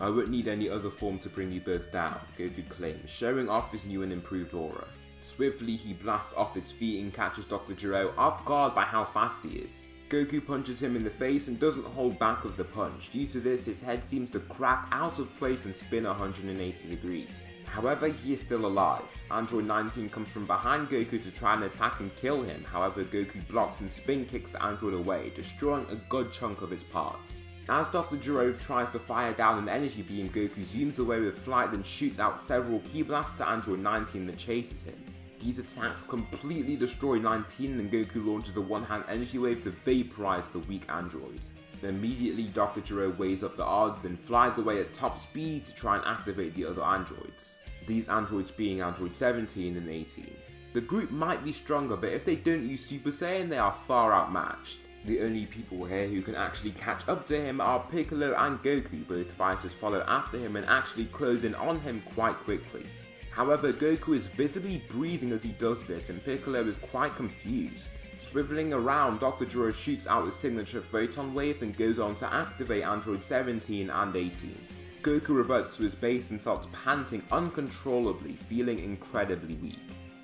I won't need any other form to bring you both down, Goku claims, showing off his new and improved aura. Swiftly he blasts off his feet and catches Dr. Gero off guard by how fast he is. Goku punches him in the face and doesn't hold back with the punch. Due to this, his head seems to crack out of place and spin 180 degrees. However, he is still alive. Android 19 comes from behind Goku to try and attack and kill him. However, Goku blocks and spin kicks the android away, destroying a good chunk of its parts. As Dr. Gero tries to fire down an energy beam, Goku zooms away with flight then shoots out several ki blasts to Android 19 that chases him. These attacks completely destroy 19 and Goku launches a one-hand energy wave to vaporize the weak android. Immediately, Dr. Gero weighs up the odds and flies away at top speed to try and activate the other androids. These androids being Android 17 and 18. The group might be stronger, but if they don't use Super Saiyan, they are far outmatched. The only people here who can actually catch up to him are Piccolo and Goku. Both fighters follow after him and actually close in on him quite quickly. However, Goku is visibly breathing as he does this and Piccolo is quite confused. Swiveling around, Dr. Gero shoots out his signature photon wave and goes on to activate Android 17 and 18. Goku reverts to his base and starts panting uncontrollably, feeling incredibly weak.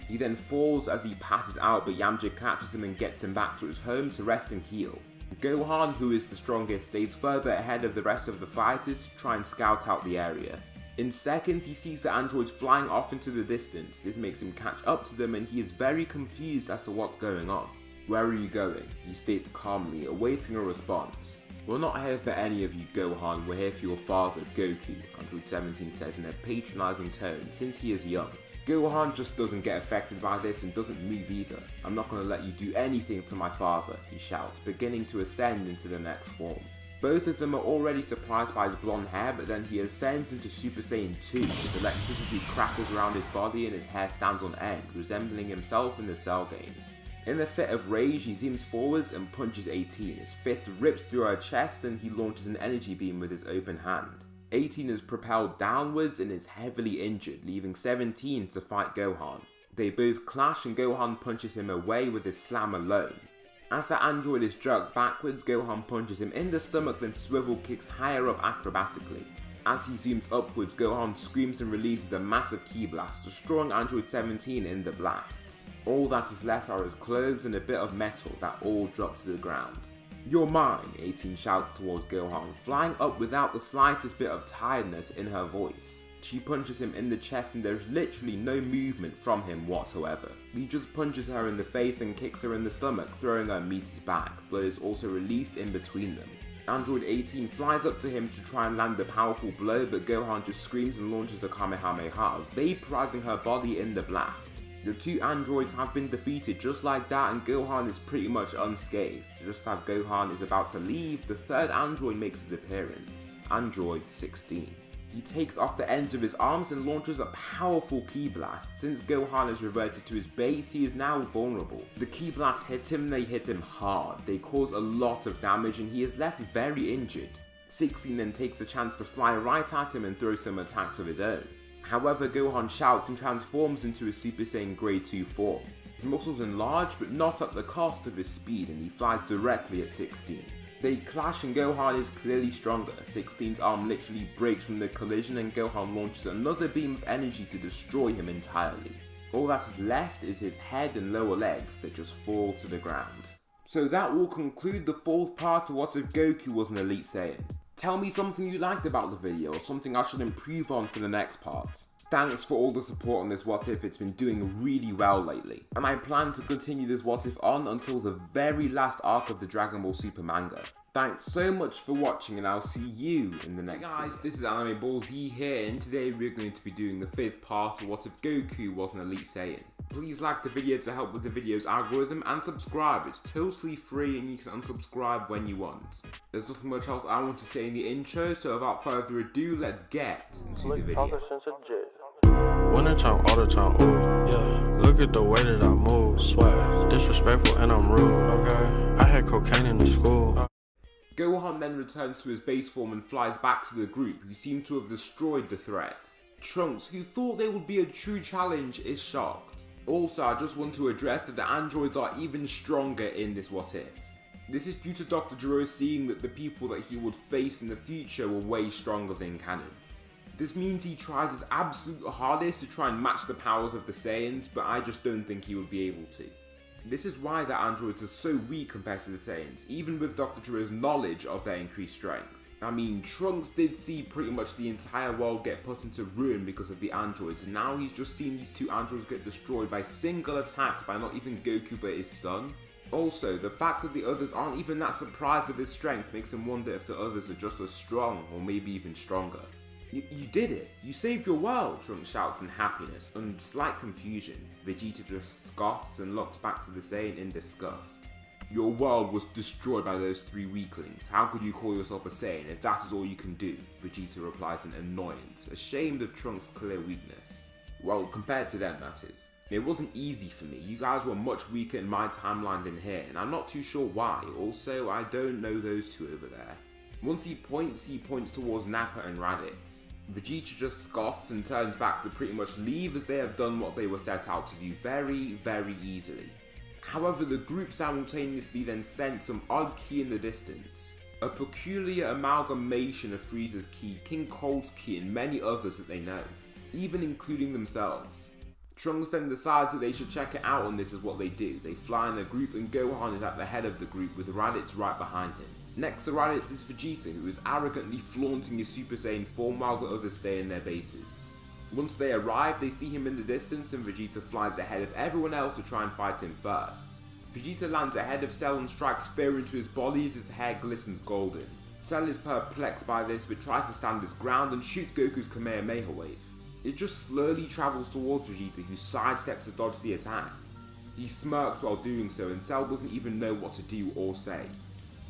He then falls as he passes out, but Yamcha catches him and gets him back to his home to rest and heal. Gohan, who is the strongest, stays further ahead of the rest of the fighters to try and scout out the area. In seconds, he sees the androids flying off into the distance. This makes him catch up to them and he is very confused as to what's going on. Where are you going? He states calmly, awaiting a response. We're not here for any of you, Gohan, we're here for your father, Goku, Android 17 says in a patronizing tone, since he is young. Gohan just doesn't get affected by this and doesn't move either. I'm not going to let you do anything to my father, he shouts, beginning to ascend into the next form. Both of them are already surprised by his blonde hair, but then he ascends into Super Saiyan 2. His electricity crackles around his body and his hair stands on end, resembling himself in the Cell games. In a fit of rage, he zooms forwards and punches 18. His fist rips through her chest and he launches an energy beam with his open hand. 18 is propelled downwards and is heavily injured, leaving 17 to fight Gohan. They both clash and Gohan punches him away with his slam alone. As the android is jerked backwards, Gohan punches him in the stomach, then swivel kicks higher up acrobatically. As he zooms upwards, Gohan screams and releases a massive ki blast, destroying Android 17 in the blasts. All that is left are his clothes and a bit of metal that all drop to the ground. "You're mine," 18 shouts towards Gohan, flying up without the slightest bit of tiredness in her voice. She punches him in the chest and there's literally no movement from him whatsoever. He just punches her in the face and kicks her in the stomach, throwing her meters back. Blood is also released in between them. Android 18 flies up to him to try and land a powerful blow, but Gohan just screams and launches a Kamehameha, vaporizing her body in the blast. The two androids have been defeated just like that, and Gohan is pretty much unscathed. Just as Gohan is about to leave, the third android makes his appearance, Android 16. He takes off the ends of his arms and launches a powerful ki blast. Since Gohan has reverted to his base, he is now vulnerable. The ki blasts hit him, they hit him hard. They cause a lot of damage and he is left very injured. 16 then takes the chance to fly right at him and throw some attacks of his own. However, Gohan shouts and transforms into his Super Saiyan Grade 2 form. His muscles enlarge, but not at the cost of his speed, and he flies directly at 16. They clash and Gohan is clearly stronger. 16's arm literally breaks from the collision and Gohan launches another beam of energy to destroy him entirely. All that is left is his head and lower legs that just fall to the ground. So that will conclude the fourth part of What If Goku Was an Elite Saiyan. Tell me something you liked about the video or something I should improve on for the next part. Thanks for all the support on this What If, it's been doing really well lately. And I plan to continue this What If on until the very last arc of the Dragon Ball Super manga. Thanks so much for watching and I'll see you in the next video. Hey guys, this is Anime Ball Z here and today we're going to be doing the fifth part of What If Goku Was an Elite Saiyan. Please like the video to help with the video's algorithm and subscribe, it's totally free and you can unsubscribe when you want. There's nothing much else I want to say in the intro, so without further ado, let's get into the video. Winter time, all the time, ooh, yeah. Look at the way that I move, swag, disrespectful and I'm rude, okay. I had cocaine in the school. Gohan then returns to his base form and flies back to the group, who seem to have destroyed the threat. Trunks, who thought they would be a true challenge, is shocked. Also, I just want to address that the androids are even stronger in this What If. This is due to Dr. Gero seeing that the people that he would face in the future were way stronger than canon. This means he tries his absolute hardest to try and match the powers of the Saiyans, but I just don't think he would be able to. This is why the androids are so weak compared to the Saiyans, even with Dr. Gero's knowledge of their increased strength. I mean, Trunks did see pretty much the entire world get put into ruin because of the androids, and now he's just seen these two androids get destroyed by single attacks by not even Goku but his son. Also, the fact that the others aren't even that surprised of his strength makes him wonder if the others are just as strong, or maybe even stronger. You did it! You saved your world! Trunks shouts in happiness and slight confusion. Vegeta just scoffs and looks back to the Saiyan in disgust. Your world was destroyed by those three weaklings. How could you call yourself a Saiyan if that is all you can do? Vegeta replies in annoyance, ashamed of Trunks' clear weakness. Well, compared to them, that is. It wasn't easy for me. You guys were much weaker in my timeline than here, and I'm not too sure why. Also, I don't know those two over there. Once he points towards Nappa and Raditz. Vegeta just scoffs and turns back to pretty much leave, as they have done what they were set out to do very, very easily. However, the group simultaneously then sent some odd ki in the distance. A peculiar amalgamation of Frieza's ki, King Cold's ki, and many others that they know, even including themselves. Trunks then decides that they should check it out, and this is what they do. They fly in a group and Gohan is at the head of the group with Raditz right behind him. Next to Raditz is Vegeta, who is arrogantly flaunting his Super Saiyan form while the others stay in their bases. Once they arrive, they see him in the distance and Vegeta flies ahead of everyone else to try and fight him first. Vegeta lands ahead of Cell and strikes fear into his body as his hair glistens golden. Cell is perplexed by this but tries to stand his ground and shoots Goku's Kamehameha wave. It just slowly travels towards Vegeta, who sidesteps to dodge the attack. He smirks while doing so and Cell doesn't even know what to do or say.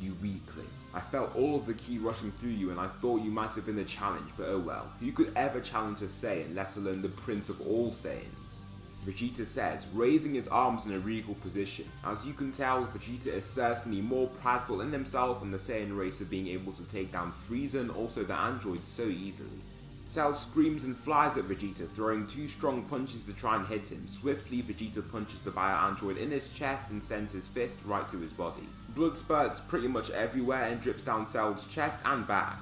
You weakling. I felt all of the ki rushing through you and I thought you might have been a challenge, but oh well. Who could ever challenge a Saiyan, let alone the prince of all Saiyans? Vegeta says, raising his arms in a regal position. As you can tell, Vegeta is certainly more prideful in himself and the Saiyan race of being able to take down Frieza and also the androids so easily. Cell screams and flies at Vegeta, throwing 2 strong punches to try and hit him. Swiftly, Vegeta punches the bio-android in his chest and sends his fist right through his body. Blood spurts pretty much everywhere and drips down Cell's chest and back.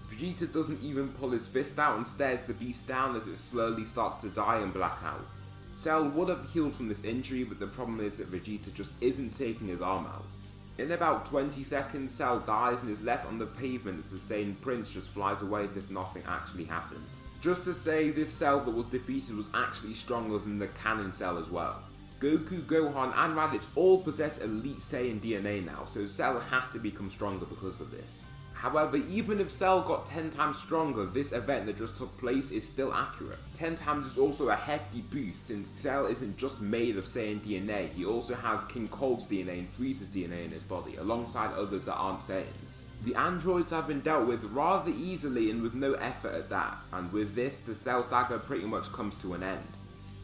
Vegeta doesn't even pull his fist out and stares the beast down as it slowly starts to die and black out. Cell would have healed from this injury, but the problem is that Vegeta just isn't taking his arm out. In about 20 seconds, Cell dies and is left on the pavement as the Saiyan Prince just flies away as if nothing actually happened. Just to say, this Cell that was defeated was actually stronger than the canon Cell as well. Goku, Gohan and Raditz all possess elite Saiyan DNA now, so Cell has to become stronger because of this. However, even if Cell got 10 times stronger, this event that just took place is still accurate. 10 times is also a hefty boost since Cell isn't just made of Saiyan DNA, he also has King Cold's DNA and Frieza's DNA in his body, alongside others that aren't Saiyans. The androids have been dealt with rather easily and with no effort at that, and with this, the Cell saga pretty much comes to an end.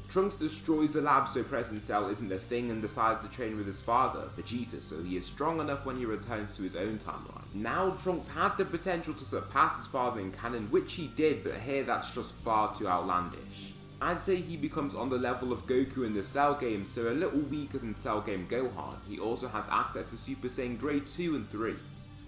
Trunks destroys the lab so Present Cell isn't a thing and decides to train with his father, Vegeta, so he is strong enough when he returns to his own timeline. Now Trunks had the potential to surpass his father in canon, which he did, but here that's just far too outlandish. I'd say he becomes on the level of Goku in the Cell game, so a little weaker than Cell game Gohan. He also has access to Super Saiyan Grade 2 and 3.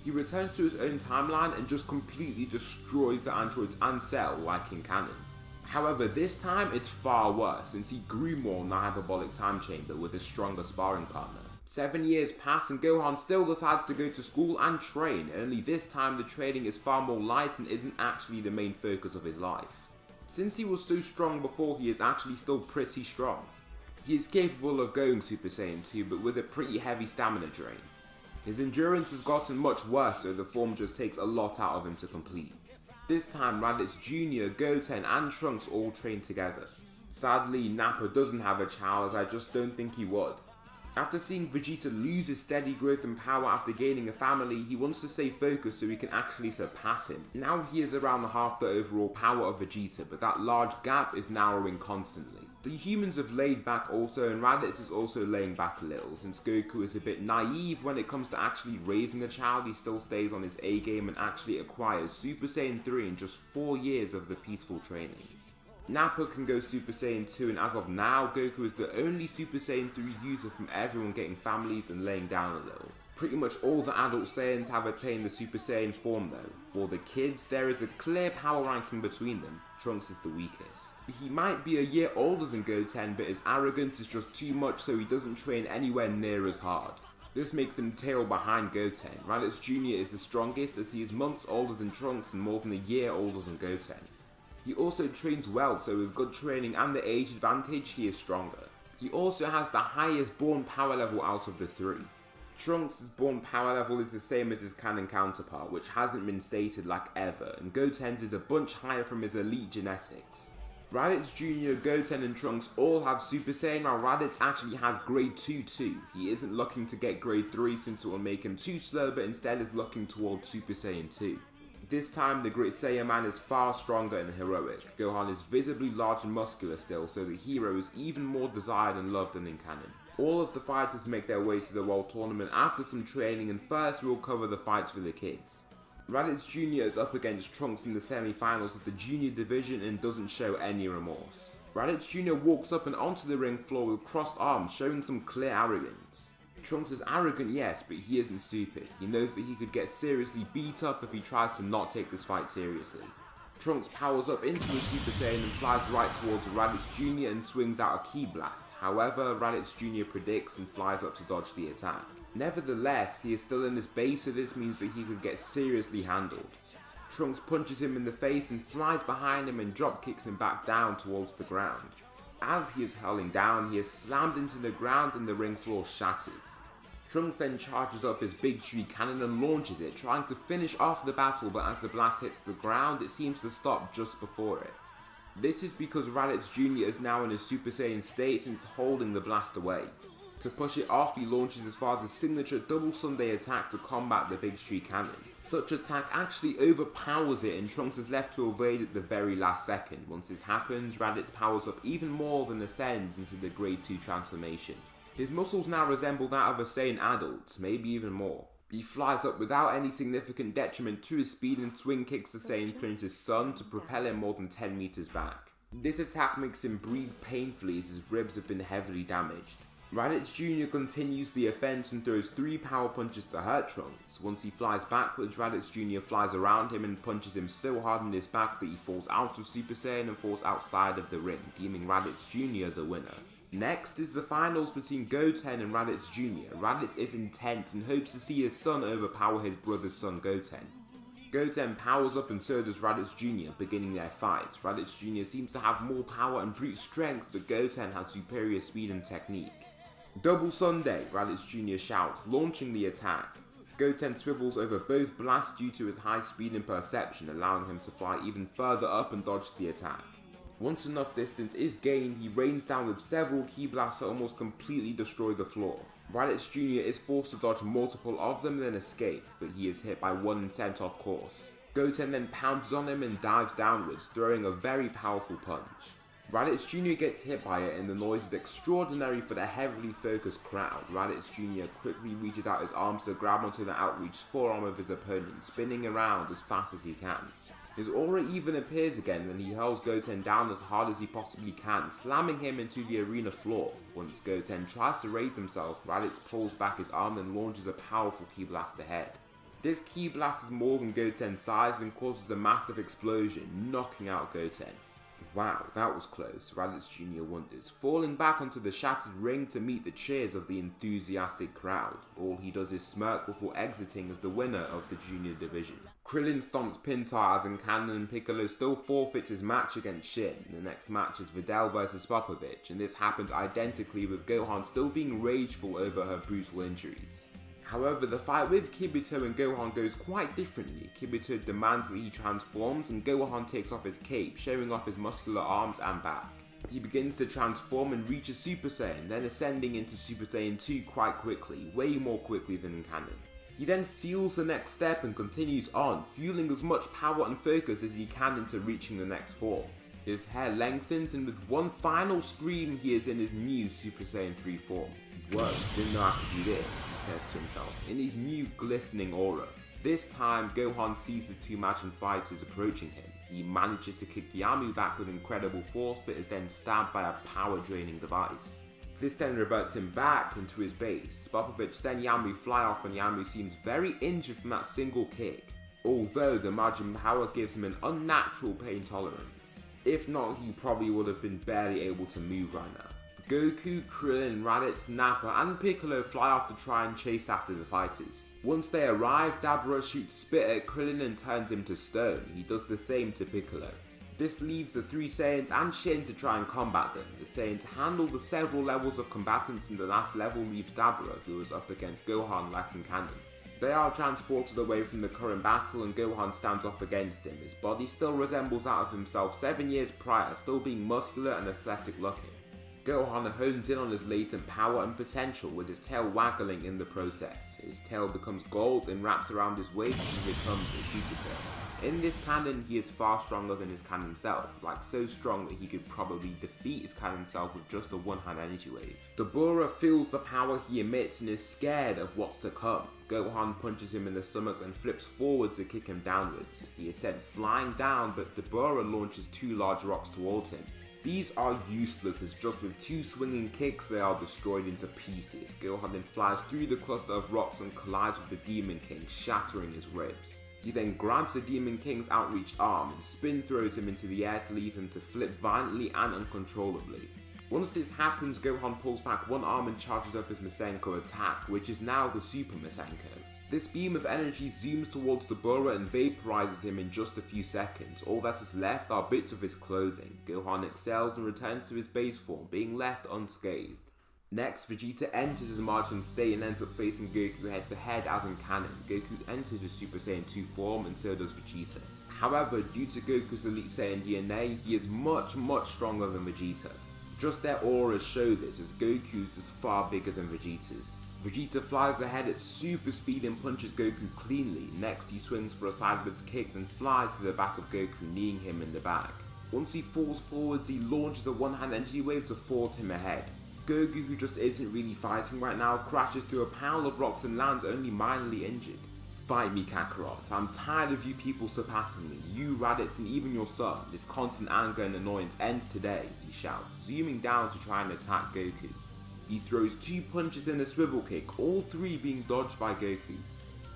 He returns to his own timeline and just completely destroys the androids and Cell like in canon. However, this time it's far worse since he grew more in the hyperbolic time chamber with a stronger sparring partner. 7 years pass and Gohan still decides to go to school and train, only this time the training is far more light and isn't actually the main focus of his life. Since he was so strong before, he is actually still pretty strong. He is capable of going Super Saiyan 2 but with a pretty heavy stamina drain. His endurance has gotten much worse, so the form just takes a lot out of him to complete. This time Raditz Jr., Goten and Trunks all train together. Sadly, Nappa doesn't have a child as I just don't think he would. After seeing Vegeta lose his steady growth and power after gaining a family, he wants to stay focused so he can actually surpass him. Now he is around half the overall power of Vegeta, but that large gap is narrowing constantly. The humans have laid back also, and Raditz is also laying back a little. Since Goku is a bit naive when it comes to actually raising a child, he still stays on his A game and actually acquires Super Saiyan 3 in just 4 years of the peaceful training. Nappa can go Super Saiyan 2, and as of now, Goku is the only Super Saiyan 3 user from everyone getting families and laying down a little. Pretty much all the adult Saiyans have attained the Super Saiyan form though. For the kids, there is a clear power ranking between them. Trunks is the weakest. He might be a year older than Goten, but his arrogance is just too much, so he doesn't train anywhere near as hard. This makes him tail behind Goten. Raditz Jr. is the strongest as he is months older than Trunks and more than a year older than Goten. He also trains well, so with good training and the age advantage, he is stronger. He also has the highest born power level out of the 3. Trunks' born power level is the same as his canon counterpart, which hasn't been stated like ever, and Goten's is a bunch higher from his elite genetics. Raditz Jr., Goten and Trunks all have Super Saiyan, while Raditz actually has Grade 2 too. He isn't looking to get Grade 3 since it will make him too slow, but instead is looking towards Super Saiyan 2. This time the Great Saiyan Man is far stronger and heroic. Gohan is visibly large and muscular still, so the hero is even more desired and loved than in canon. All of the fighters make their way to the World Tournament after some training, and first we'll cover the fights for the kids. Raditz Jr. is up against Trunks in the semi-finals of the junior division and doesn't show any remorse. Raditz Jr. walks up and onto the ring floor with crossed arms, showing some clear arrogance. Trunks is arrogant, yes, but he isn't stupid. He knows that he could get seriously beat up if he tries to not take this fight seriously. Trunks powers up into a Super Saiyan and flies right towards Raditz Jr. and swings out a Ki Blast. However, Raditz Jr. predicts and flies up to dodge the attack. Nevertheless, he is still in his base, so this means that he could get seriously handled. Trunks punches him in the face and flies behind him and drop kicks him back down towards the ground. As he is hurling down, he is slammed into the ground and the ring floor shatters. Trunks then charges up his big tree cannon and launches it, trying to finish off the battle, but as the blast hits the ground, it seems to stop just before it. This is because Raditz Jr. is now in his Super Saiyan state and is holding the blast away. To push it off, he launches his father's signature double Sunday attack to combat the big tree cannon. Such attack actually overpowers it and Trunks is left to evade at the very last second. Once this happens, Raditz powers up even more than ascends into the Grade 2 transformation. His muscles now resemble that of a Saiyan adult, maybe even more. He flies up without any significant detriment to his speed and swing kicks the Saiyan Prince's son to propel him more than 10 meters back. This attack makes him breathe painfully as his ribs have been heavily damaged. Raditz Jr. continues the offense and throws 3 power punches to hurt Trunks. Once he flies backwards, Raditz Jr. flies around him and punches him so hard in his back that he falls out of Super Saiyan and falls outside of the ring, deeming Raditz Jr. the winner. Next is the finals between Goten and Raditz Jr. Raditz is intense and hopes to see his son overpower his brother's son Goten. Goten powers up and so does Raditz Jr., beginning their fight. Raditz Jr. seems to have more power and brute strength, but Goten has superior speed and technique. Double Sunday, Raditz Jr. shouts, launching the attack. Goten swivels over both blasts due to his high speed and perception, allowing him to fly even further up and dodge the attack. Once enough distance is gained, he rains down with several ki blasts that almost completely destroy the floor. Raditz Jr. is forced to dodge multiple of them then escape, but he is hit by one and sent off course. Goten then pounces on him and dives downwards, throwing a very powerful punch. Raditz Jr. gets hit by it and the noise is extraordinary for the heavily focused crowd. Raditz Jr. quickly reaches out his arms to grab onto the outreached forearm of his opponent, spinning around as fast as he can. His aura even appears again when he hurls Goten down as hard as he possibly can, slamming him into the arena floor. Once Goten tries to raise himself, Raditz pulls back his arm and launches a powerful ki blast ahead. This ki blast is more than Goten's size and causes a massive explosion, knocking out Goten. Wow, that was close, Raditz Jr. wonders, falling back onto the shattered ring to meet the cheers of the enthusiastic crowd. All he does is smirk before exiting as the winner of the junior division. Krillin stomps Pintar as in canon and Piccolo still forfeits his match against Shin. The next match is Videl vs Popovich, and this happens identically with Gohan still being rageful over her brutal injuries. However, the fight with Kibito and Gohan goes quite differently. Kibito demands that he transforms and Gohan takes off his cape, showing off his muscular arms and back. He begins to transform and reaches Super Saiyan, then ascending into Super Saiyan 2 quite quickly, way more quickly than in canon. He then feels the next step and continues on, fueling as much power and focus as he can into reaching the next form. His hair lengthens and with one final scream he is in his new Super Saiyan 3 form. Whoa, didn't know I could do this, he says to himself, in his new glistening aura. This time, Gohan sees the two Majin fighters approaching him. He manages to kick Yamu back with incredible force but is then stabbed by a power-draining device. This then reverts him back into his base. Popovich then Yamu fly off and Yamu seems very injured from that single kick, although the Majin power gives him an unnatural pain tolerance. If not, he probably would have been barely able to move right now. Goku, Krillin, Raditz, Nappa and Piccolo fly off to try and chase after the fighters. Once they arrive, Dabura shoots spit at Krillin and turns him to stone. He does the same to Piccolo. This leaves the three Saiyans and Shin to try and combat them. The Saiyans handle the several levels of combatants and the last level leaves Dabura, who is up against Gohan lacking cannon. They are transported away from the current battle and Gohan stands off against him. His body still resembles that of himself 7 years prior, still being muscular and athletic looking. Gohan hones in on his latent power and potential with his tail waggling in the process. His tail becomes gold and wraps around his waist and he becomes a Super Saiyan. In this canon, he is far stronger than his canon self, like so strong that he could probably defeat his canon self with just a one-hand energy wave. Dabura feels the power he emits and is scared of what's to come. Gohan punches him in the stomach and flips forward to kick him downwards. He is sent flying down, but Dabura launches 2 large rocks towards him. These are useless as just with 2 swinging kicks they are destroyed into pieces. Gohan then flies through the cluster of rocks and collides with the Demon King, shattering his ribs. He then grabs the Demon King's outreached arm and spin throws him into the air to leave him to flip violently and uncontrollably. Once this happens, Gohan pulls back one arm and charges up his Masenko attack, which is now the Super Masenko. This beam of energy zooms towards Dabura and vaporizes him in just a few seconds. All that is left are bits of his clothing. Gohan excels and returns to his base form, being left unscathed. Next, Vegeta enters his Majin state and ends up facing Goku head to head as in canon. Goku enters his Super Saiyan 2 form and so does Vegeta. However, due to Goku's Elite Saiyan DNA, he is much stronger than Vegeta. Just their auras show this, as Goku's is far bigger than Vegeta's. Vegeta flies ahead at super speed and punches Goku cleanly. Next, he swings for a sideways kick and flies to the back of Goku, kneeing him in the back. Once he falls forwards, he launches a one-hand energy wave to force him ahead. Goku, who just isn't really fighting right now, crashes through a pile of rocks and lands only minorly injured. Fight me, Kakarot. I'm tired of you people surpassing me. You, Raditz, and even your son. This constant anger and annoyance ends today, he shouts, zooming down to try and attack Goku. He throws 2 punches and a swivel kick, all 3 being dodged by Goku.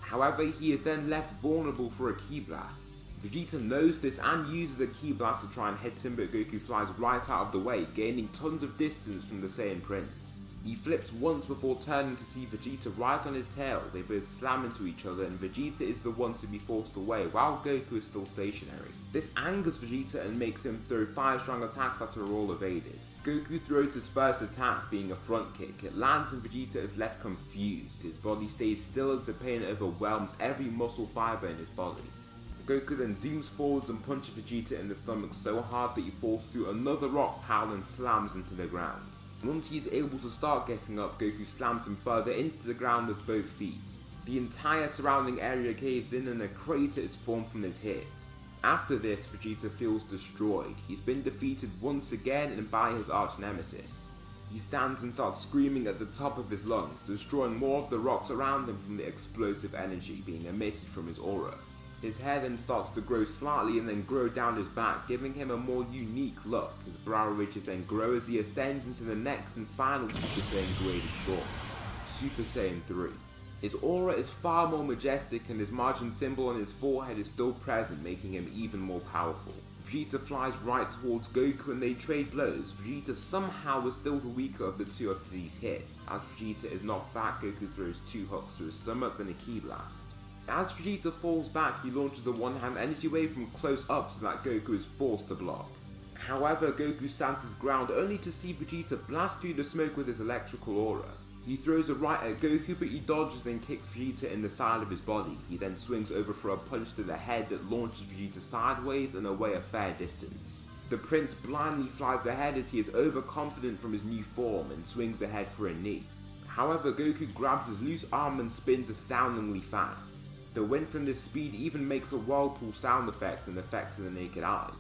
However, he is then left vulnerable for a ki blast. Vegeta knows this and uses a ki blast to try and hit him, but Goku flies right out of the way, gaining tons of distance from the Saiyan Prince. He flips once before turning to see Vegeta right on his tail. They both slam into each other and Vegeta is the one to be forced away while Goku is still stationary. This angers Vegeta and makes him throw 5 strong attacks that are all evaded. Goku throws his first attack, being a front kick. It lands and Vegeta is left confused. His body stays still as the pain overwhelms every muscle fiber in his body. Goku then zooms forwards and punches Vegeta in the stomach so hard that he falls through another rock pile and slams into the ground. Once he is able to start getting up, Goku slams him further into the ground with both feet. The entire surrounding area caves in and a crater is formed from his hit. After this, Vegeta feels destroyed. He's been defeated once again and by his arch nemesis. He stands and starts screaming at the top of his lungs, destroying more of the rocks around him from the explosive energy being emitted from his aura. His hair then starts to grow slightly and then grow down his back, giving him a more unique look. His brow ridges then grow as he ascends into the next and final Super Saiyan graded form, Super Saiyan 3. His aura is far more majestic and his margin symbol on his forehead is still present, making him even more powerful. Vegeta flies right towards Goku and they trade blows. Vegeta somehow is still the weaker of the two after these hits. As Vegeta is knocked back, Goku throws 2 hooks to his stomach and a ki blast. As Vegeta falls back, he launches a one-hand energy wave from close up so that Goku is forced to block. However, Goku stands his ground only to see Vegeta blast through the smoke with his electrical aura. He throws a right at Goku but he dodges and kicks Vegeta in the side of his body. He then swings over for a punch to the head that launches Vegeta sideways and away a fair distance. The Prince blindly flies ahead as he is overconfident from his new form and swings ahead for a knee. However, Goku grabs his loose arm and spins astoundingly fast. The wind from this speed even makes a whirlpool sound effect and affects the naked eye.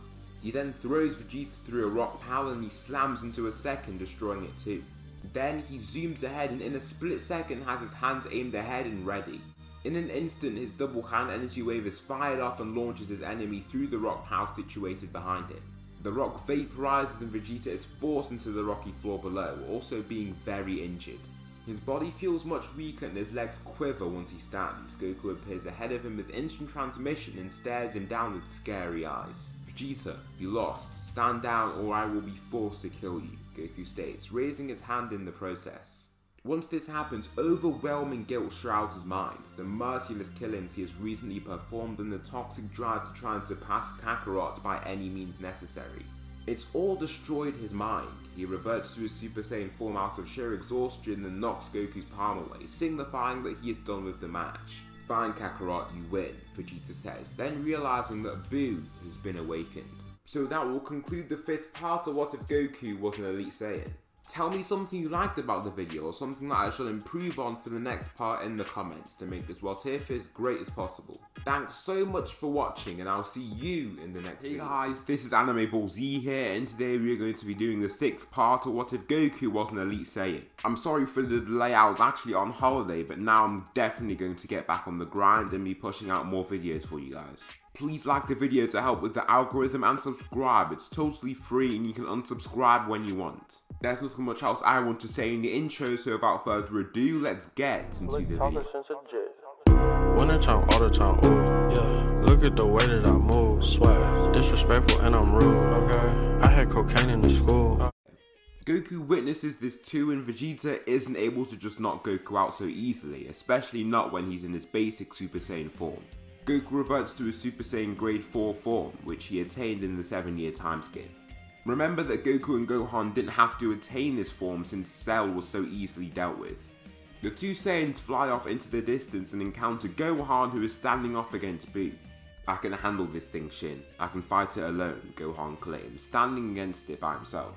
He then throws Vegeta through a rock pile and he slams into a second, destroying it too. Then he zooms ahead and in a split second has his hands aimed ahead and ready. In an instant, his double hand energy wave is fired off and launches his enemy through the rock pile situated behind it. The rock vaporizes and Vegeta is forced into the rocky floor below, also being very injured. His body feels much weaker and his legs quiver once he stands. Goku appears ahead of him with instant transmission and stares him down with scary eyes. Vegeta, you lost. Stand down or I will be forced to kill you, Goku states, raising his hand in the process. Once this happens, overwhelming guilt shrouds his mind. The merciless killings he has recently performed and the toxic drive to try and surpass Kakarot by any means necessary. It's all destroyed his mind. He reverts to his Super Saiyan form out of sheer exhaustion and knocks Goku's palm away, signifying that he is done with the match. Fine Kakarot, you win, Vegeta says, then realizing that Boo has been awakened. So that will conclude the 5th part of What If Goku Was an Elite Saiyan. Tell me something you liked about the video or something that I should improve on for the next part in the comments to make this What If as great as possible. Thanks so much for watching and I'll see you in the next video. Hey guys, this is Anime Ball Z here and today we're going to be doing the 6th part of What If Goku Was an Elite Saiyan. I'm sorry for the delay, I was actually on holiday, but now I'm definitely going to get back on the grind and be pushing out more videos for you guys. Please like the video to help with the algorithm and subscribe. It's totally free and you can unsubscribe when you want. There's nothing much else I want to say in the intro, so without further ado, let's get into the video. Winter time, all the time, ooh, yeah. Look at the way that I move, swag, disrespectful and I'm rude, okay? I had cocaine in the school. Goku witnesses this too and Vegeta isn't able to just knock Goku out so easily, especially not when he's in his basic Super Saiyan form. Goku reverts to his Super Saiyan Grade 4 form, which he attained in the 7-year time skip. Remember that Goku and Gohan didn't have to attain this form since Cell was so easily dealt with. The two Saiyans fly off into the distance and encounter Gohan, who is standing off against Boo. I can handle this thing, Shin. I can fight it alone, Gohan claims, standing against it by himself.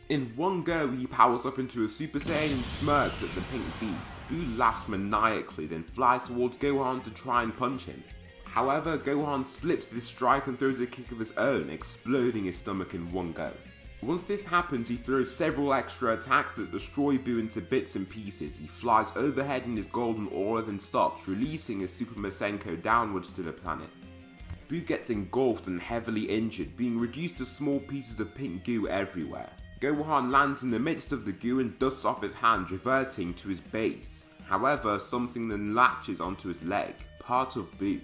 In one go, he powers up into a Super Saiyan and smirks at the pink beast. Boo laughs maniacally, then flies towards Gohan to try and punch him. However, Gohan slips this strike and throws a kick of his own, exploding his stomach in one go. Once this happens, he throws several extra attacks that destroy Boo into bits and pieces. He flies overhead in his golden aura, then stops, releasing his Super Masenko downwards to the planet. Boo gets engulfed and heavily injured, being reduced to small pieces of pink goo everywhere. Gohan lands in the midst of the goo and dusts off his hand, reverting to his base. However, something then latches onto his leg, part of Boo.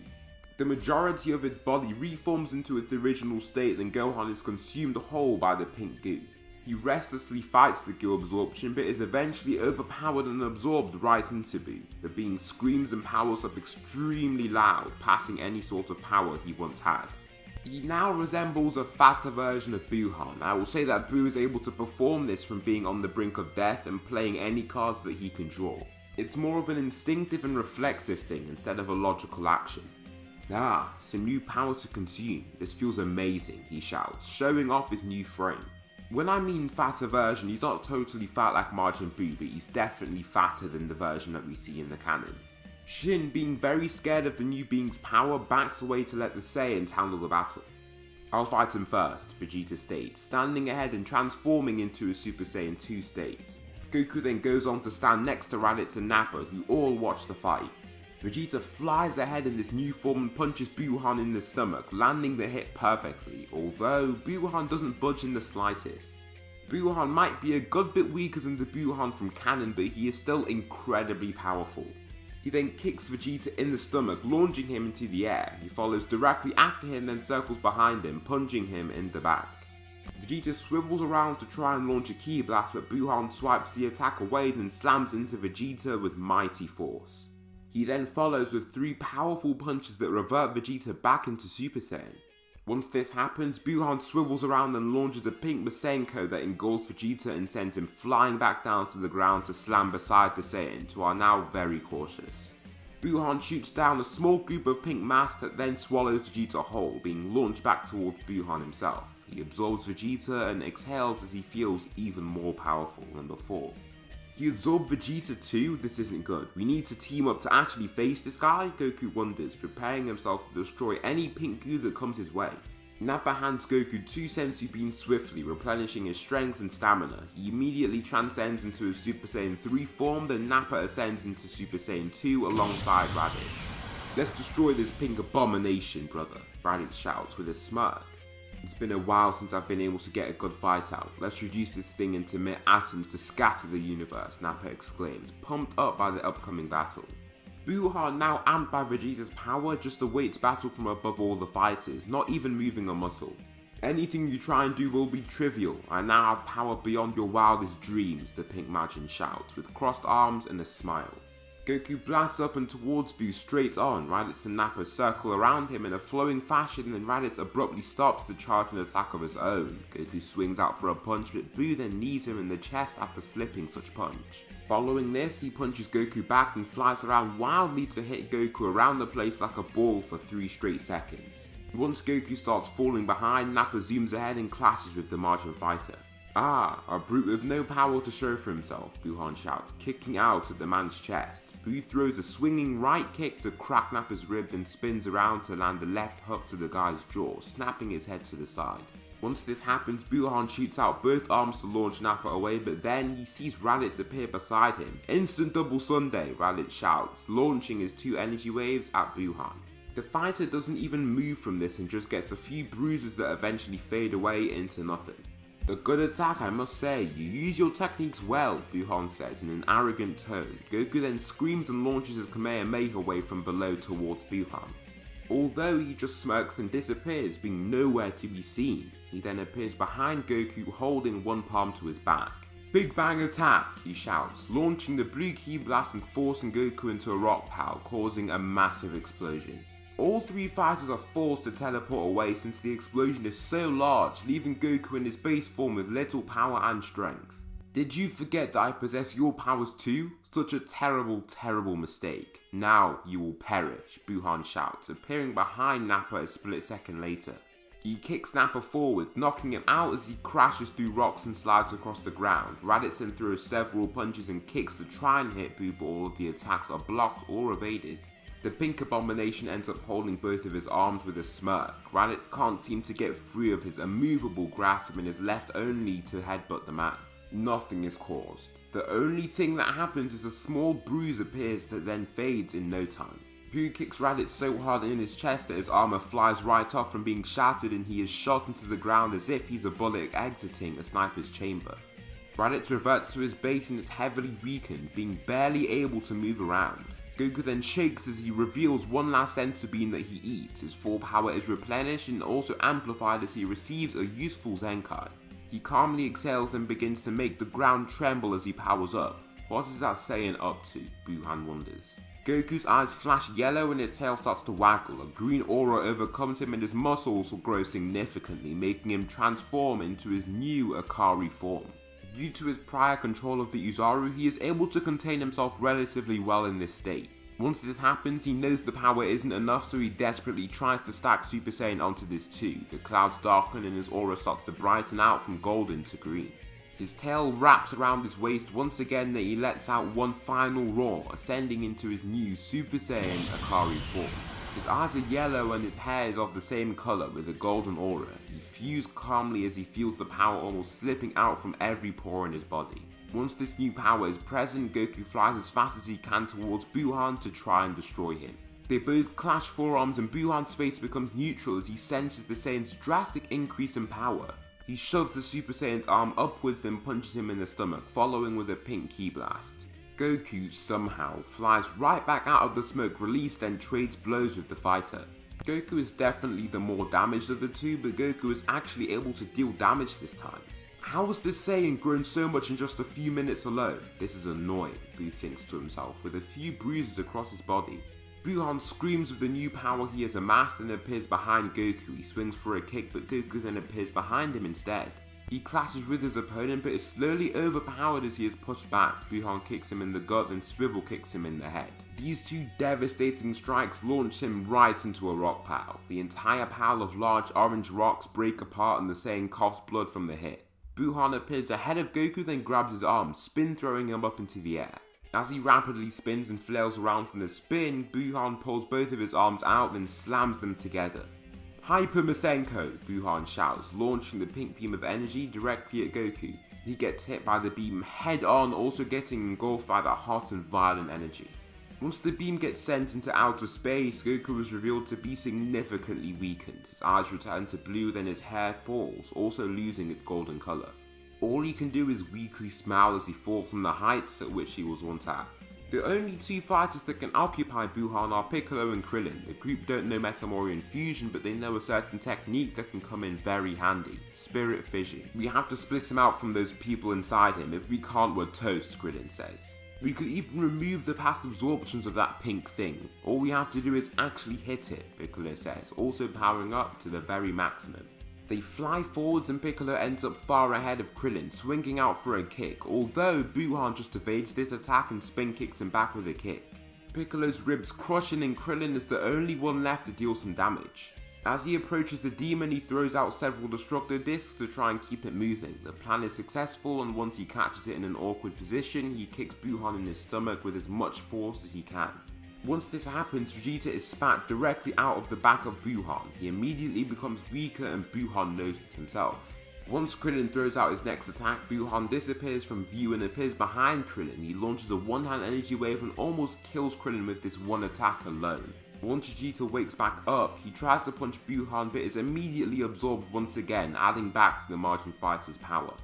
The majority of its body reforms into its original state, then Gohan is consumed whole by the pink goo. He restlessly fights the goo absorption, but is eventually overpowered and absorbed right into Boo. The being screams and powers up extremely loud, passing any sort of power he once had. He now resembles a fatter version of Buuhan. I will say that Boo is able to perform this from being on the brink of death and playing any cards that he can draw. It's more of an instinctive and reflexive thing instead of a logical action. Ah, some new power to consume. This feels amazing, he shouts, showing off his new frame. When I mean fatter version, he's not totally fat like Majin Buu, but he's definitely fatter than the version that we see in the canon. Shin, being very scared of the new being's power, backs away to let the Saiyans handle the battle. I'll fight him first, Vegeta states, standing ahead and transforming into a Super Saiyan 2 state. Goku then goes on to stand next to Raditz and Nappa, who all watch the fight. Vegeta flies ahead in this new form and punches Buuhan in the stomach, landing the hit perfectly, although Buuhan doesn't budge in the slightest. Buuhan might be a good bit weaker than the Buuhan from canon, but he is still incredibly powerful. He then kicks Vegeta in the stomach, launching him into the air. He follows directly after him, then circles behind him, punching him in the back. Vegeta swivels around to try and launch a ki blast, but Buuhan swipes the attack away, then slams into Vegeta with mighty force. He then follows with 3 powerful punches that revert Vegeta back into Super Saiyan. Once this happens, Buuhan swivels around and launches a pink Masenko that engulfs Vegeta and sends him flying back down to the ground to slam beside the Saiyans, who are now very cautious. Buuhan shoots down a small group of pink mass that then swallows Vegeta whole, being launched back towards Buuhan himself. He absorbs Vegeta and exhales as he feels even more powerful than before. He absorbed Vegeta too? This isn't good. We need to team up to actually face this guy? Goku wonders, preparing himself to destroy any pink goo that comes his way. Nappa hands Goku 2 senzu beans swiftly, replenishing his strength and stamina. He immediately transcends into a Super Saiyan 3 form, then Nappa ascends into Super Saiyan 2 alongside Raditz. Let's destroy this pink abomination, brother, Raditz shouts with a smirk. It's been a while since I've been able to get a good fight out. Let's reduce this thing into mere atoms to scatter the universe, Nappa exclaims, pumped up by the upcoming battle. Buuhan, now amped by Vegeta's power, just awaits battle from above all the fighters, not even moving a muscle. Anything you try and do will be trivial. I now have power beyond your wildest dreams, the pink Majin shouts, with crossed arms and a smile. Goku blasts up and towards Buu straight on. Raditz and Nappa circle around him in a flowing fashion, and Raditz abruptly stops to charge an attack of his own. Goku swings out for a punch, but Buu then knees him in the chest after slipping such punch. Following this, he punches Goku back and flies around wildly to hit Goku around the place like a ball for 3 straight seconds. Once Goku starts falling behind, Nappa zooms ahead and clashes with the Majin fighter. Ah, a brute with no power to show for himself, Buuhan shouts, kicking out at the man's chest. Buu throws a swinging right kick to crack Nappa's rib, then spins around to land a left hook to the guy's jaw, snapping his head to the side. Once this happens, Buuhan shoots out both arms to launch Nappa away, but then he sees Raditz appear beside him. Instant double Sunday, Raditz shouts, launching his 2 energy waves at Buuhan. The fighter doesn't even move from this and just gets a few bruises that eventually fade away into nothing. A good attack, I must say. You use your techniques well, Buuhan says in an arrogant tone. Goku then screams and launches his Kamehameha away from below towards Buuhan. Although he just smirks and disappears, being nowhere to be seen. He then appears behind Goku, holding one palm to his back. Big bang attack, he shouts, launching the blue ki blast and forcing Goku into a rock pile, causing a massive explosion. All 3 fighters are forced to teleport away since the explosion is so large, leaving Goku in his base form with little power and strength. Did you forget that I possess your powers too? Such a terrible, terrible mistake. Now you will perish, Buuhan shouts, appearing behind Nappa a split second later. He kicks Nappa forwards, knocking him out as he crashes through rocks and slides across the ground. Raditz then throws several punches and kicks to try and hit Buu, but all of the attacks are blocked or evaded. The pink abomination ends up holding both of his arms with a smirk. Raditz can't seem to get free of his immovable grasp and is left only to headbutt the man. Nothing is caused. The only thing that happens is a small bruise appears that then fades in no time. Boo kicks Raditz so hard in his chest that his armor flies right off from being shattered and he is shot into the ground as if he's a bullet exiting a sniper's chamber. Raditz reverts to his base and is heavily weakened, being barely able to move around. Goku then shakes as he reveals one last sensor beam that he eats. His full power is replenished and also amplified as he receives a useful Zenkai. He calmly exhales and begins to make the ground tremble as he powers up. What is that Saiyan up to? Buuhan wonders. Goku's eyes flash yellow and his tail starts to waggle. A green aura overcomes him and his muscles grow significantly, making him transform into his new Akari form. Due to his prior control of the Uzaru, he is able to contain himself relatively well in this state. Once this happens, he knows the power isn't enough, so he desperately tries to stack Super Saiyan onto this too. The clouds darken and his aura starts to brighten out from golden to green. His tail wraps around his waist once again that he lets out one final roar, ascending into his new Super Saiyan Akari form. His eyes are yellow and his hair is of the same colour with a golden aura. He fuses calmly as he feels the power almost slipping out from every pore in his body. Once this new power is present, Goku flies as fast as he can towards Buuhan to try and destroy him. They both clash forearms and Buuhan's face becomes neutral as he senses the Saiyan's drastic increase in power. He shoves the Super Saiyan's arm upwards and punches him in the stomach, following with a pink ki blast. Goku somehow flies right back out of the smoke released and trades blows with the fighter. Goku is definitely the more damaged of the two, but Goku is actually able to deal damage this time. How has this Saiyan grown so much in just a few minutes alone? This is annoying, Boo thinks to himself, with a few bruises across his body. Buuhan screams with the new power he has amassed and appears behind Goku. He swings for a kick, but Goku then appears behind him instead. He clashes with his opponent but is slowly overpowered as he is pushed back. Buuhan kicks him in the gut then swivel kicks him in the head. These two devastating strikes launch him right into a rock pile. The entire pile of large orange rocks break apart and the Saiyan coughs blood from the hit. Buuhan appears ahead of Goku then grabs his arm, spin throwing him up into the air. As he rapidly spins and flails around from the spin, Buuhan pulls both of his arms out then slams them together. Hyper Masenko, Buuhan shouts, launching the pink beam of energy directly at Goku. He gets hit by the beam head on, also getting engulfed by the hot and violent energy. Once the beam gets sent into outer space, Goku is revealed to be significantly weakened. His eyes return to blue, then his hair falls, also losing its golden colour. All he can do is weakly smile as he falls from the heights at which he was once at. The only two fighters that can occupy Buuhan are Piccolo and Krillin. The group don't know Metamorian fusion, but they know a certain technique that can come in very handy: spirit fission. We have to split him out from those people inside him. If we can't, we're toast, Krillin says. We could even remove the past absorptions of that pink thing. All we have to do is actually hit it, Piccolo says, also powering up to the very maximum. They fly forwards and Piccolo ends up far ahead of Krillin, swinging out for a kick, although Buuhan just evades this attack and spin kicks him back with a kick. Piccolo's ribs crushing and Krillin is the only one left to deal some damage. As he approaches the demon, he throws out several destructo discs to try and keep it moving. The plan is successful, and once he catches it in an awkward position, he kicks Buuhan in his stomach with as much force as he can. Once this happens, Vegeta is spat directly out of the back of Buuhan. He immediately becomes weaker and Buuhan knows this himself. Once Krillin throws out his next attack, Buuhan disappears from view and appears behind Krillin. He launches a one-hand energy wave and almost kills Krillin with this one attack alone. Once Vegeta wakes back up, he tries to punch Buuhan but is immediately absorbed once again, adding back to the Margin fighter's power.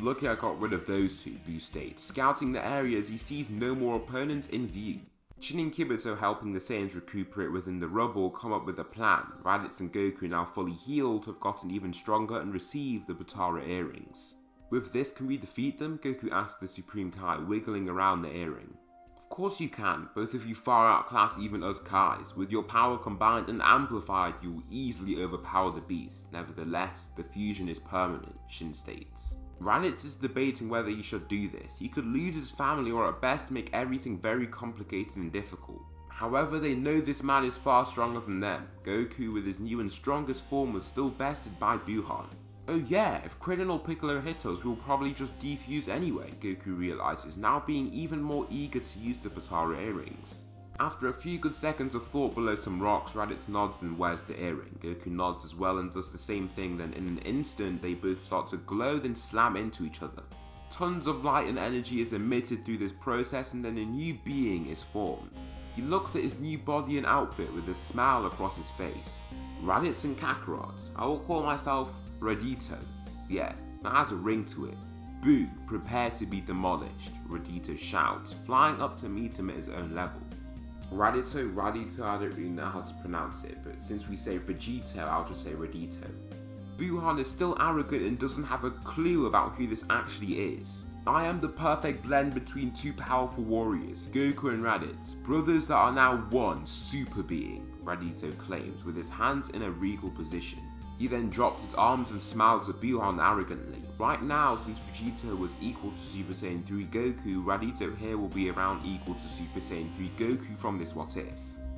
Lucky I got rid of those two, Boo states, scouting the area as he sees no more opponents in view. Shin and Kibito, helping the Saiyans recuperate within the rubble, come up with a plan. Raditz and Goku, now fully healed, have gotten even stronger and receive the Potara earrings. With this, can we defeat them? Goku asks the Supreme Kai, wiggling around the earring. Of course you can, both of you far outclass even us Kais. With your power combined and amplified, you will easily overpower the beast. Nevertheless, the fusion is permanent, Shin states. Raditz is debating whether he should do this. He could lose his family or at best make everything very complicated and difficult. However, they know this man is far stronger than them. Goku with his new and strongest form was still bested by Buuhan. Oh yeah, if Krillin or Piccolo hit us, we'll probably just defuse anyway, Goku realizes, now being even more eager to use the Potara earrings. After a few good seconds of thought below some rocks, Raditz nods and wears the earring. Goku nods as well and does the same thing, then in an instant they both start to glow then slam into each other. Tons of light and energy is emitted through this process and then a new being is formed. He looks at his new body and outfit with a smile across his face. Raditz and Kakarot. I will call myself Radito. Yeah, that has a ring to it. Boo, prepare to be demolished, Radito shouts, flying up to meet him at his own level. Radito, I don't really know how to pronounce it, but since we say Vegito, I'll just say Radito. Buhan is still arrogant and doesn't have a clue about who this actually is. I am the perfect blend between two powerful warriors, Goku and Raditz, brothers that are now one super being, Radito claims, with his hands in a regal position. He then drops his arms and smiles at Buhan arrogantly. Right now, since Vegito was equal to Super Saiyan 3 Goku, Radito here will be around equal to Super Saiyan 3 Goku from this what if.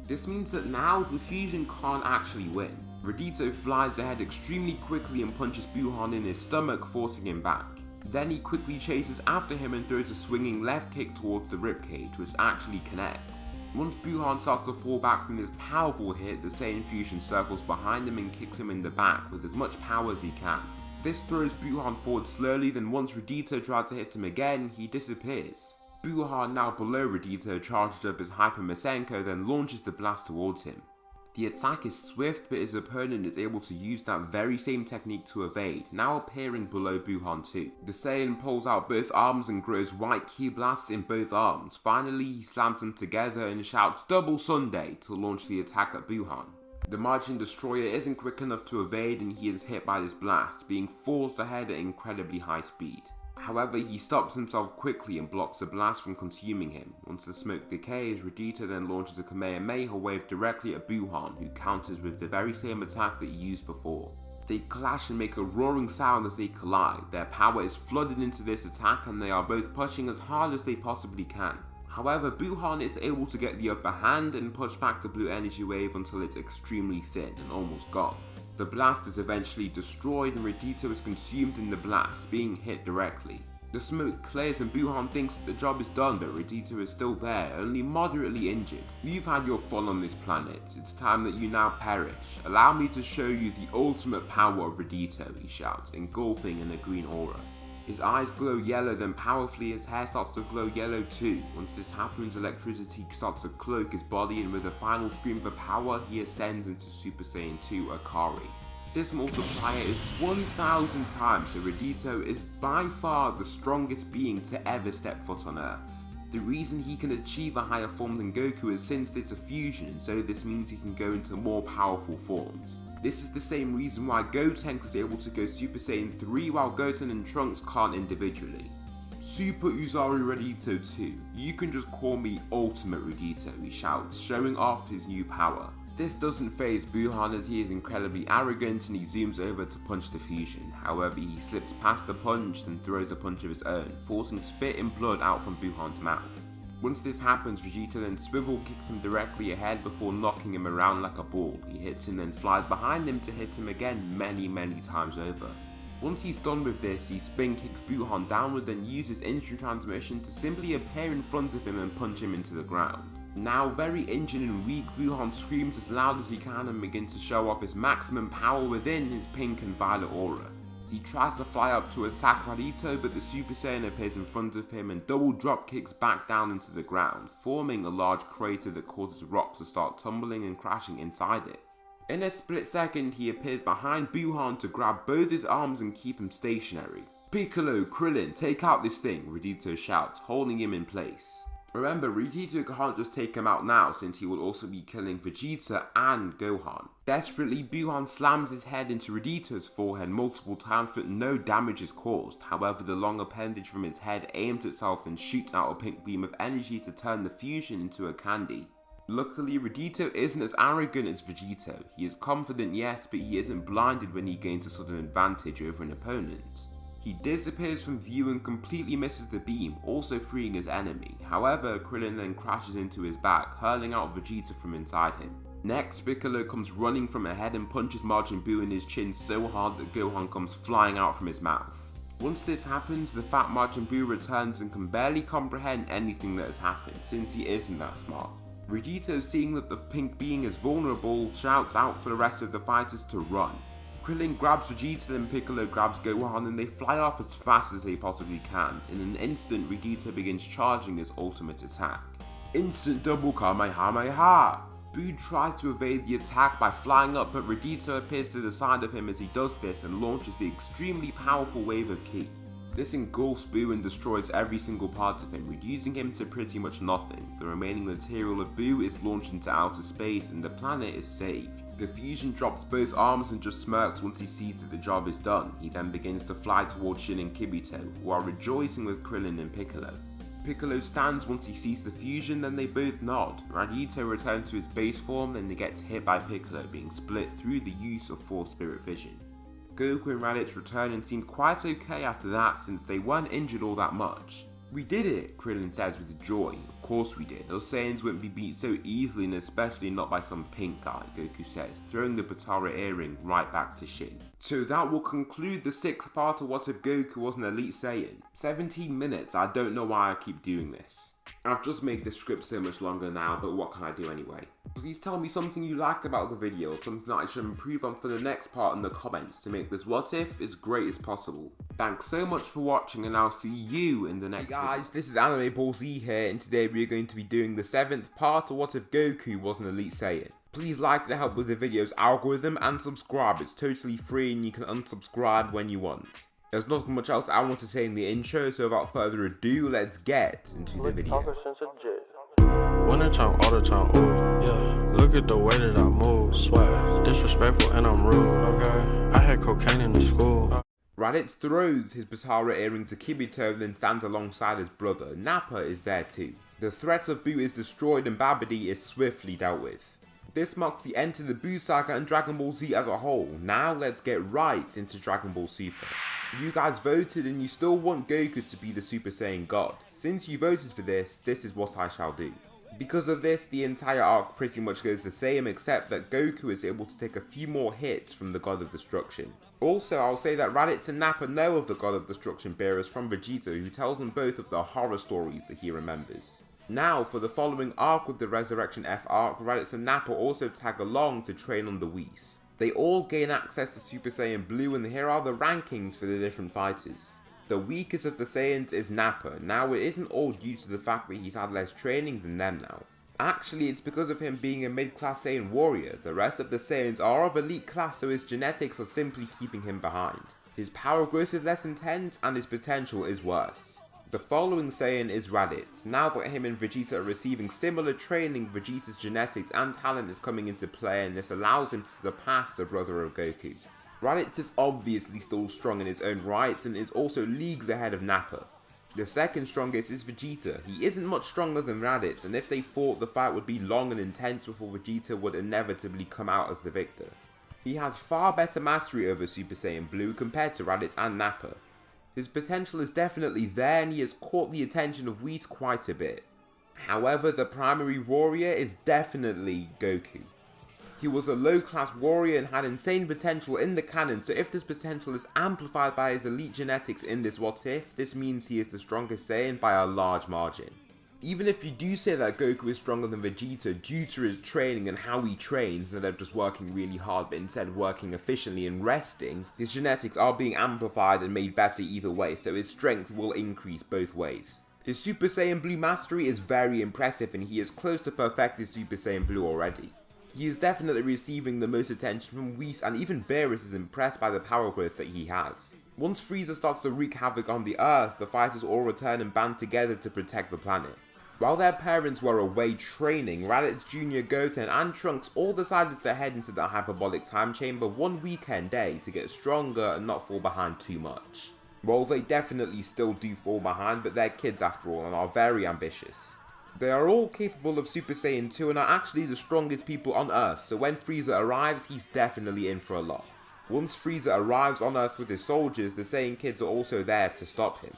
This means that now the fusion can't actually win. Radito flies ahead extremely quickly and punches Buhan in his stomach, forcing him back. Then he quickly chases after him and throws a swinging left kick towards the ribcage, which actually connects. Once Buhan starts to fall back from this powerful hit, the Saiyan fusion circles behind him and kicks him in the back with as much power as he can. This throws Buhan forward slowly, then once Radito tries to hit him again, he disappears. Buhan, now below Radito, charges up his Hyper Masenko, then launches the blast towards him. The attack is swift, but his opponent is able to use that very same technique to evade, now appearing below Buhan too. The Saiyan pulls out both arms and grows white ki blasts in both arms. Finally, he slams them together and shouts "Double Sunday" to launch the attack at Buhan. The Martian Destroyer isn't quick enough to evade and he is hit by this blast, being forced ahead at incredibly high speed. However, he stops himself quickly and blocks the blast from consuming him. Once the smoke decays, Radito then launches a Kamehameha wave directly at Buhan, who counters with the very same attack that he used before. They clash and make a roaring sound as they collide. Their power is flooded into this attack and they are both pushing as hard as they possibly can. However, Buhan is able to get the upper hand and push back the blue energy wave until it's extremely thin and almost gone. The blast is eventually destroyed and Radito is consumed in the blast, being hit directly. The smoke clears and Buhan thinks that the job is done, but Radito is still there, only moderately injured. You've had your fun on this planet, it's time that you now perish. Allow me to show you the ultimate power of Radito, he shouts, engulfing in a green aura. His eyes glow yellow, then powerfully his hair starts to glow yellow too. Once this happens, electricity starts to cloak his body and with a final scream for power, he ascends into Super Saiyan 2 Akari. This multiplier is 1000 times, so Radito is by far the strongest being to ever step foot on Earth. The reason he can achieve a higher form than Goku is since it's a fusion, and so this means he can go into more powerful forms. This is the same reason why Gotenks is able to go Super Saiyan 3 while Goten and Trunks can't individually. Super Uzari Radito 2, you can just call me Ultimate Radito, he shouts, showing off his new power. This doesn't faze Buhan as he is incredibly arrogant and he zooms over to punch the fusion. However, he slips past the punch and throws a punch of his own, forcing spit and blood out from Buhan's mouth. Once this happens, Vegeta then swivel kicks him directly ahead before knocking him around like a ball. He hits him then flies behind him to hit him again many times over. Once he's done with this, he spin kicks Buhan downward and uses instant transmission to simply appear in front of him and punch him into the ground. Now very injured and weak, Buhan screams as loud as he can and begins to show off his maximum power within his pink and violet aura. He tries to fly up to attack Radito, but the Super Saiyan appears in front of him and double drop kicks back down into the ground, forming a large crater that causes rocks to start tumbling and crashing inside it. In a split second, he appears behind Buhan to grab both his arms and keep him stationary. "Piccolo, Krillin, take out this thing," Radito shouts, holding him in place. Remember, Radito can't just take him out now since he will also be killing Vegeta and Gohan. Desperately, Buhan slams his head into Radito's forehead multiple times but no damage is caused. However, the long appendage from his head aims itself and shoots out a pink beam of energy to turn the fusion into a candy. Luckily, Radito isn't as arrogant as Vegito. He is confident, yes, but he isn't blinded when he gains a sudden advantage over an opponent. He disappears from view and completely misses the beam, also freeing his enemy. However, Krillin then crashes into his back, hurling out Vegeta from inside him. Next, Piccolo comes running from ahead and punches Majin Buu in his chin so hard that Gohan comes flying out from his mouth. Once this happens, the fat Majin Buu returns and can barely comprehend anything that has happened, since he isn't that smart. Vegito, seeing that the pink being is vulnerable, shouts out for the rest of the fighters to run. Krillin grabs Vegeta, then Piccolo grabs Gohan, and they fly off as fast as they possibly can. In an instant, Vegito begins charging his ultimate attack. Instant double Kamehameha! Boo tries to evade the attack by flying up, but Vegito appears to the side of him as he does this and launches the extremely powerful wave of ki. This engulfs Boo and destroys every single part of him, reducing him to pretty much nothing. The remaining material of Boo is launched into outer space and the planet is saved. The fusion drops both arms and just smirks once he sees that the job is done. He then begins to fly towards Shin and Kibito, who are rejoicing with Krillin and Piccolo. Piccolo stands once he sees the fusion, then they both nod. Raditz returns to his base form, then he gets hit by Piccolo, being split through the use of Force Spirit Vision. Goku and Raditz return and seem quite okay after that, since they weren't injured all that much. "We did it," Krillin says with joy. "Of course we did. Those Saiyans wouldn't be beat so easily, and especially not by some pink guy," Goku says, throwing the Potara earring right back to Shin. So that will conclude the 6th part of What If Goku Was an Elite Saiyan. 17 minutes, I don't know why I keep doing this. I've just made the script so much longer now, but what can I do anyway? Please tell me something you liked about the video, something that I should improve on for the next part in the comments to make this What If as great as possible. Thanks so much for watching, and I'll see you in the next video. Guys, this is Anime Ball Z here, and today we're going to be doing the 7th part of What If Goku Was an Elite Saiyan. Please like to help with the video's algorithm and subscribe. It's totally free and you can unsubscribe when you want. There's not much else I want to say in the intro, so without further ado, let's get into the video. Winter time, all the time, ooh, yeah. Look at the way that I move, swag, disrespectful and I'm rude, okay? I had cocaine in the school. Raditz throws his Potara earring to Kibito, then stands alongside his brother. Nappa is there too. The threat of Boo is destroyed and Babidi is swiftly dealt with. This marks the end to the Boo saga and Dragon Ball Z as a whole. Now let's get right into Dragon Ball Super. You guys voted and you still want Goku to be the Super Saiyan God. Since you voted for this is what I shall do. Because of this, the entire arc pretty much goes the same, except that Goku is able to take a few more hits from the God of Destruction. Also, I'll say that Raditz and Nappa know of the God of Destruction bearers from Vegeta, who tells them both of the horror stories that he remembers. Now, for the following arc with the Resurrection F arc, Raditz and Nappa also tag along to train on the Whis. They all gain access to Super Saiyan Blue, and here are the rankings for the different fighters. The weakest of the Saiyans is Nappa. Now, it isn't all due to the fact that he's had less training than them now. Actually, it's because of him being a mid-class Saiyan warrior. The rest of the Saiyans are of elite class, so his genetics are simply keeping him behind. His power growth is less intense, and his potential is worse. The following Saiyan is Raditz. Now that him and Vegeta are receiving similar training, Vegeta's genetics and talent is coming into play, and this allows him to surpass the brother of Goku. Raditz is obviously still strong in his own right, and is also leagues ahead of Nappa. The second strongest is Vegeta. He isn't much stronger than Raditz, and if they fought, the fight would be long and intense before Vegeta would inevitably come out as the victor. He has far better mastery over Super Saiyan Blue compared to Raditz and Nappa. His potential is definitely there, and he has caught the attention of Whis quite a bit. However, the primary warrior is definitely Goku. He was a low-class warrior and had insane potential in the canon, so if this potential is amplified by his elite genetics in this What If, this means he is the strongest Saiyan by a large margin. Even if you do say that Goku is stronger than Vegeta due to his training and how he trains, instead of just working really hard but instead working efficiently and resting, his genetics are being amplified and made better either way, so his strength will increase both ways. His Super Saiyan Blue mastery is very impressive, and he is close to perfecting Super Saiyan Blue already. He is definitely receiving the most attention from Whis, and even Beerus is impressed by the power growth that he has. Once Frieza starts to wreak havoc on the Earth, the fighters all return and band together to protect the planet. While their parents were away training, Raditz Jr., Goten and Trunks all decided to head into the Hyperbolic Time Chamber one weekend day to get stronger and not fall behind too much. Well, they definitely still do fall behind, but they're kids after all and are very ambitious. They are all capable of Super Saiyan 2 and are actually the strongest people on Earth, so when Frieza arrives, he's definitely in for a lot. Once Frieza arrives on Earth with his soldiers, the Saiyan kids are also there to stop him.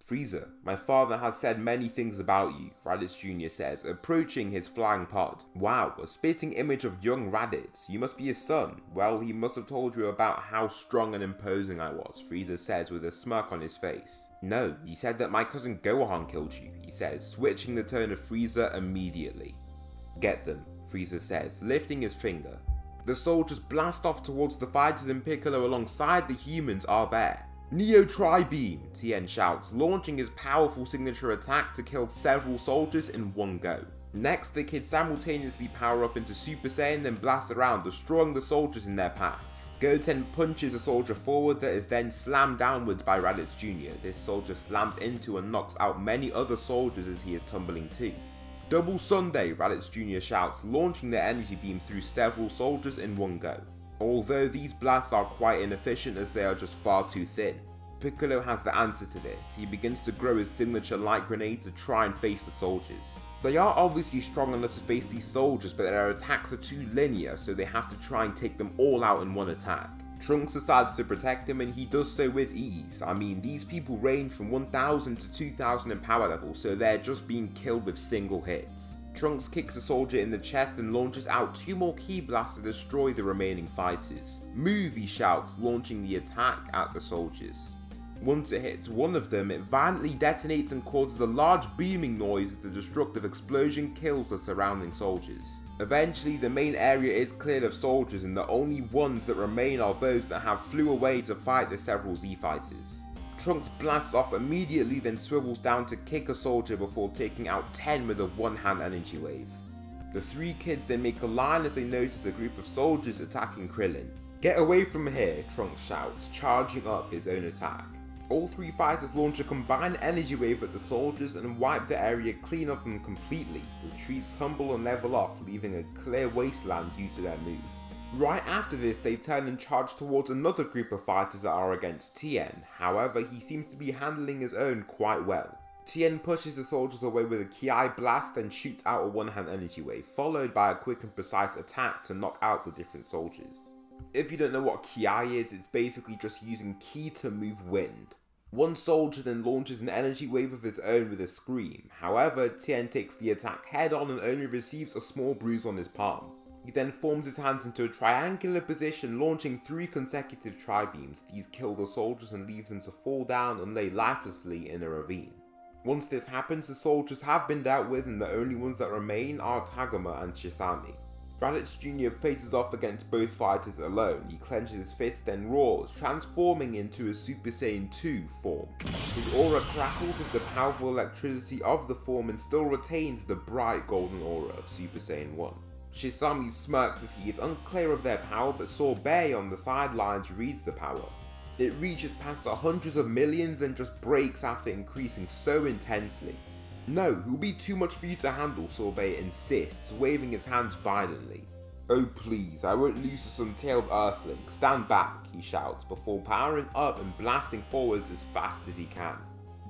Frieza, my father has said many things about you, Raditz Jr. says, approaching his flying pod. Wow, a spitting image of young Raditz. You must be his son. Well, he must have told you about how strong and imposing I was, Frieza says with a smirk on his face. No, he said that my cousin Gohan killed you, he says, switching the tone of Frieza immediately. Get them, Frieza says, lifting his finger. The soldiers blast off towards the fighters and Piccolo alongside the humans are there. Neo Tri-Beam, Tien shouts, launching his powerful signature attack to kill several soldiers in one go. Next, the kids simultaneously power up into Super Saiyan then blast around, destroying the soldiers in their path. Goten punches a soldier forward that is then slammed downwards by Raditz Jr. This soldier slams into and knocks out many other soldiers as he is tumbling too. Double Sunday, Raditz Jr. shouts, launching their energy beam through several soldiers in one go. Although these blasts are quite inefficient as they are just far too thin. Piccolo has the answer to this. He begins to grow his signature light grenade to try and face the soldiers. They are obviously strong enough to face these soldiers, but their attacks are too linear, so they have to try and take them all out in one attack. Trunks decides to protect him and he does so with ease. I mean, these people range from 1000 to 2000 in power level, so they're just being killed with single hits. Trunks kicks a soldier in the chest and launches out 2 more ki blasts to destroy the remaining fighters. Move, he shouts, launching the attack at the soldiers. Once it hits one of them, it violently detonates and causes a large booming noise as the destructive explosion kills the surrounding soldiers. Eventually, the main area is cleared of soldiers and the only ones that remain are those that have flew away to fight the several Z fighters. Trunks blasts off immediately then swivels down to kick a soldier before taking out 10 with a one-hand energy wave. The 3 kids then make a line as they notice a group of soldiers attacking Krillin. Get away from here, Trunks shouts, charging up his own attack. All 3 fighters launch a combined energy wave at the soldiers and wipe the area clean of them completely. The trees tumble and level off, leaving a clear wasteland due to their move. Right after this, they turn and charge towards another group of fighters that are against Tien. However, he seems to be handling his own quite well. Tien pushes the soldiers away with a Ki blast and shoots out a one-hand energy wave, followed by a quick and precise attack to knock out the different soldiers. If you don't know what Ki is, it's basically just using Ki to move wind. One soldier then launches an energy wave of his own with a scream. However, Tien takes the attack head on and only receives a small bruise on his palm. He then forms his hands into a triangular position, launching 3 consecutive tri-beams. These kill the soldiers and leave them to fall down and lay lifelessly in a ravine. Once this happens, the soldiers have been dealt with and the only ones that remain are Tagoma and Shisami. Raditz Jr. faces off against both fighters alone. He clenches his fist then roars, transforming into a Super Saiyan 2 form. His aura crackles with the powerful electricity of the form and still retains the bright golden aura of Super Saiyan 1. Shisami smirks as he is unclear of their power, but Sorbet on the sidelines reads the power. It reaches past the hundreds of millions and just breaks after increasing so intensely. No, it will be too much for you to handle, Sorbet insists, waving his hands violently. Oh please, I won't lose to some tailed earthling. Stand back, he shouts, before powering up and blasting forwards as fast as he can.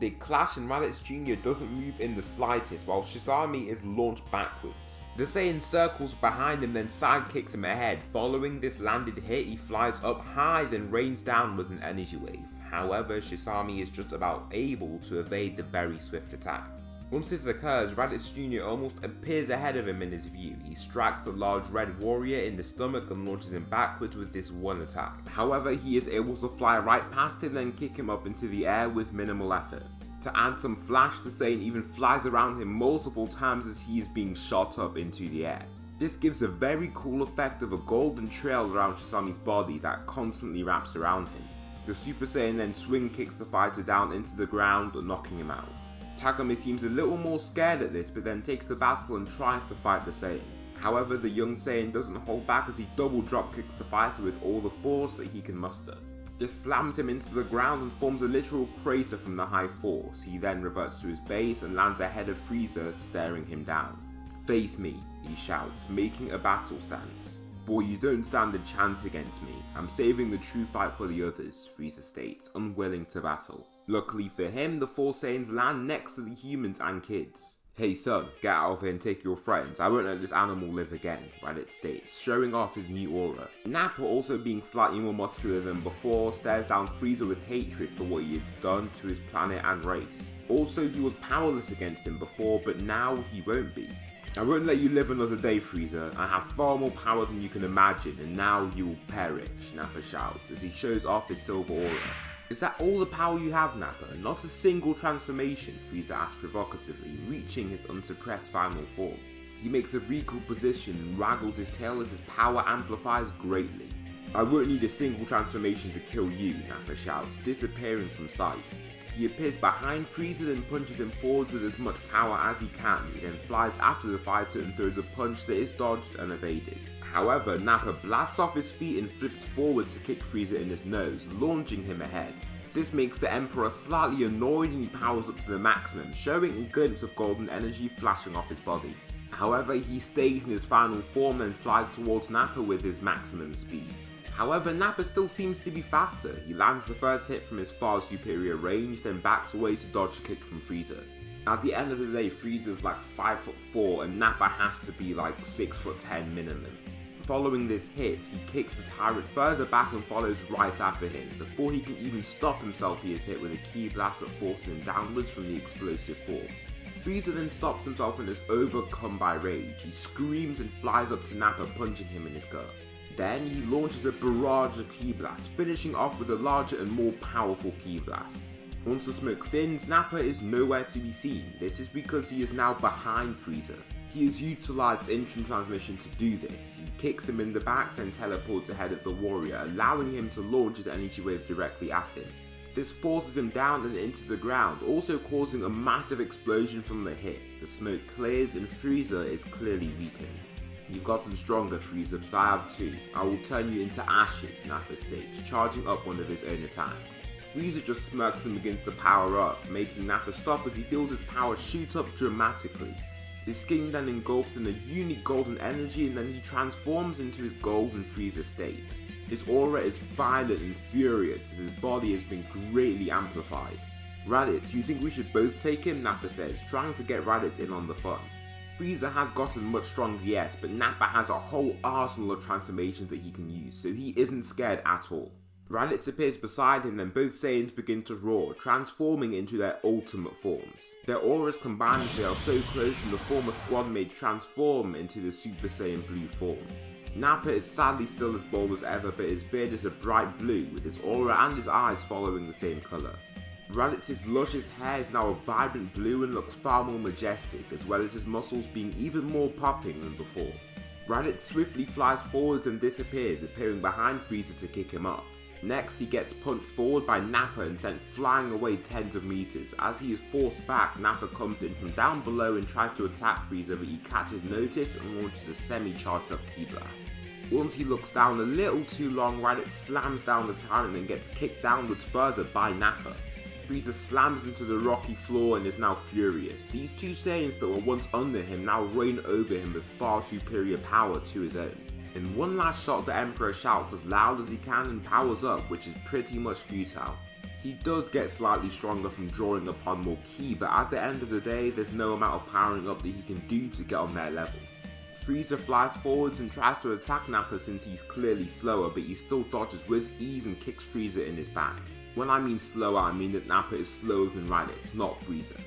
They clash and Raditz Jr. doesn't move in the slightest while Shisami is launched backwards. The Saiyan circles behind him then sidekicks him ahead. Following this landed hit, he flies up high then rains down with an energy wave. However, Shisami is just about able to evade the very swift attack. Once this occurs, Raditz Jr. almost appears ahead of him in his view. He strikes the large red warrior in the stomach and launches him backwards with this one attack. However, he is able to fly right past him and kick him up into the air with minimal effort. To add some flash, the Saiyan even flies around him multiple times as he is being shot up into the air. This gives a very cool effect of a golden trail around Shisami's body that constantly wraps around him. The Super Saiyan then swing kicks the fighter down into the ground, knocking him out. Tagoma seems a little more scared at this, but then takes the battle and tries to fight the Saiyan. However, the young Saiyan doesn't hold back as he double drop kicks the fighter with all the force that he can muster. This slams him into the ground and forms a literal crater from the high force. He then reverts to his base and lands ahead of Frieza, staring him down. Face me, he shouts, making a battle stance. Boy, you don't stand a chance against me. I'm saving the true fight for the others, Frieza states, unwilling to battle. Luckily for him, the 4 Saiyans land next to the humans and kids. Hey son, get out of here and take your friends. I won't let this animal live again, Raditz states, showing off his new aura. Nappa, also being slightly more muscular than before, stares down Frieza with hatred for what he has done to his planet and race. Also, he was powerless against him before, but now he won't be. I won't let you live another day, Frieza. I have far more power than you can imagine, and now you will perish, Nappa shouts as he shows off his silver aura. Is that all the power you have, Nappa? Not a single transformation, Frieza asks provocatively, reaching his unsuppressed final form. He makes a recoil position and waggles his tail as his power amplifies greatly. "I won't need a single transformation to kill you," Nappa shouts, disappearing from sight. He appears behind Frieza, then punches him forward with as much power as he can. He then flies after the fighter and throws a punch that is dodged and evaded. However, Nappa blasts off his feet and flips forward to kick Frieza in his nose, launching him ahead. This makes the Emperor slightly annoyed and he powers up to the maximum, showing a glimpse of golden energy flashing off his body. However, he stays in his final form and flies towards Nappa with his maximum speed. However, Nappa still seems to be faster. He lands the first hit from his far superior range, then backs away to dodge a kick from Frieza. At the end of the day, Frieza's like 5'4" and Nappa has to be like 6'10" minimum. Following this hit, he kicks the tyrant further back and follows right after him. Before he can even stop himself, he is hit with a ki blast that forces him downwards from the explosive force. Frieza then stops himself and is overcome by rage. He screams and flies up to Nappa, punching him in his gut. Then he launches a barrage of ki blasts, finishing off with a larger and more powerful ki blast. Once the smoke thins, Nappa is nowhere to be seen. This is because he is now behind Frieza. He has utilised instant transmission to do this. He kicks him in the back, then teleports ahead of the warrior, allowing him to launch his energy wave directly at him. This forces him down and into the ground, also causing a massive explosion from the hit. The smoke clears and Frieza is clearly weakened. "You've gotten stronger, Frieza, but I have too. I will turn you into ashes," Nappa states, charging up one of his own attacks. Frieza just smirks and begins to power up, making Nappa stop as he feels his power shoot up dramatically. His skin then engulfs in a unique golden energy and then he transforms into his golden Frieza state. His aura is violent and furious as his body has been greatly amplified. "Raditz, you think we should both take him?" Nappa says, trying to get Raditz in on the fun. Frieza has gotten much stronger, yes, but Nappa has a whole arsenal of transformations that he can use, so he isn't scared at all. Raditz appears beside him, then both Saiyans begin to roar, transforming into their ultimate forms. Their auras combine as they are so close and the former squad mates transform into the Super Saiyan Blue form. Nappa is sadly still as bold as ever, but his beard is a bright blue, with his aura and his eyes following the same colour. Raditz's luscious hair is now a vibrant blue and looks far more majestic, as well as his muscles being even more popping than before. Raditz swiftly flies forwards and disappears, appearing behind Frieza to kick him up. Next, he gets punched forward by Nappa and sent flying away tens of meters. As he is forced back, Nappa comes in from down below and tries to attack Frieza, but he catches notice and launches a semi-charged up ki blast. Once he looks down a little too long, Raditz slams down the tyrant and gets kicked downwards further by Nappa. Frieza slams into the rocky floor and is now furious. These two Saiyans that were once under him now reign over him with far superior power to his own. In one last shot, the Emperor shouts as loud as he can and powers up, which is pretty much futile. He does get slightly stronger from drawing upon more ki, but at the end of the day, there's no amount of powering up that he can do to get on their level. Frieza flies forwards and tries to attack Nappa since he's clearly slower, but he still dodges with ease and kicks Frieza in his back. When I mean slower, I mean that Nappa is slower than Raditz, not Frieza.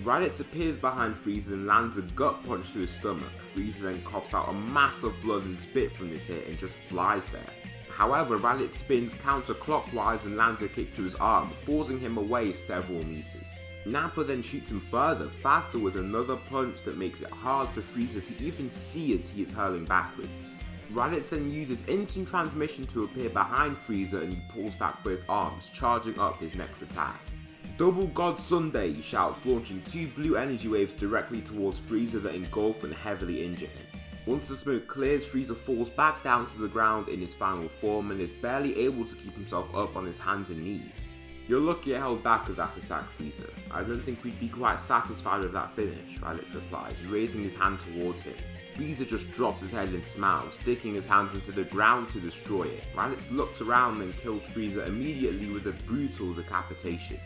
Raditz appears behind Frieza and lands a gut punch to his stomach. Frieza then coughs out a mass of blood and spit from this hit and just flies there. However, Raditz spins counterclockwise and lands a kick to his arm, forcing him away several meters. Nappa then shoots him further, faster with another punch that makes it hard for Frieza to even see as he is hurling backwards. Raditz then uses instant transmission to appear behind Frieza and he pulls back both arms, charging up his next attack. "Double God Sunday," he shouts, launching two blue energy waves directly towards Frieza that engulf and heavily injure him. Once the smoke clears, Frieza falls back down to the ground in his final form and is barely able to keep himself up on his hands and knees. "You're lucky I held back with that attack, Frieza. I don't think we'd be quite satisfied with that finish," Raditz replies, raising his hand towards him. Frieza just drops his head and smiles, sticking his hands into the ground to destroy it. Raditz looks around and kills Frieza immediately with a brutal decapitation.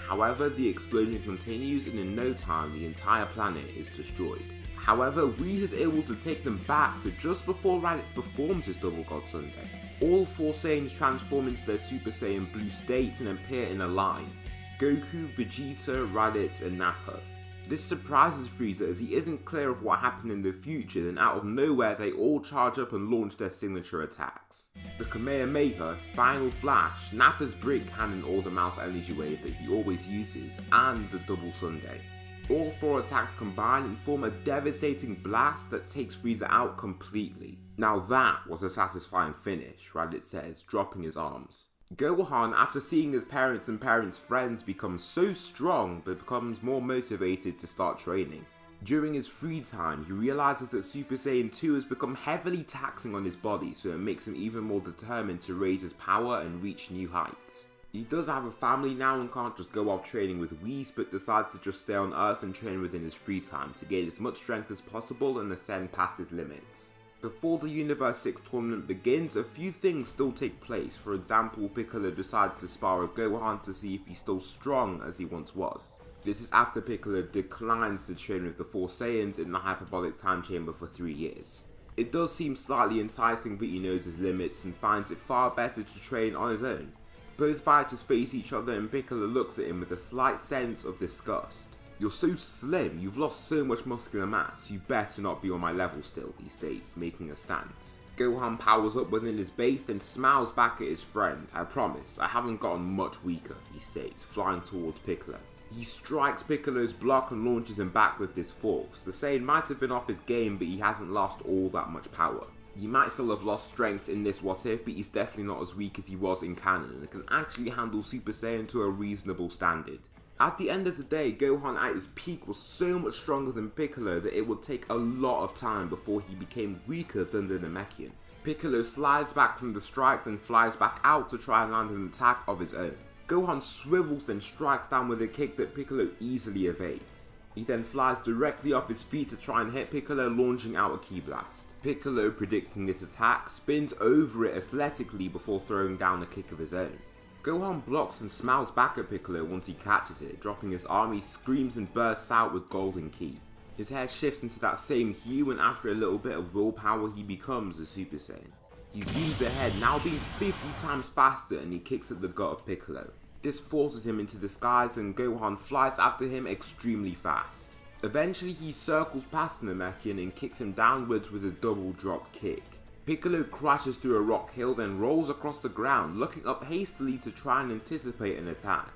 However, the explosion continues and in no time the entire planet is destroyed. However, Whis is able to take them back to just before Raditz performs his Double God Sunday. All four Saiyans transform into their Super Saiyan Blue states and appear in a line: Goku, Vegeta, Raditz, and Nappa. This surprises Frieza as he isn't clear of what happened in the future, then out of nowhere they all charge up and launch their signature attacks. The Kamehameha, Final Flash, Nappa's Brick Cannon or the Mouth Energy Wave that he always uses, and the Double Sunday. All 4 attacks combine and form a devastating blast that takes Frieza out completely. Now that was a satisfying finish, Reddit says, dropping his arms. Gohan, after seeing his parents and parents' friends become so strong, becomes more motivated to start training. During his free time, he realizes that Super Saiyan 2 has become heavily taxing on his body, so it makes him even more determined to raise his power and reach new heights. He does have a family now and can't just go off training with Whis, but decides to just stay on Earth and train within his free time to gain as much strength as possible and ascend past his limits. Before the Universe 6 tournament begins, a few things still take place. For example, Piccolo decides to spar with Gohan to see if he's still strong as he once was. This is after Piccolo declines to train with the 4 Saiyans in the hyperbolic time chamber for 3 years. It does seem slightly enticing, but he knows his limits and finds it far better to train on his own. Both fighters face each other and Piccolo looks at him with a slight sense of disgust. "You're so slim, you've lost so much muscular mass, you better not be on my level still," he states, making a stance. Gohan powers up within his base and smiles back at his friend. "I promise, I haven't gotten much weaker," he states, flying towards Piccolo. He strikes Piccolo's block and launches him back with this force. The Saiyan might have been off his game, but he hasn't lost all that much power. He might still have lost strength in this what if, but he's definitely not as weak as he was in canon and can actually handle Super Saiyan to a reasonable standard. At the end of the day, Gohan at his peak was so much stronger than Piccolo that it would take a lot of time before he became weaker than the Namekian. Piccolo slides back from the strike, then flies back out to try and land an attack of his own. Gohan swivels then strikes down with a kick that Piccolo easily evades. He then flies directly off his feet to try and hit Piccolo, launching out a ki blast. Piccolo, predicting this attack, spins over it athletically before throwing down a kick of his own. Gohan blocks and smiles back at Piccolo once he catches it. Dropping his arm, he screams and bursts out with golden ki. His hair shifts into that same hue, and after a little bit of willpower, he becomes a Super Saiyan. He zooms ahead, now being 50 times faster, and he kicks at the gut of Piccolo. This forces him into the skies, and Gohan flies after him extremely fast. Eventually, he circles past the Namekian and kicks him downwards with a double drop kick. Piccolo crashes through a rock hill, then rolls across the ground, looking up hastily to try and anticipate an attack.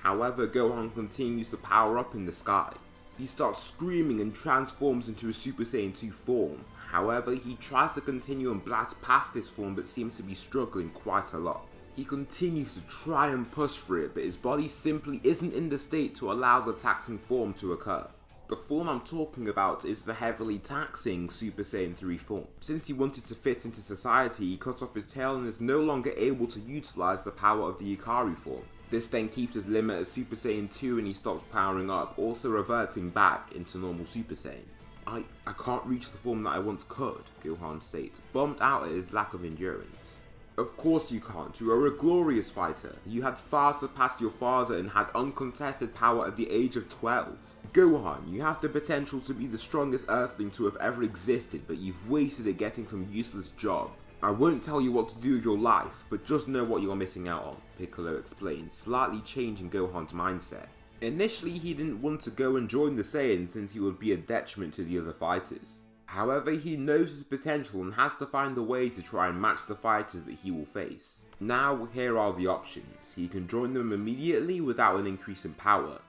However, Gohan continues to power up in the sky. He starts screaming and transforms into a Super Saiyan 2 form. However, he tries to continue and blast past this form but seems to be struggling quite a lot. He continues to try and push for it, but his body simply isn't in the state to allow the taxing form to occur. The form I'm talking about is the heavily taxing Super Saiyan 3 form. Since he wanted to fit into society, he cut off his tail and is no longer able to utilize the power of the Ikari form. This then keeps his limit as Super Saiyan 2 and he stops powering up, also reverting back into normal Super Saiyan. I can't reach the form that I once could," Gohan states, bummed out at his lack of endurance. "Of course you can't, you are a glorious fighter. You had far surpassed your father and had uncontested power at the age of 12. Gohan, you have the potential to be the strongest Earthling to have ever existed, but you've wasted it getting some useless job. I won't tell you what to do with your life, but just know what you're missing out on," Piccolo explains, slightly changing Gohan's mindset. Initially, he didn't want to go and join the Saiyans since he would be a detriment to the other fighters. However, he knows his potential and has to find a way to try and match the fighters that he will face. Now, here are the options. He can join them immediately without an increase in power.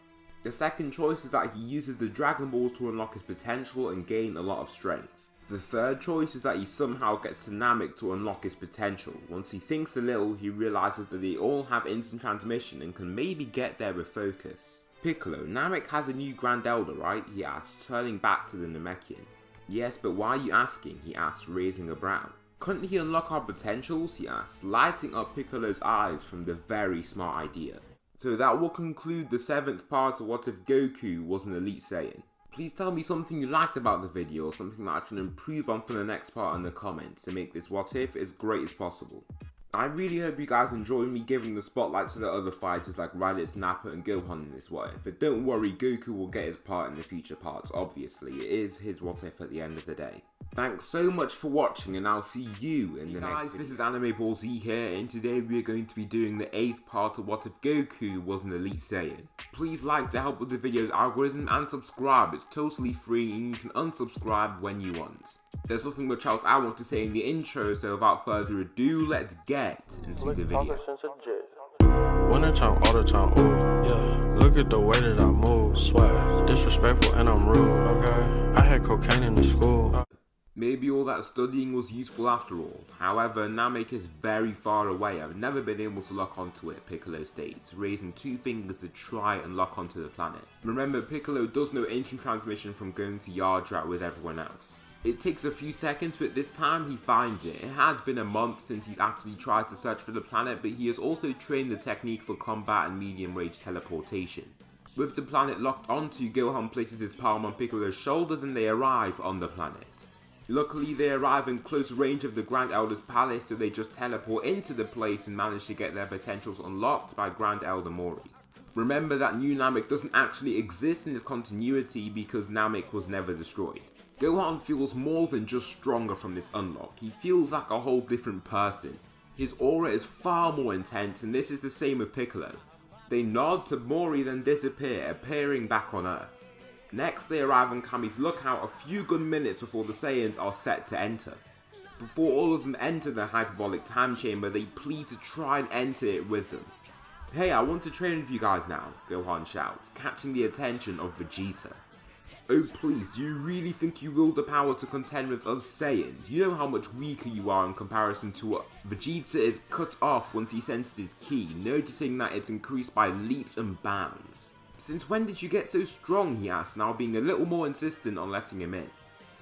The second choice is that he uses the Dragon Balls to unlock his potential and gain a lot of strength. The third choice is that he somehow gets to Namek to unlock his potential. Once he thinks a little, he realizes that they all have instant transmission and can maybe get there with focus. "Piccolo, Namek has a new Grand Elder, right?" he asks, turning back to the Namekian. "Yes, but why are you asking?" he asks, raising a brow. "Couldn't he unlock our potentials?" he asks, lighting up Piccolo's eyes from the very smart idea. So that will conclude the 7th part of What If Goku Was an Elite Saiyan. Please tell me something you liked about the video or something that I can improve on for the next part in the comments to make this what if as great as possible. I really hope you guys enjoyed me giving the spotlight to the other fighters like Raditz, Nappa and Gohan in this what if, but don't worry, Goku will get his part in the future parts, obviously. It is his what if at the end of the day. Thanks so much for watching and I'll see you in the next video. This is Anime Ball Z here and today we are going to be doing the 8th part of What If Goku Was an Elite Saiyan. Please like to help with the video's algorithm and subscribe, it's totally free and you can unsubscribe when you want. There's nothing much else I want to say in the intro, so without further ado, let's get into the video. Winter time, all the time, ooh, yeah. Look Look at the way that I move, swag, disrespectful and I'm rude, okay? I had cocaine in the school. Maybe all that studying was useful after all. However, Namek is very far away. I've never been able to lock onto it, Piccolo states, raising 2 fingers to try and lock onto the planet. Remember, Piccolo does know ancient transmission from going to Yardrat with everyone else. It takes a few seconds, but this time he finds it. It has been a month since he's actually tried to search for the planet, but he has also trained the technique for combat and medium range teleportation. With the planet locked onto, Gohan places his palm on Piccolo's shoulder, then they arrive on the planet. Luckily, they arrive in close range of the Grand Elder's palace, so they just teleport into the place and manage to get their potentials unlocked by Grand Elder Mori. Remember that new Namek doesn't actually exist in this continuity because Namek was never destroyed. Gohan feels more than just stronger from this unlock. He feels like a whole different person. His aura is far more intense, and this is the same with Piccolo. They nod to Mori, then disappear, appearing back on Earth. Next, they arrive on Kami's lookout a few good minutes before the Saiyans are set to enter. Before all of them enter the hyperbolic time chamber, they plead to try and enter it with them. "Hey, I want to train with you guys now," Gohan shouts, catching the attention of Vegeta. "Oh please, do you really think you wield the power to contend with us Saiyans? You know how much weaker you are in comparison to what..." Vegeta is cut off once he senses his ki, noticing that it's increased by leaps and bounds. "Since when did you get so strong?" he asks, now being a little more insistent on letting him in.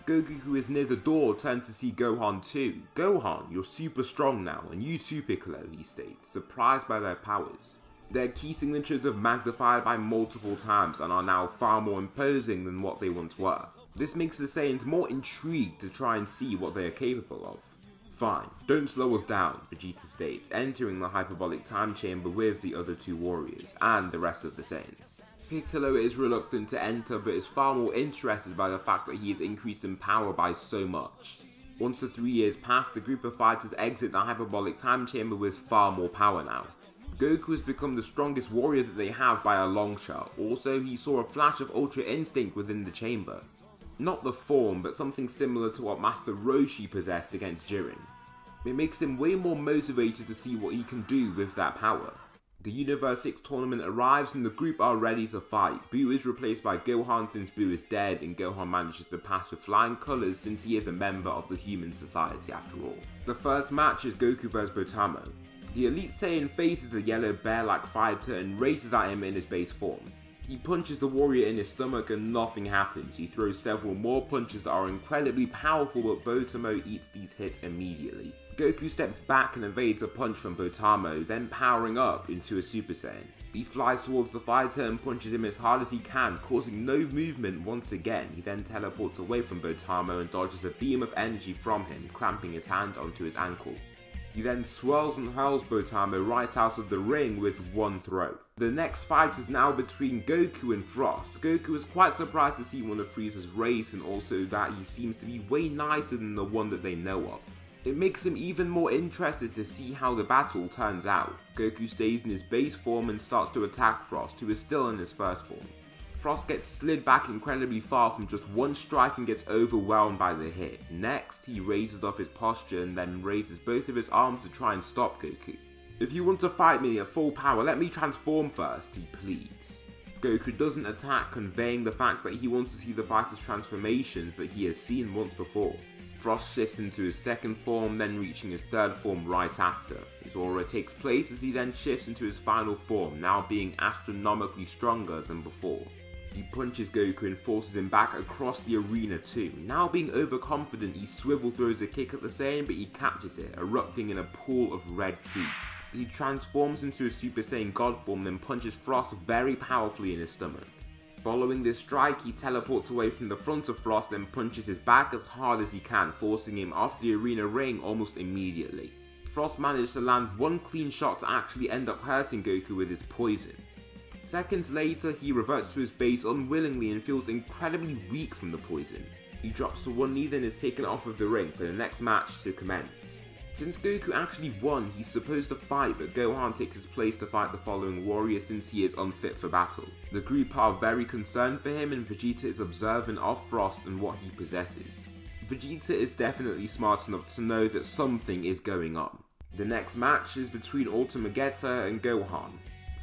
Goku, who is near the door, turns to see Gohan too. "Gohan, you're super strong now, and you too, Piccolo," he states, surprised by their powers. Their ki signatures have magnified by multiple times and are now far more imposing than what they once were. This makes the Saiyans more intrigued to try and see what they are capable of. "Fine, don't slow us down," Vegeta states, entering the hyperbolic time chamber with the other 2 warriors and the rest of the Saiyans. Piccolo is reluctant to enter, but is far more interested by the fact that he is increased in power by so much. Once the 3 years pass, the group of fighters exit the hyperbolic time chamber with far more power now. Goku has become the strongest warrior that they have by a long shot. Also, he saw a flash of Ultra Instinct within the chamber. Not the form, but something similar to what Master Roshi possessed against Jiren. It makes him way more motivated to see what he can do with that power. The Universe 6 tournament arrives and the group are ready to fight. Buu is replaced by Gohan since Buu is dead, and Gohan manages to pass with flying colours since he is a member of the human society after all. The first match is Goku vs Botamo. The Elite Saiyan faces the yellow bear-like fighter and races at him in his base form. He punches the warrior in his stomach and nothing happens. He throws several more punches that are incredibly powerful, but Botamo eats these hits immediately. Goku steps back and evades a punch from Botamo, then powering up into a Super Saiyan. He flies towards the fighter and punches him as hard as he can, causing no movement once again. He then teleports away from Botamo and dodges a beam of energy from him, clamping his hand onto his ankle. He then swirls and hurls Botamo right out of the ring with one throw. The next fight is now between Goku and Frost. Goku is quite surprised to see one of Frieza's race, and also that he seems to be way nicer than the one that they know of. It makes him even more interested to see how the battle turns out. Goku stays in his base form and starts to attack Frost, who is still in his first form. Frost gets slid back incredibly far from just one strike and gets overwhelmed by the hit. Next, he raises up his posture and then raises both of his arms to try and stop Goku. "If you want to fight me at full power, let me transform first," he pleads. Goku doesn't attack, conveying the fact that he wants to see the fighter's transformations that he has seen once before. Frost shifts into his second form, then reaching his third form right after. His aura takes place as he then shifts into his final form, now being astronomically stronger than before. He punches Goku and forces him back across the arena too. Now being overconfident, he swivel throws a kick at the Saiyan, but he catches it, erupting in a pool of red ki. He transforms into a Super Saiyan God form, then punches Frost very powerfully in his stomach. Following this strike, he teleports away from the front of Frost, then punches his back as hard as he can, forcing him off the arena ring almost immediately. Frost managed to land one clean shot to actually end up hurting Goku with his poison. Seconds later, he reverts to his base unwillingly and feels incredibly weak from the poison. He drops to one knee, then is taken off of the ring for the next match to commence. Since Goku actually won, he's supposed to fight, but Gohan takes his place to fight the following warrior since he is unfit for battle. The group are very concerned for him, and Vegeta is observant of Frost and what he possesses. Vegeta is definitely smart enough to know that something is going on. The next match is between Ultimageta and Gohan.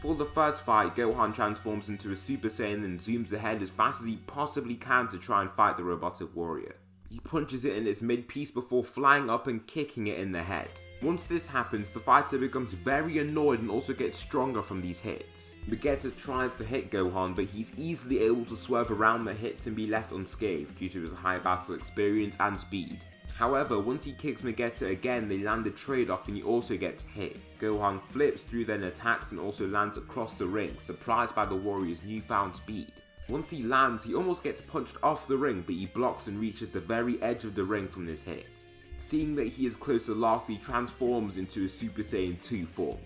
For the first fight, Gohan transforms into a Super Saiyan and zooms ahead as fast as he possibly can to try and fight the robotic warrior. He punches it in its mid-piece before flying up and kicking it in the head. Once this happens, the fighter becomes very annoyed and also gets stronger from these hits. Vegeta tries to hit Gohan, but he's easily able to swerve around the hits and be left unscathed due to his high battle experience and speed. However, once he kicks Vegeta again, they land a trade-off and he also gets hit. Gohan flips through then attacks and also lands across the ring, surprised by the warrior's newfound speed. Once he lands, he almost gets punched off the ring, but he blocks and reaches the very edge of the ring from this hit. Seeing that he is close to loss, he transforms into a Super Saiyan 2 form.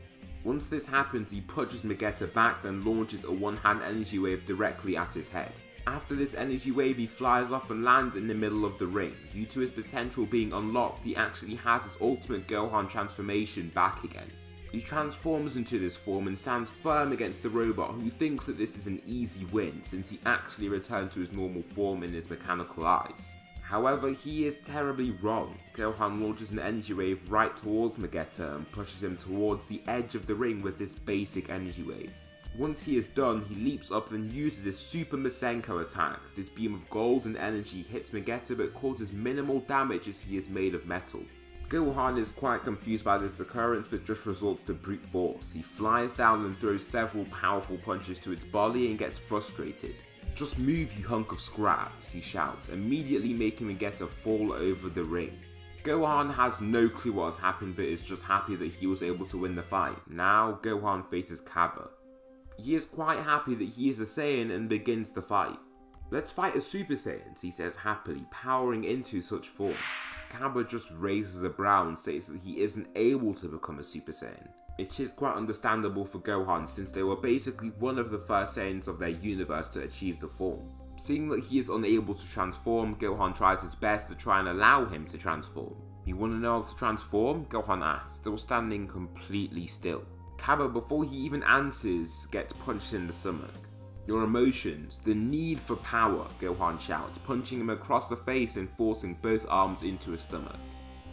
Once this happens, he punches Vegeta back, then launches a one-hand energy wave directly at his head. After this energy wave, he flies off and lands in the middle of the ring. Due to his potential being unlocked, he actually has his ultimate Gohan transformation back again. He transforms into this form and stands firm against the robot, who thinks that this is an easy win since he actually returned to his normal form in his mechanical eyes. However, he is terribly wrong. Gohan launches an energy wave right towards Vegeta and pushes him towards the edge of the ring with this basic energy wave. Once he is done, he leaps up and uses his Super Masenko attack. This beam of golden energy hits Vegeta but causes minimal damage as he is made of metal. Gohan is quite confused by this occurrence but just resorts to brute force. He flies down and throws several powerful punches to its body and gets frustrated. "Just move, you hunk of scraps," he shouts, immediately making Vegeta fall over the ring. Gohan has no clue what has happened but is just happy that he was able to win the fight. Now Gohan faces Cabba. He is quite happy that he is a Saiyan and begins the fight. "Let's fight as Super Saiyans," he says happily, powering into such form. Cabba just raises a brow and states that he isn't able to become a Super Saiyan. It is quite understandable for Gohan since they were basically one of the first Saiyans of their universe to achieve the form. Seeing that he is unable to transform, Gohan tries his best to try and allow him to transform. "You want to know how to transform?" Gohan asks, still standing completely still. Cabba, before he even answers, gets punched in the stomach. "Your emotions, the need for power," Gohan shouts, punching him across the face and forcing both arms into his stomach.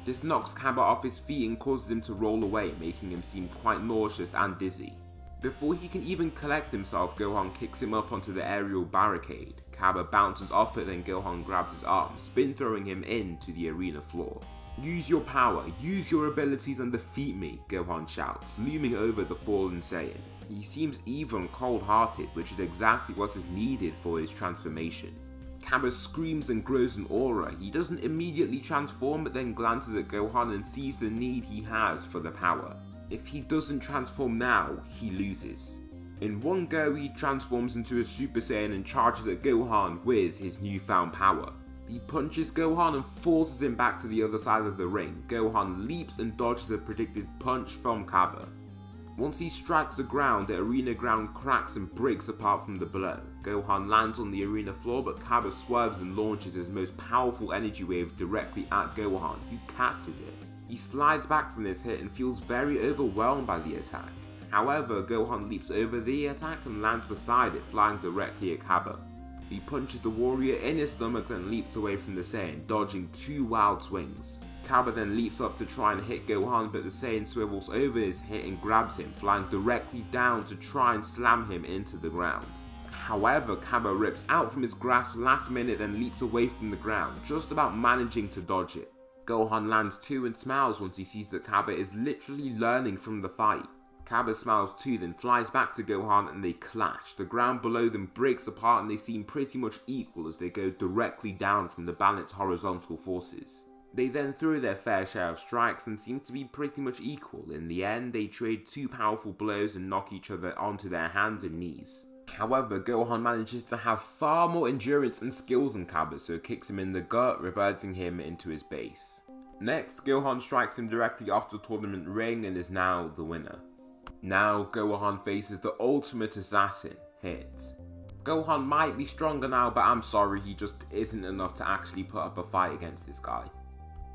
This knocks Cabba off his feet and causes him to roll away, making him seem quite nauseous and dizzy. Before he can even collect himself, Gohan kicks him up onto the aerial barricade. Cabba bounces off it, then Gohan grabs his arm, spin throwing him into the arena floor. "Use your power, use your abilities and defeat me," Gohan shouts, looming over the fallen Saiyan. He seems evil and cold-hearted, which is exactly what is needed for his transformation. Cabba screams and grows an aura. He doesn't immediately transform but then glances at Gohan and sees the need he has for the power. If he doesn't transform now, he loses. In one go, he transforms into a Super Saiyan and charges at Gohan with his newfound power. He punches Gohan and forces him back to the other side of the ring. Gohan leaps and dodges a predicted punch from Cabba. Once he strikes the ground, the arena ground cracks and breaks apart from the blow. Gohan lands on the arena floor, but Cabba swerves and launches his most powerful energy wave directly at Gohan, who catches it. He slides back from this hit and feels very overwhelmed by the attack. However, Gohan leaps over the attack and lands beside it, flying directly at Cabba. He punches the warrior in his stomach and leaps away from the Saiyan, dodging two wild swings. Cabba then leaps up to try and hit Gohan, but the Saiyan swivels over his hit and grabs him, flying directly down to try and slam him into the ground. However, Cabba rips out from his grasp last minute and leaps away from the ground, just about managing to dodge it. Gohan lands too and smiles once he sees that Cabba is literally learning from the fight. Cabba smiles too, then flies back to Gohan and they clash. The ground below them breaks apart and they seem pretty much equal as they go directly down from the balanced horizontal forces. They then throw their fair share of strikes and seem to be pretty much equal. In the end, they trade two powerful blows and knock each other onto their hands and knees. However, Gohan manages to have far more endurance and skill than Cabba, so kicks him in the gut, reverting him into his base. Next, Gohan strikes him directly off the tournament ring and is now the winner. Now, Gohan faces the ultimate assassin, Hit. Gohan might be stronger now, but I'm sorry, he just isn't enough to actually put up a fight against this guy.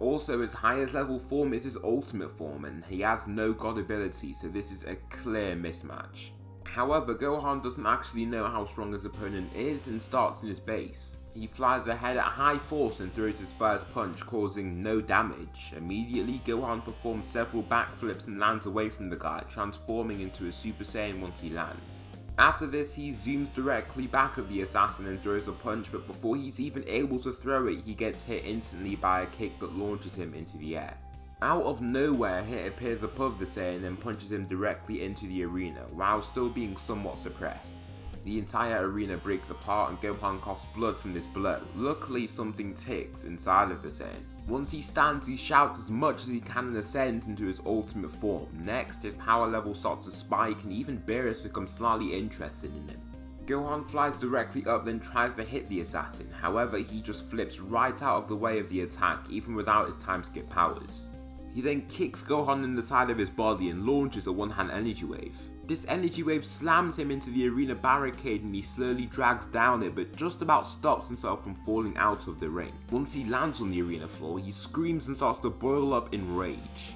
Also, his highest level form is his ultimate form, and he has no god ability, so this is a clear mismatch. However, Gohan doesn't actually know how strong his opponent is and starts in his base. He flies ahead at high force and throws his first punch, causing no damage. Immediately, Gohan performs several backflips and lands away from the guy, transforming into a Super Saiyan once he lands. After this, he zooms directly back at the assassin and throws a punch, but before he's even able to throw it, he gets hit instantly by a kick that launches him into the air. Out of nowhere, Hit appears above the Saiyan and punches him directly into the arena, while still being somewhat suppressed. The entire arena breaks apart and Gohan coughs blood from this blow. Luckily, something ticks inside of the Saiyan. Once he stands, he shouts as much as he can and ascends into his ultimate form. Next, his power level starts to spike and even Beerus becomes slightly interested in him. Gohan flies directly up, then tries to hit the assassin. However, he just flips right out of the way of the attack, even without his time skip powers. He then kicks Gohan in the side of his body and launches a one-hand energy wave. This energy wave slams him into the arena barricade and he slowly drags down it, but just about stops himself from falling out of the ring. Once he lands on the arena floor, he screams and starts to boil up in rage.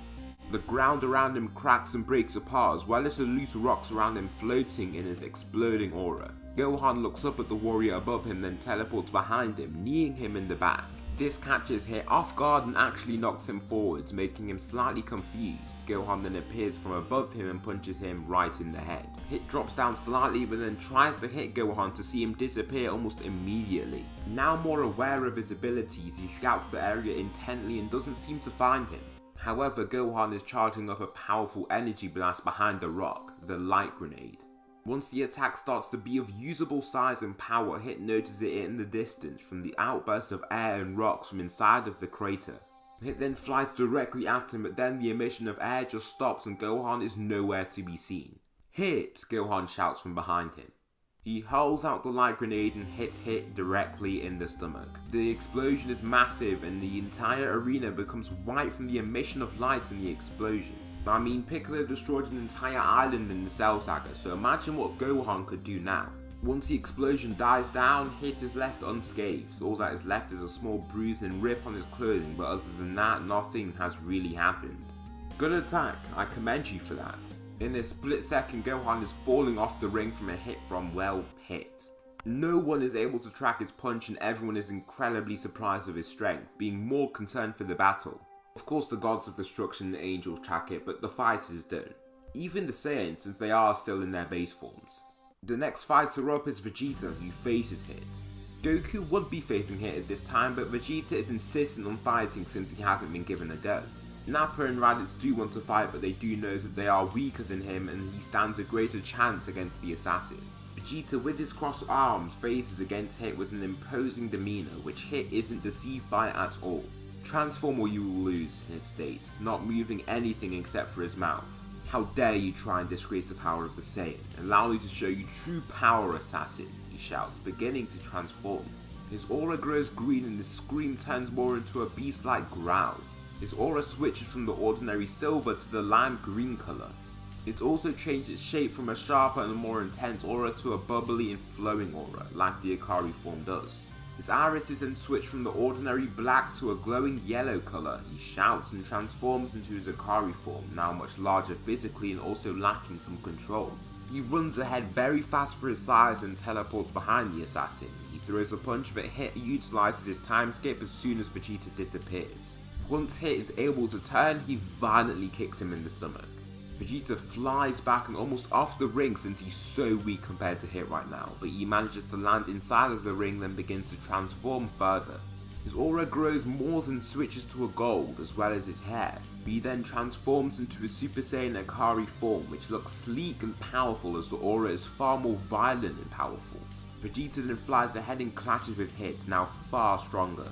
The ground around him cracks and breaks apart, as well as the loose rocks around him floating in his exploding aura. Gohan looks up at the warrior above him, then teleports behind him, kneeing him in the back. This catches Hit off guard and actually knocks him forwards, making him slightly confused. Gohan then appears from above him and punches him right in the head. Hit drops down slightly but then tries to hit Gohan to see him disappear almost immediately. Now more aware of his abilities, he scouts the area intently and doesn't seem to find him. However, Gohan is charging up a powerful energy blast behind the rock, the light grenade. Once the attack starts to be of usable size and power, Hit notices it in the distance from the outburst of air and rocks from inside of the crater. Hit then flies directly at him, but then the emission of air just stops and Gohan is nowhere to be seen. "Hit!" Gohan shouts from behind him. He hurls out the light grenade and hits Hit directly in the stomach. The explosion is massive and the entire arena becomes white from the emission of light in the explosion. I mean, Piccolo destroyed an entire island in the Cell Saga, so imagine what Gohan could do now. Once the explosion dies down, Hit is left unscathed. All that is left is a small bruise and rip on his clothing, but other than that, nothing has really happened. Good attack, I commend you for that. In a split second, Gohan is falling off the ring from a hit from, well, Hit. No one is able to track his punch and everyone is incredibly surprised of his strength, being more concerned for the battle. Of course the gods of destruction and angels track it, but the fighters don't. Even the Saiyans, since they are still in their base forms. The next fighter up is Vegeta, who faces Hit. Goku would be facing Hit at this time, but Vegeta is insistent on fighting since he hasn't been given a go. Nappa and Raditz do want to fight, but they do know that they are weaker than him and he stands a greater chance against the assassin. Vegeta, with his crossed arms, faces against Hit with an imposing demeanor, which Hit isn't deceived by at all. "Transform or you will lose," Hit states, not moving anything except for his mouth. "How dare you try and disgrace the power of the Saiyan? Allow me to show you true power, assassin," he shouts, beginning to transform. His aura grows green and his scream turns more into a beast-like growl. His aura switches from the ordinary silver to the lime green color. It also changed its shape from a sharper and more intense aura to a bubbly and flowing aura, like the Akari form does. His iris is then switched from the ordinary black to a glowing yellow color. He shouts and transforms into his Akari form, now much larger physically and also lacking some control. He runs ahead very fast for his size and teleports behind the assassin. He throws a punch, but Hit utilizes his time skip as soon as Vegeta disappears. Once Hit is able to turn, he violently kicks him in the stomach. Vegeta flies back and almost off the ring since he's so weak compared to Hit right now, but he manages to land inside of the ring then begins to transform further. His aura grows more than switches to a gold as well as his hair. He then transforms into a Super Saiyan Akari form which looks sleek and powerful as the aura is far more violent and powerful. Vegeta then flies ahead and clashes with Hit, now far stronger.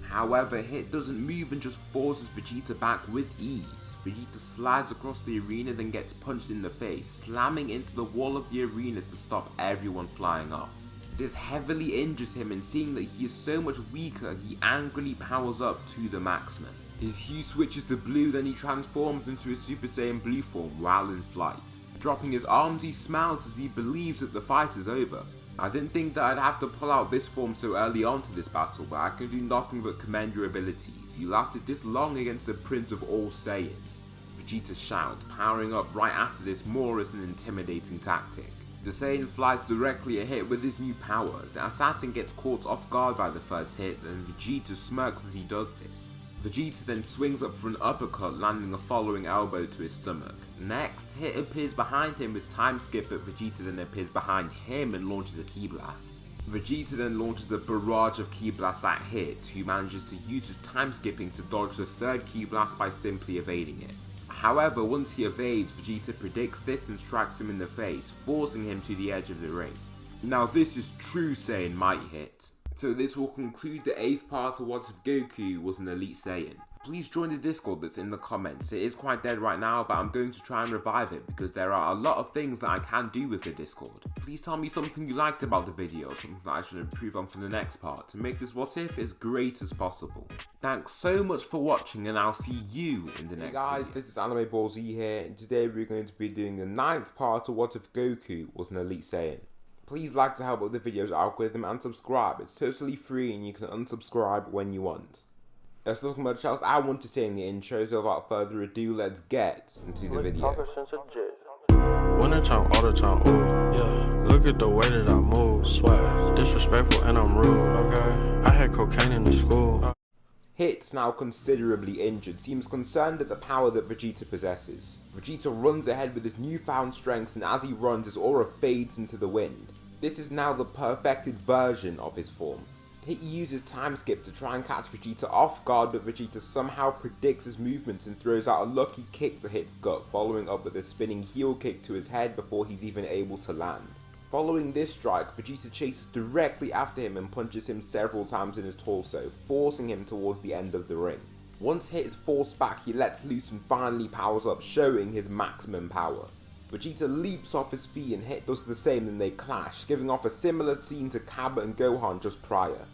However, Hit doesn't move and just forces Vegeta back with ease. Vegeta slides across the arena then gets punched in the face, slamming into the wall of the arena to stop everyone flying off. This heavily injures him and seeing that he is so much weaker, he angrily powers up to the maximum. His hue switches to blue, then he transforms into a Super Saiyan blue form while in flight. Dropping his arms, he smiles as he believes that the fight is over. I didn't think that I'd have to pull out this form so early on to this battle, but I can do nothing but commend your abilities. You lasted this long against the Prince of all Saiyans. Vegeta shouts, powering up right after this more as an intimidating tactic. The Saiyan flies directly at Hit with his new power. The assassin gets caught off guard by the first hit, and Vegeta smirks as he does this. Vegeta then swings up for an uppercut, landing a following elbow to his stomach. Next, Hit appears behind him with time skip, but Vegeta then appears behind him and launches a Ki Blast. Vegeta then launches a barrage of Ki Blasts at Hit, who manages to use his time skipping to dodge the third Ki Blast by simply evading it. However, once he evades, Vegeta predicts this and strikes him in the face, forcing him to the edge of the ring. Now this is true Saiyan might hit. So this will conclude the 8th part of what if Goku was an Elite Saiyan. Please join the Discord that's in the comments. It is quite dead right now, but I'm going to try and revive it because there are a lot of things that I can do with the Discord. Please tell me something you liked about the video, something that I should improve on for the next part to make this what if as great as possible. Thanks so much for watching, and I'll see you in the next video. Hey guys, this is Anime Ball Z here, and today we're going to be doing the 9th part of what if Goku was an Elite Saiyan. Please like to help with the video's algorithm and subscribe. It's totally free and you can unsubscribe when you want. There's nothing much else I want to say in the intro, so without further ado, let's get into the video. Winter time, all the time, ooh, yeah. Look at the way that I move, swag, disrespectful and I'm rude, okay. I had cocaine in the school. Hit's now considerably injured, seems concerned at the power that Vegeta possesses. Vegeta runs ahead with his newfound strength, and as he runs, his aura fades into the wind. This is now the perfected version of his form. Hit uses time skip to try and catch Vegeta off guard, but Vegeta somehow predicts his movements and throws out a lucky kick to Hit's gut, following up with a spinning heel kick to his head before he's even able to land. Following this strike, Vegeta chases directly after him and punches him several times in his torso, forcing him towards the end of the ring. Once Hit is forced back, he lets loose and finally powers up, showing his maximum power. Vegeta leaps off his feet and Hit does the same, and they clash, giving off a similar scene to Cabba and Gohan just prior.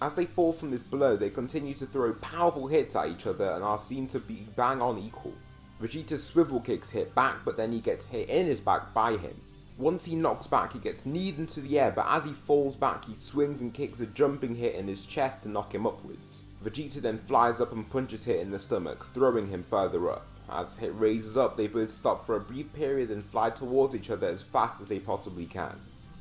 As they fall from this blow, they continue to throw powerful hits at each other and are seen to be bang on equal. Vegeta swivel kicks Hit back, but then he gets hit in his back by him. Once he knocks back, he gets kneed into the air, but as he falls back, he swings and kicks a jumping Hit in his chest to knock him upwards. Vegeta then flies up and punches Hit in the stomach, throwing him further up. As Hit raises up, they both stop for a brief period and fly towards each other as fast as they possibly can.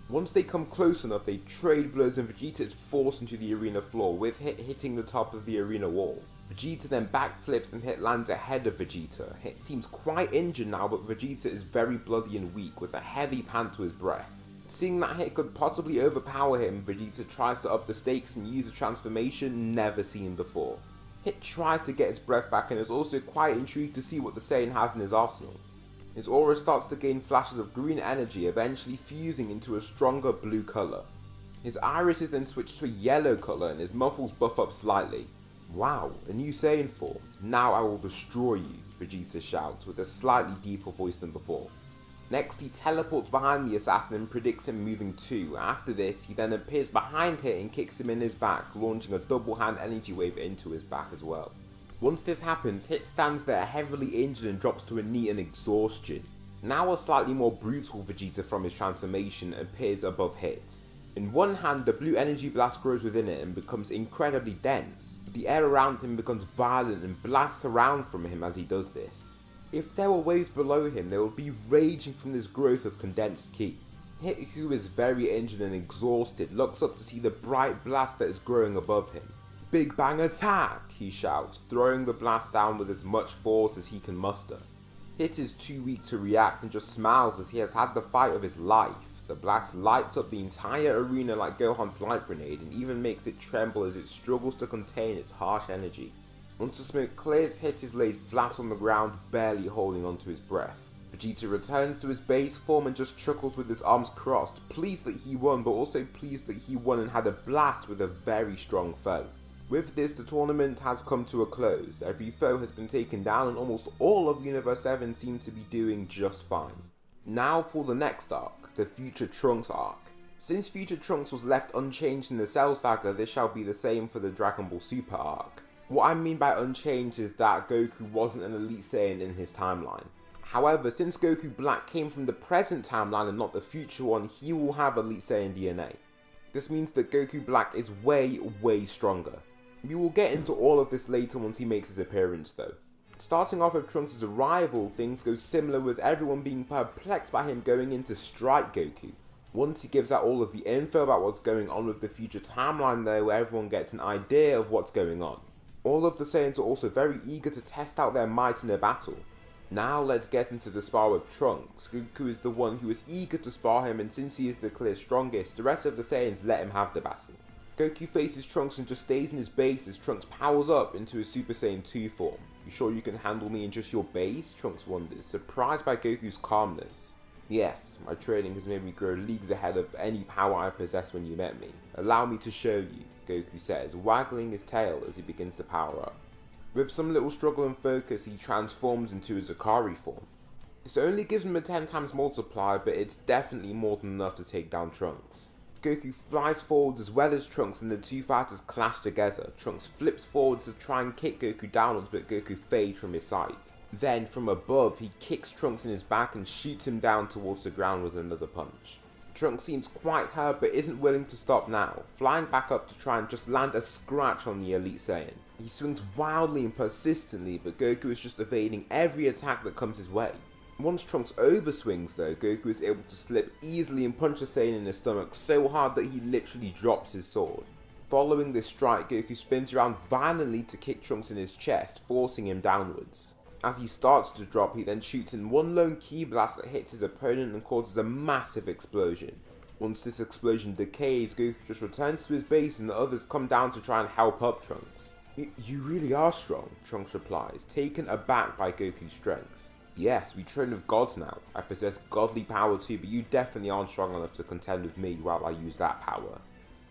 Once they come close enough, they trade blows and Vegeta is forced into the arena floor, with Hit hitting the top of the arena wall. Vegeta then backflips and Hit lands ahead of Vegeta. Hit seems quite injured now, but Vegeta is very bloody and weak, with a heavy pant to his breath. Seeing that Hit could possibly overpower him, Vegeta tries to up the stakes and use a transformation never seen before. Hit tries to get his breath back and is also quite intrigued to see what the Saiyan has in his arsenal. His aura starts to gain flashes of green energy, eventually fusing into a stronger blue colour. His irises then switch to a yellow colour and his muscles buff up slightly. Wow, a new Saiyan form. Now I will destroy you, Vegeta shouts with a slightly deeper voice than before. Next, he teleports behind the assassin and predicts him moving too. After this, he then appears behind Hit and kicks him in his back, launching a double hand energy wave into his back as well. Once this happens, Hit stands there heavily injured and drops to a knee in exhaustion. Now a slightly more brutal Vegeta from his transformation appears above Hit. In one hand, the blue energy blast grows within it and becomes incredibly dense. The air around him becomes violent and blasts around from him as he does this. If there were waves below him, they would be raging from this growth of condensed ki. Hit, who is very injured and exhausted, looks up to see the bright blast that is growing above him. "Big Bang attack!" he shouts, throwing the blast down with as much force as he can muster. Hit is too weak to react and just smiles as he has had the fight of his life. The blast lights up the entire arena like Gohan's light grenade and even makes it tremble as it struggles to contain its harsh energy. Once the smoke clears, Hit is laid flat on the ground, barely holding onto his breath. Vegeta returns to his base form and just chuckles with his arms crossed, pleased that he won, but also pleased that he won and had a blast with a very strong foe. With this, the tournament has come to a close. Every foe has been taken down and almost all of Universe 7 seem to be doing just fine. Now for the next arc, the Future Trunks arc. Since Future Trunks was left unchanged in the Cell Saga, this shall be the same for the Dragon Ball Super arc. What I mean by unchanged is that Goku wasn't an Elite Saiyan in his timeline. However, since Goku Black came from the present timeline and not the future one, he will have Elite Saiyan DNA. This means that Goku Black is way stronger. We will get into all of this later once he makes his appearance though. Starting off with Trunks' arrival, things go similar with everyone being perplexed by him going in to strike Goku. Once he gives out all of the info about what's going on with the future timeline though, everyone gets an idea of what's going on. All of the Saiyans are also very eager to test out their might in a battle. Now let's get into the spar with Trunks. Goku is the one who is eager to spar him, and since he is the clear strongest, the rest of the Saiyans let him have the battle. Goku faces Trunks and just stays in his base as Trunks powers up into his Super Saiyan 2 form. "You sure you can handle me in just your base?" Trunks wonders, surprised by Goku's calmness. "Yes, my training has made me grow leagues ahead of any power I possessed when you met me. Allow me to show you," Goku says, waggling his tail as he begins to power up. With some little struggle and focus, he transforms into his Akari form. This only gives him a 10 times multiplier, but it's definitely more than enough to take down Trunks. Goku flies forwards as well as Trunks and the two fighters clash together. Trunks flips forwards to try and kick Goku downwards, but Goku fades from his sight. Then from above, he kicks Trunks in his back and shoots him down towards the ground with another punch. Trunks seems quite hurt but isn't willing to stop now, flying back up to try and just land a scratch on the Elite Saiyan. He swings wildly and persistently, but Goku is just evading every attack that comes his way. Once Trunks overswings though, Goku is able to slip easily and punch a Saiyan in the stomach so hard that he literally drops his sword. Following this strike, Goku spins around violently to kick Trunks in his chest, forcing him downwards. As he starts to drop, he then shoots in one lone ki blast that hits his opponent and causes a massive explosion. Once this explosion decays, Goku just returns to his base and the others come down to try and help up Trunks. You really are strong," Trunks replies, taken aback by Goku's strength. "Yes, we train with gods now. I possess godly power too, but you definitely aren't strong enough to contend with me while I use that power."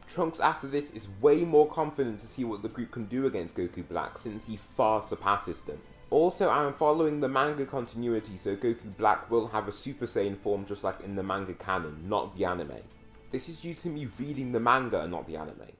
Trunks after this is way more confident to see what the group can do against Goku Black since he far surpasses them. Also, I am following the manga continuity, so Goku Black will have a Super Saiyan form just like in the manga canon, not the anime. This is due to me reading the manga and not the anime.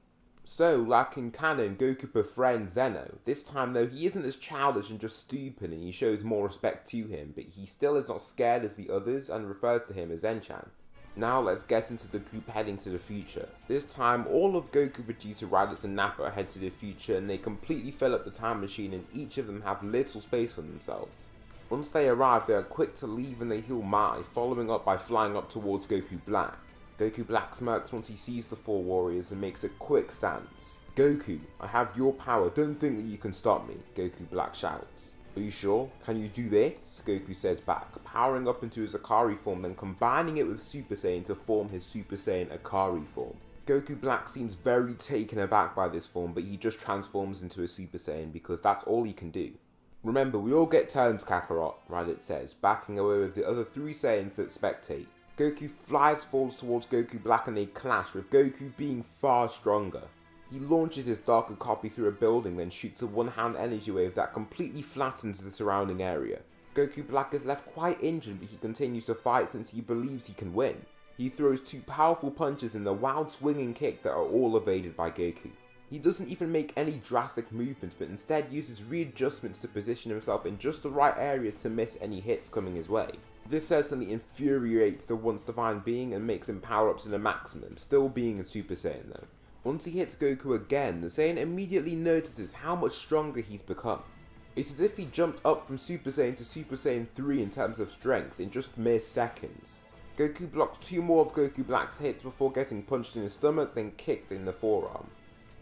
So, like in canon, Goku befriends Zeno. This time though, he isn't as childish and just stupid, and he shows more respect to him, but he still is not scared as the others and refers to him as Zenchan. Now let's get into the group heading to the future. This time, all of Goku, Vegeta, Raditz and Nappa head to the future, and they completely fill up the time machine, and each of them have little space for themselves. Once they arrive, they are quick to leave and they heal Mai, following up by flying up towards Goku Black. Goku Black smirks once he sees the four warriors and makes a quick stance. "Goku, I have your power, don't think that you can stop me," Goku Black shouts. "Are you sure? Can you do this?" Goku says back, powering up into his Akari form, then combining it with Super Saiyan to form his Super Saiyan Akari form. Goku Black seems very taken aback by this form, but he just transforms into a Super Saiyan because that's all he can do. "Remember, we all get turns, Kakarot," Raditz says, backing away with the other three Saiyans that spectate. Goku flies forwards towards Goku Black and they clash, with Goku being far stronger. He launches his darker copy through a building, then shoots a one-hand energy wave that completely flattens the surrounding area. Goku Black is left quite injured, but he continues to fight since he believes he can win. He throws two powerful punches and a wild swinging kick that are all evaded by Goku. He doesn't even make any drastic movements, but instead uses readjustments to position himself in just the right area to miss any hits coming his way. This certainly infuriates the once divine being and makes him power up to the maximum, still being a Super Saiyan though. Once he hits Goku again, the Saiyan immediately notices how much stronger he's become. It's as if he jumped up from Super Saiyan to Super Saiyan 3 in terms of strength in just mere seconds. Goku blocks two more of Goku Black's hits before getting punched in the stomach, then kicked in the forearm.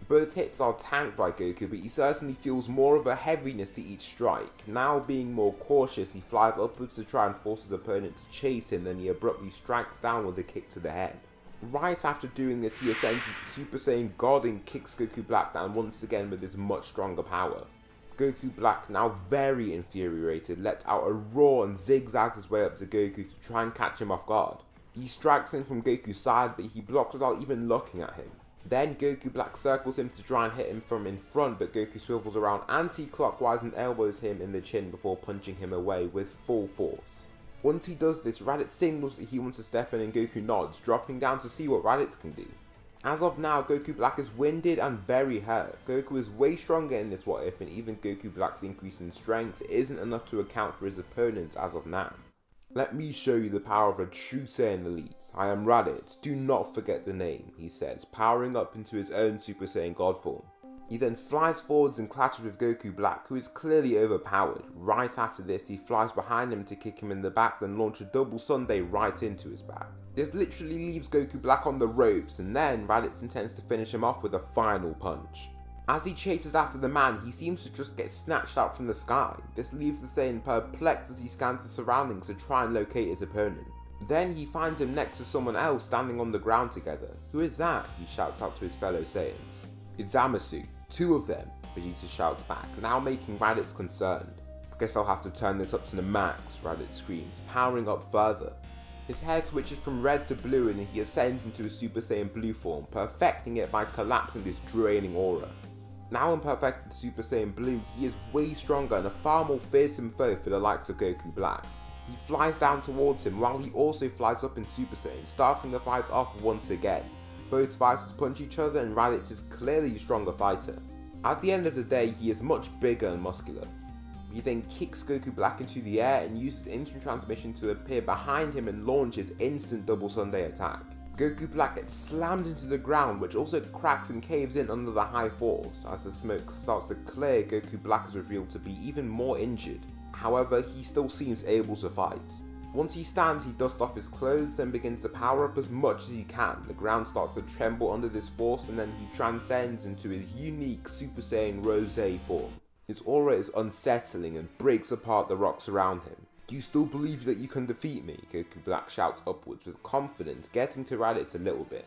Both hits are tanked by Goku, but he certainly feels more of a heaviness to each strike. Now being more cautious, he flies upwards to try and force his opponent to chase him, then he abruptly strikes down with a kick to the head. Right after doing this, he ascends into Super Saiyan God and kicks Goku Black down once again with his much stronger power. Goku Black, now very infuriated, lets out a roar and zigzags his way up to Goku to try and catch him off guard. He strikes in from Goku's side, but he blocks without even looking at him. Then Goku Black circles him to try and hit him from in front, but Goku swivels around anti-clockwise and elbows him in the chin before punching him away with full force. Once he does this, Raditz signals that he wants to step in and Goku nods, dropping down to see what Raditz can do. As of now, Goku Black is winded and very hurt. Goku is way stronger in this what if, and even Goku Black's increase in strength isn't enough to account for his opponents as of now. "Let me show you the power of a true Saiyan elite. I am Raditz, do not forget the name," he says, powering up into his own Super Saiyan God form. He then flies forwards and clashes with Goku Black, who is clearly overpowered. Right after this, he flies behind him to kick him in the back, then launch a double Sunday right into his back. This literally leaves Goku Black on the ropes, and then Raditz intends to finish him off with a final punch. As he chases after the man, he seems to just get snatched out from the sky. This leaves the Saiyan perplexed as he scans the surroundings to try and locate his opponent. Then he finds him next to someone else standing on the ground together. "Who is that?" he shouts out to his fellow Saiyans. "It's Zamasu. 2 of them," Vegeta shouts back, now making Raditz concerned. "Guess I'll have to turn this up to the max," Raditz screams, powering up further. His hair switches from red to blue and he ascends into his Super Saiyan Blue form, perfecting it by collapsing his draining aura. Now in perfected Super Saiyan Blue, he is way stronger and a far more fearsome foe for the likes of Goku Black. He flies down towards him while he also flies up in Super Saiyan, starting the fight off once again. Both fighters punch each other and Raditz is clearly the stronger fighter. At the end of the day, he is much bigger and muscular. He then kicks Goku Black into the air and uses instant transmission to appear behind him and launch his instant double Sunday attack. Goku Black gets slammed into the ground, which also cracks and caves in under the high force. As the smoke starts to clear, Goku Black is revealed to be even more injured. However, he still seems able to fight. Once he stands, he dusts off his clothes and begins to power up as much as he can. The ground starts to tremble under this force and then he transcends into his unique Super Saiyan Rose form. His aura is unsettling and breaks apart the rocks around him. "Do you still believe that you can defeat me?" Goku Black shouts upwards with confidence, getting to Raditz a little bit.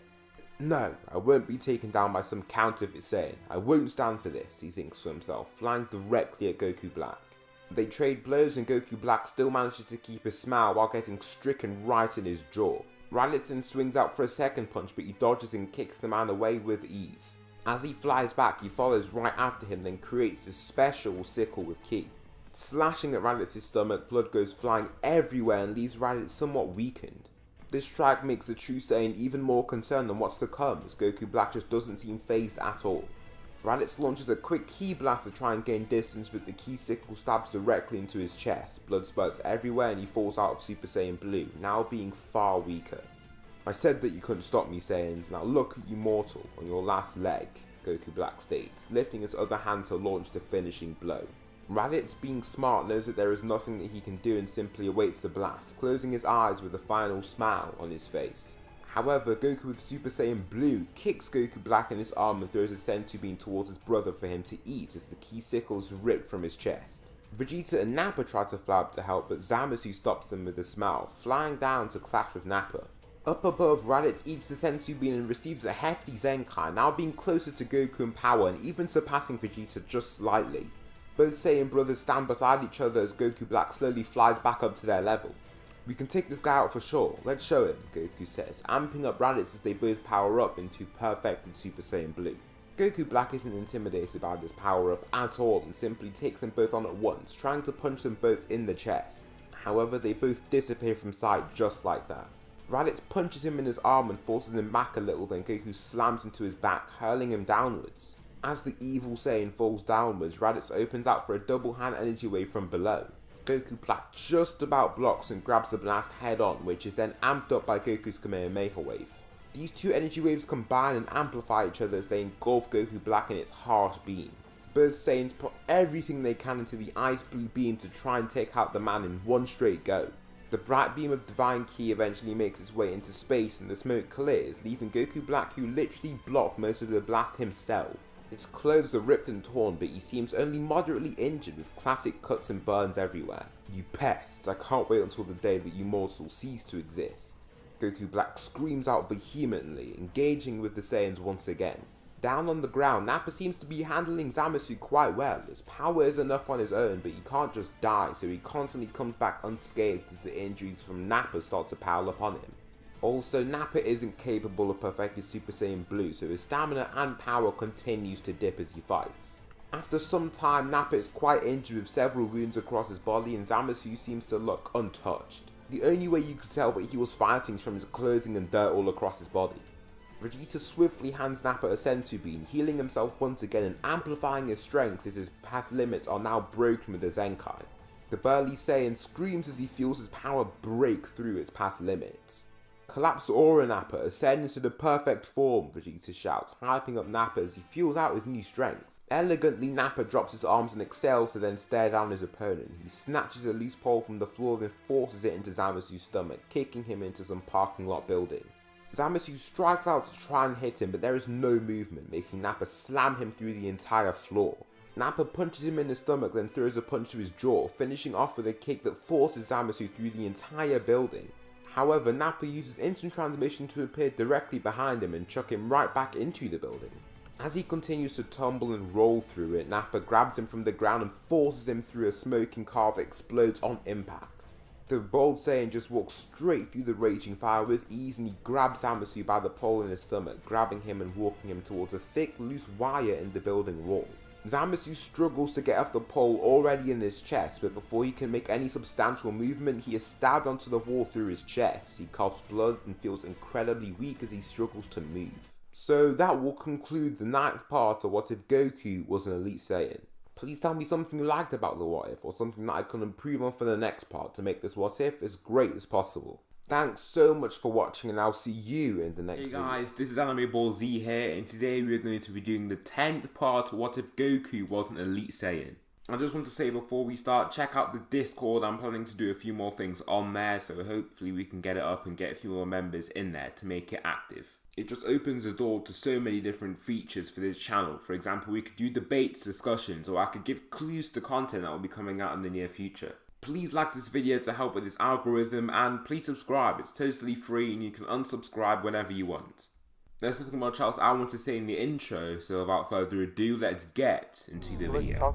"No, I won't be taken down by some counterfeit Saiyan. I won't stand for this," he thinks to himself, flying directly at Goku Black. They trade blows and Goku Black still manages to keep a smile while getting stricken right in his jaw. Raditz then swings out for a second punch, but he dodges and kicks the man away with ease. As he flies back, he follows right after him, then creates his special sickle with ki. Slashing at Raditz's stomach, blood goes flying everywhere and leaves Raditz somewhat weakened. This strike makes the true Saiyan even more concerned on what's to come, as Goku Black just doesn't seem phased at all. Raditz launches a quick ki blast to try and gain distance, but the ki sickle stabs directly into his chest. Blood spurts everywhere and he falls out of Super Saiyan Blue, now being far weaker. "I said that you couldn't stop me, Saiyans. Now look at you, mortal, on your last leg," Goku Black states, lifting his other hand to launch the finishing blow. Raditz, being smart, knows that there is nothing that he can do and simply awaits the blast, closing his eyes with a final smile on his face. However, Goku with Super Saiyan Blue kicks Goku Black in his arm and throws a senzu bean towards his brother for him to eat as the ki sickle is ripped from his chest. Vegeta and Nappa try to fly up to help, but Zamasu stops them with a smile, flying down to clash with Nappa. Up above, Raditz eats the senzu bean and receives a hefty Zenkai, now being closer to Goku in power and even surpassing Vegeta just slightly. Both Saiyan brothers stand beside each other as Goku Black slowly flies back up to their level. "We can take this guy out for sure, let's show him," Goku says, amping up Raditz as they both power up into perfected Super Saiyan Blue. Goku Black isn't intimidated by this power up at all and simply takes them both on at once, trying to punch them both in the chest. However, they both disappear from sight just like that. Raditz punches him in his arm and forces him back a little, then Goku slams into his back, hurling him downwards. As the evil Saiyan falls downwards, Raditz opens out for a double hand energy wave from below. Goku Black just about blocks and grabs the blast head on, which is then amped up by Goku's Kamehameha wave. These two energy waves combine and amplify each other as they engulf Goku Black in its harsh beam. Both Saiyans put everything they can into the ice blue beam to try and take out the man in one straight go. The bright beam of divine ki eventually makes its way into space and the smoke clears, leaving Goku Black, who literally blocked most of the blast himself. His clothes are ripped and torn, but he seems only moderately injured with classic cuts and burns everywhere. "You pests, I can't wait until the day that you mortals cease to exist." Goku Black screams out vehemently, engaging with the Saiyans once again. Down on the ground, Nappa seems to be handling Zamasu quite well. His power is enough on his own, but he can't just die, so he constantly comes back unscathed as the injuries from Nappa start to pile upon him. Also, Nappa isn't capable of perfected Super Saiyan Blue, so his stamina and power continues to dip as he fights. After some time, Nappa is quite injured with several wounds across his body and Zamasu seems to look untouched. The only way you could tell that he was fighting is from his clothing and dirt all across his body. Vegeta swiftly hands Nappa a senzu bean, healing himself once again and amplifying his strength as his past limits are now broken with the Zenkai. The burly Saiyan screams as he feels his power break through its past limits. Collapse Aura Nappa, ascend into the perfect form, Vegeta shouts, hyping up Nappa as he feels out his new strength. Elegantly, Nappa drops his arms and exhales to then stare down his opponent. He snatches a loose pole from the floor then forces it into Zamasu's stomach, kicking him into some parking lot building. Zamasu strikes out to try and hit him, but there is no movement, making Nappa slam him through the entire floor. Nappa punches him in the stomach, then throws a punch to his jaw, finishing off with a kick that forces Zamasu through the entire building. However, Nappa uses instant transmission to appear directly behind him and chuck him right back into the building. As he continues to tumble and roll through it, Nappa grabs him from the ground and forces him through a smoking car that explodes on impact. The bold Saiyan just walks straight through the raging fire with ease, and he grabs Zamasu by the pole in his stomach, grabbing him and walking him towards a thick, loose wire in the building wall. Zamasu struggles to get off the pole already in his chest, but before he can make any substantial movement, he is stabbed onto the wall through his chest. He coughs blood and feels incredibly weak as he struggles to move. So that will conclude the 9th part of What If Goku Was an Elite Saiyan. Please tell me something you liked about the What If, or something that I can improve on for the next part to make this What If as great as possible. Thanks so much for watching, and I'll see you in the next video. Hey guys, this is Anime Ball Z here, and today we're going to be doing the 10th part of What If Goku Was an Elite Saiyan. I just want to say before we start, check out the Discord. I'm planning to do a few more things on there, so hopefully we can get it up and get a few more members in there to make it active. It just opens the door to so many different features for this channel. For example, we could do debates, discussions, or I could give clues to content that will be coming out in the near future. Please like this video to help with this algorithm, and please subscribe. It's totally free and you can unsubscribe whenever you want. There's nothing much else I want to say in the intro, so without further ado, let's get into the video.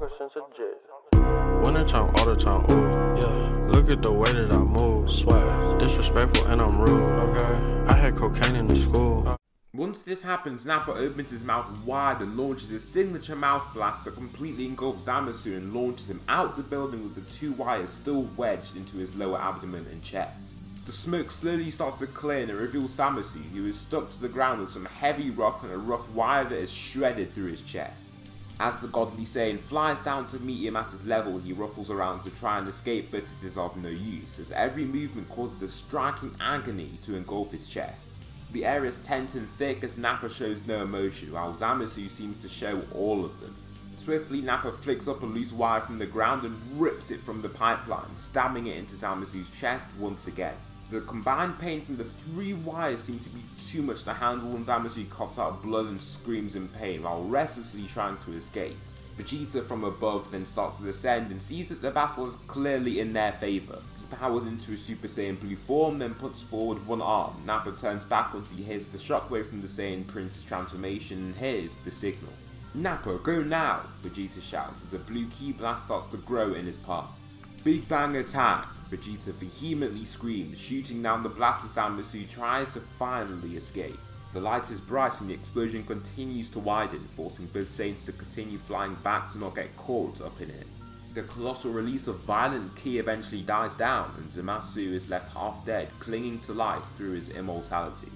Winter time, all the time, ooh, yeah. Look at the way that I move, swag, disrespectful and I'm rude, okay. I had cocaine in the school. Once this happens, Nappa opens his mouth wide and launches his signature mouth blast that completely engulfs Zamasu and launches him out the building with the 2 wires still wedged into his lower abdomen and chest. The smoke slowly starts to clear and it reveals Zamasu, who is stuck to the ground with some heavy rock and a rough wire that is shredded through his chest. As the godly Saiyan flies down to meet him at his level, he ruffles around to try and escape, but it is of no use, as every movement causes a striking agony to engulf his chest. The air is tense and thick as Nappa shows no emotion, while Zamasu seems to show all of them. Swiftly, Nappa flicks up a loose wire from the ground and rips it from the pipeline, stabbing it into Zamasu's chest once again. The combined pain from the 3 wires seems to be too much to handle, and Zamasu coughs out blood and screams in pain while restlessly trying to escape. Vegeta from above then starts to descend and sees that the battle is clearly in their favour. He powers into a Super Saiyan Blue form, then puts forward one arm. Nappa turns back once he hears the shockwave from the Saiyan Prince's transformation and hears the signal. "Nappa, go now!" Vegeta shouts as a blue ki blast starts to grow in his palm. "Big Bang attack!" Vegeta vehemently screams, shooting down the blast as Zamasu tries to finally escape. The light is bright and the explosion continues to widen, forcing both Saiyans to continue flying back to not get caught up in it. The colossal release of violent ki eventually dies down, and Zamasu is left half dead, clinging to life through his immortality.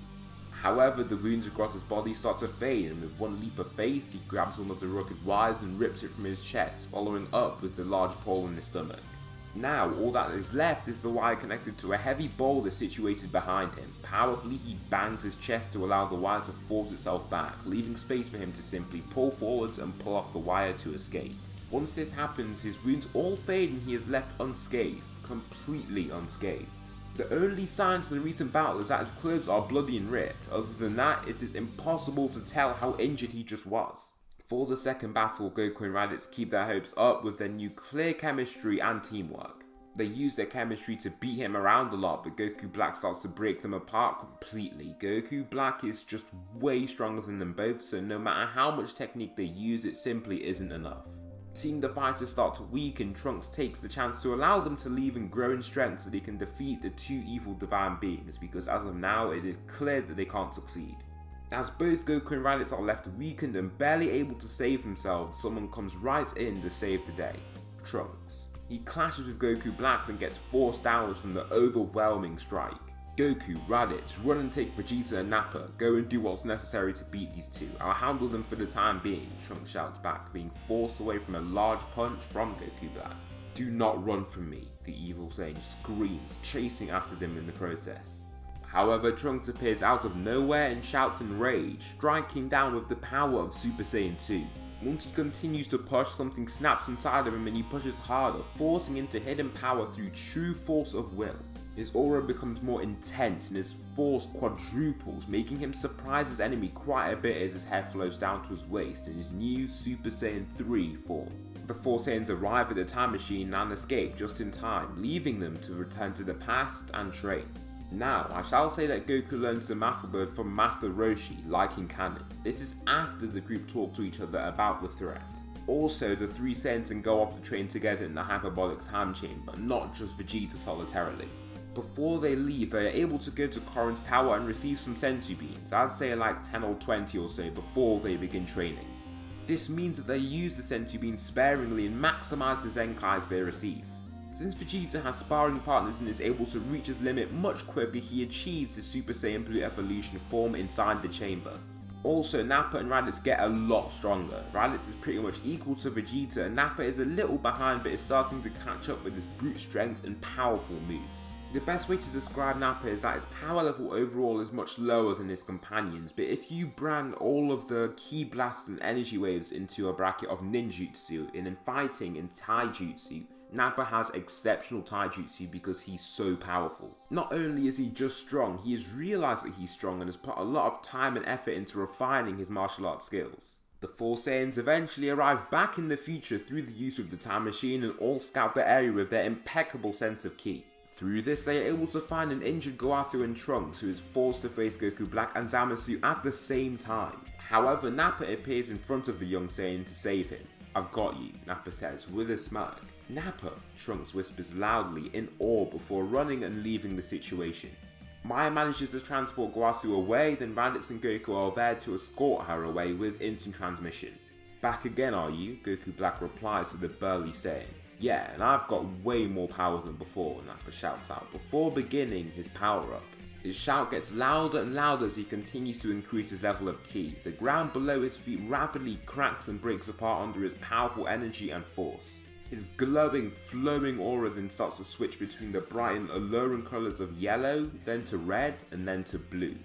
However, the wounds across his body start to fade, and with one leap of faith, he grabs one of the rugged wires and rips it from his chest, following up with the large pole in his stomach. Now, all that is left is the wire connected to a heavy boulder situated behind him. Powerfully, he bangs his chest to allow the wire to force itself back, leaving space for him to simply pull forwards and pull off the wire to escape. Once this happens, his wounds all fade and he is left unscathed, completely unscathed. The only sign to the recent battle is that his clothes are bloody and ripped. Other than that, it is impossible to tell how injured he just was. For the second battle, Goku and Raditz keep their hopes up with their new clear chemistry and teamwork. They use their chemistry to beat him around a lot, but Goku Black starts to break them apart completely. Goku Black is just way stronger than them both, so no matter how much technique they use, it simply isn't enough. Seeing the fighters start to weaken, Trunks takes the chance to allow them to leave and grow in strength so they can defeat the 2 evil divine beings, because as of now, it is clear that they can't succeed. As both Goku and Raditz are left weakened and barely able to save themselves, someone comes right in to save the day. Trunks. He clashes with Goku Black and gets forced downwards from the overwhelming strike. Goku, Raditz, run and take Vegeta and Nappa. Go and do what's necessary to beat these 2. I'll handle them for the time being, Trunks shouts back, being forced away from a large punch from Goku Black. "Do not run from me," the evil Saiyan screams, chasing after them in the process. However, Trunks appears out of nowhere and shouts in rage, striking down with the power of Super Saiyan 2. Once he continues to push, something snaps inside of him and he pushes harder, forcing into hidden power through true force of will. His aura becomes more intense and his force quadruples, making him surprise his enemy quite a bit as his hair flows down to his waist in his new Super Saiyan 3 form. The four Saiyans arrive at the time machine and escape just in time, leaving them to return to the past and train. Now, I shall say that Goku learns the alphabet from Master Roshi, like in canon. This is after the group talk to each other about the threat. Also, the three Saiyans can go off to train together in the hyperbolic time chamber, not just Vegeta solitarily. Before they leave, they are able to go to Korin's tower and receive some senzu beans, I'd say like 10 or 20 or so before they begin training. This means that they use the senzu beans sparingly and maximise the Zenkais they receive. Since Vegeta has sparring partners and is able to reach his limit much quicker, he achieves his Super Saiyan Blue evolution form inside the chamber. Also, Nappa and Raditz get a lot stronger. Raditz is pretty much equal to Vegeta and Nappa is a little behind but is starting to catch up with his brute strength and powerful moves. The best way to describe Nappa is that his power level overall is much lower than his companions, but if you brand all of the ki blasts and energy waves into a bracket of ninjutsu and in fighting and taijutsu, Nappa has exceptional taijutsu because he's so powerful. Not only is he just strong, he has realised that he's strong and has put a lot of time and effort into refining his martial arts skills. The four Saiyans eventually arrive back in the future through the use of the time machine and all scout the area with their impeccable sense of ki. Through this, they are able to find an injured Goku and Trunks who is forced to face Goku Black and Zamasu at the same time. However, Nappa appears in front of the young Saiyan to save him. "I've got you," Nappa says with a smirk. "Nappa," Trunks whispers loudly in awe before running and leaving the situation. Maya manages to transport Goku away, then Raditz and Goku are there to escort her away with instant transmission. "Back again, are you?" Goku Black replies to the burly Saiyan. "Yeah, and I've got way more power than before," Nappa shouts out before beginning his power-up. His shout gets louder and louder as he continues to increase his level of ki. The ground below his feet rapidly cracks and breaks apart under his powerful energy and force. His glowing, flowing aura then starts to switch between the bright and alluring colours of yellow, then to red, and then to blue.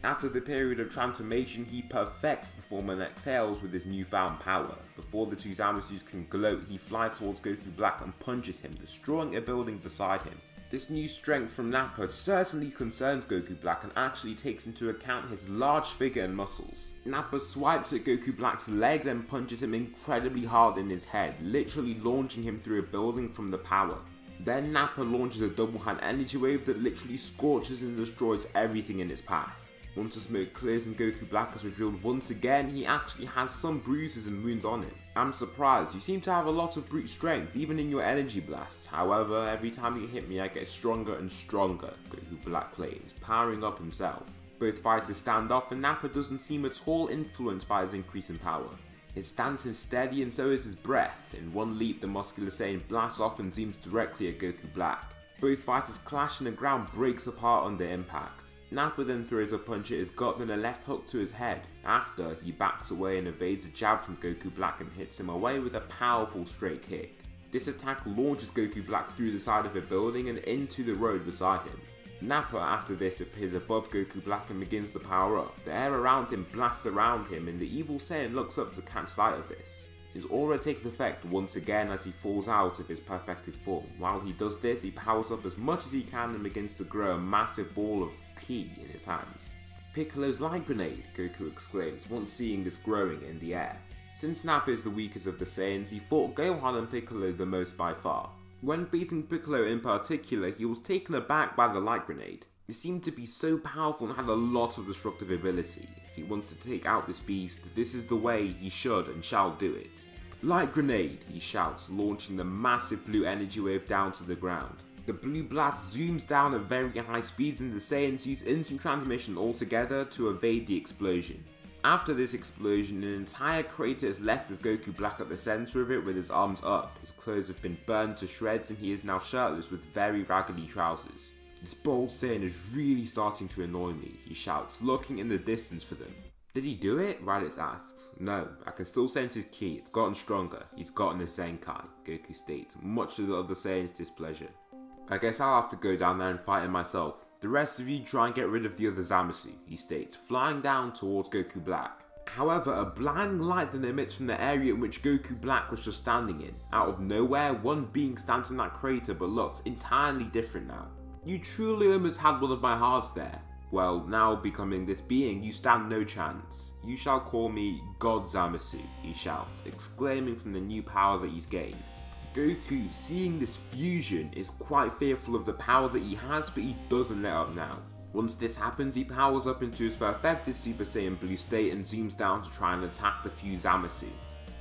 After the period of transformation, he perfects the form and exhales with his newfound power. Before the two Zamasus can gloat, he flies towards Goku Black and punches him, destroying a building beside him. This new strength from Nappa certainly concerns Goku Black and actually takes into account his large figure and muscles. Nappa swipes at Goku Black's leg then punches him incredibly hard in his head, literally launching him through a building from the power. Then Nappa launches a double hand energy wave that literally scorches and destroys everything in its path. Once the smoke clears and Goku Black is revealed once again, he actually has some bruises and wounds on him. "I'm surprised, you seem to have a lot of brute strength, even in your energy blasts. However, every time you hit me I get stronger and stronger," Goku Black claims, powering up himself. Both fighters stand off and Nappa doesn't seem at all influenced by his increase in power. His stance is steady and so is his breath. In one leap, the muscular Saiyan blasts off and zooms directly at Goku Black. Both fighters clash and the ground breaks apart under impact. Nappa then throws a punch at his gut, then a left hook to his head. After, he backs away and evades a jab from Goku Black and hits him away with a powerful straight kick. This attack launches Goku Black through the side of a building and into the road beside him. Nappa after this appears above Goku Black and begins to power up. The air around him blasts around him and the evil Saiyan looks up to catch sight of this. His aura takes effect once again as he falls out of his perfected form. While he does this, he powers up as much as he can and begins to grow a massive ball of ki in his hands. "Piccolo's light grenade," Goku exclaims once seeing this growing in the air. Since Nappa is the weakest of the Saiyans, he fought Gohan and Piccolo the most by far. When facing Piccolo in particular, he was taken aback by the light grenade. It seemed to be so powerful and had a lot of destructive ability. If he wants to take out this beast, this is the way he should and shall do it. "Light grenade," he shouts, launching the massive blue energy wave down to the ground. The blue blast zooms down at very high speeds and the Saiyans use instant transmission altogether to evade the explosion. After this explosion, an entire crater is left with Goku Black at the center of it with his arms up. His clothes have been burned to shreds and he is now shirtless with very raggedy trousers. "This bold Saiyan is really starting to annoy me," he shouts, looking in the distance for them. "Did he do it?" Raditz asks. "No, I can still sense his ki, it's gotten stronger. He's gotten a Zenkai," Goku states, much to the other Saiyan's displeasure. "I guess I'll have to go down there and fight him myself," The rest of you try and get rid of the other Zamasu, he states, flying down towards Goku Black. However, a blinding light then emits from the area in which Goku Black was just standing in. Out of nowhere, one being stands in that crater but looks entirely different now. You truly almost had one of my hearts there. Well, now becoming this being, you stand no chance. You shall call me God Zamasu, he shouts, exclaiming from the new power that he's gained. Goku, seeing this fusion, is quite fearful of the power that he has, but he doesn't let up now. Once this happens, he powers up into his perfected Super Saiyan Blue state and zooms down to try and attack the fused Zamasu.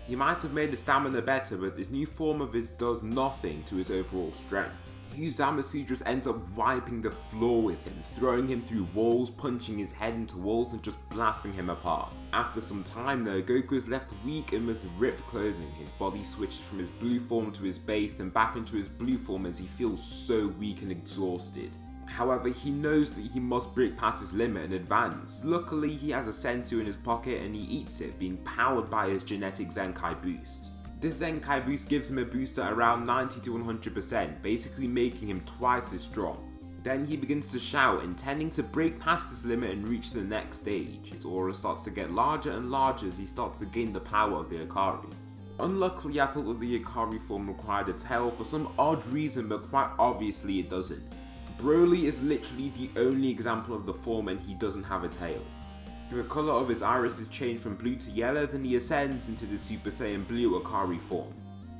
He might have made his stamina better, but this new form of his does nothing to his overall strength. Fused Zamasu just ends up wiping the floor with him, throwing him through walls, punching his head into walls and just blasting him apart. After some time though, Goku is left weak and with ripped clothing. His body switches from his blue form to his base, then back into his blue form as he feels so weak and exhausted. However, he knows that he must break past his limit and advance. Luckily, he has a sensu in his pocket and he eats it, being powered by his genetic Zenkai boost. This Zenkai boost gives him a boost at around 90 to 100%, basically making him twice as strong. Then he begins to shout, intending to break past this limit and reach the next stage. His aura starts to get larger and larger as he starts to gain the power of the Ikari. Unluckily, I thought that the Ikari form required a tail for some odd reason, but quite obviously it doesn't. Broly is literally the only example of the form and he doesn't have a tail. The colour of his iris is changed from blue to yellow, then he ascends into the Super Saiyan Blue Ikari form.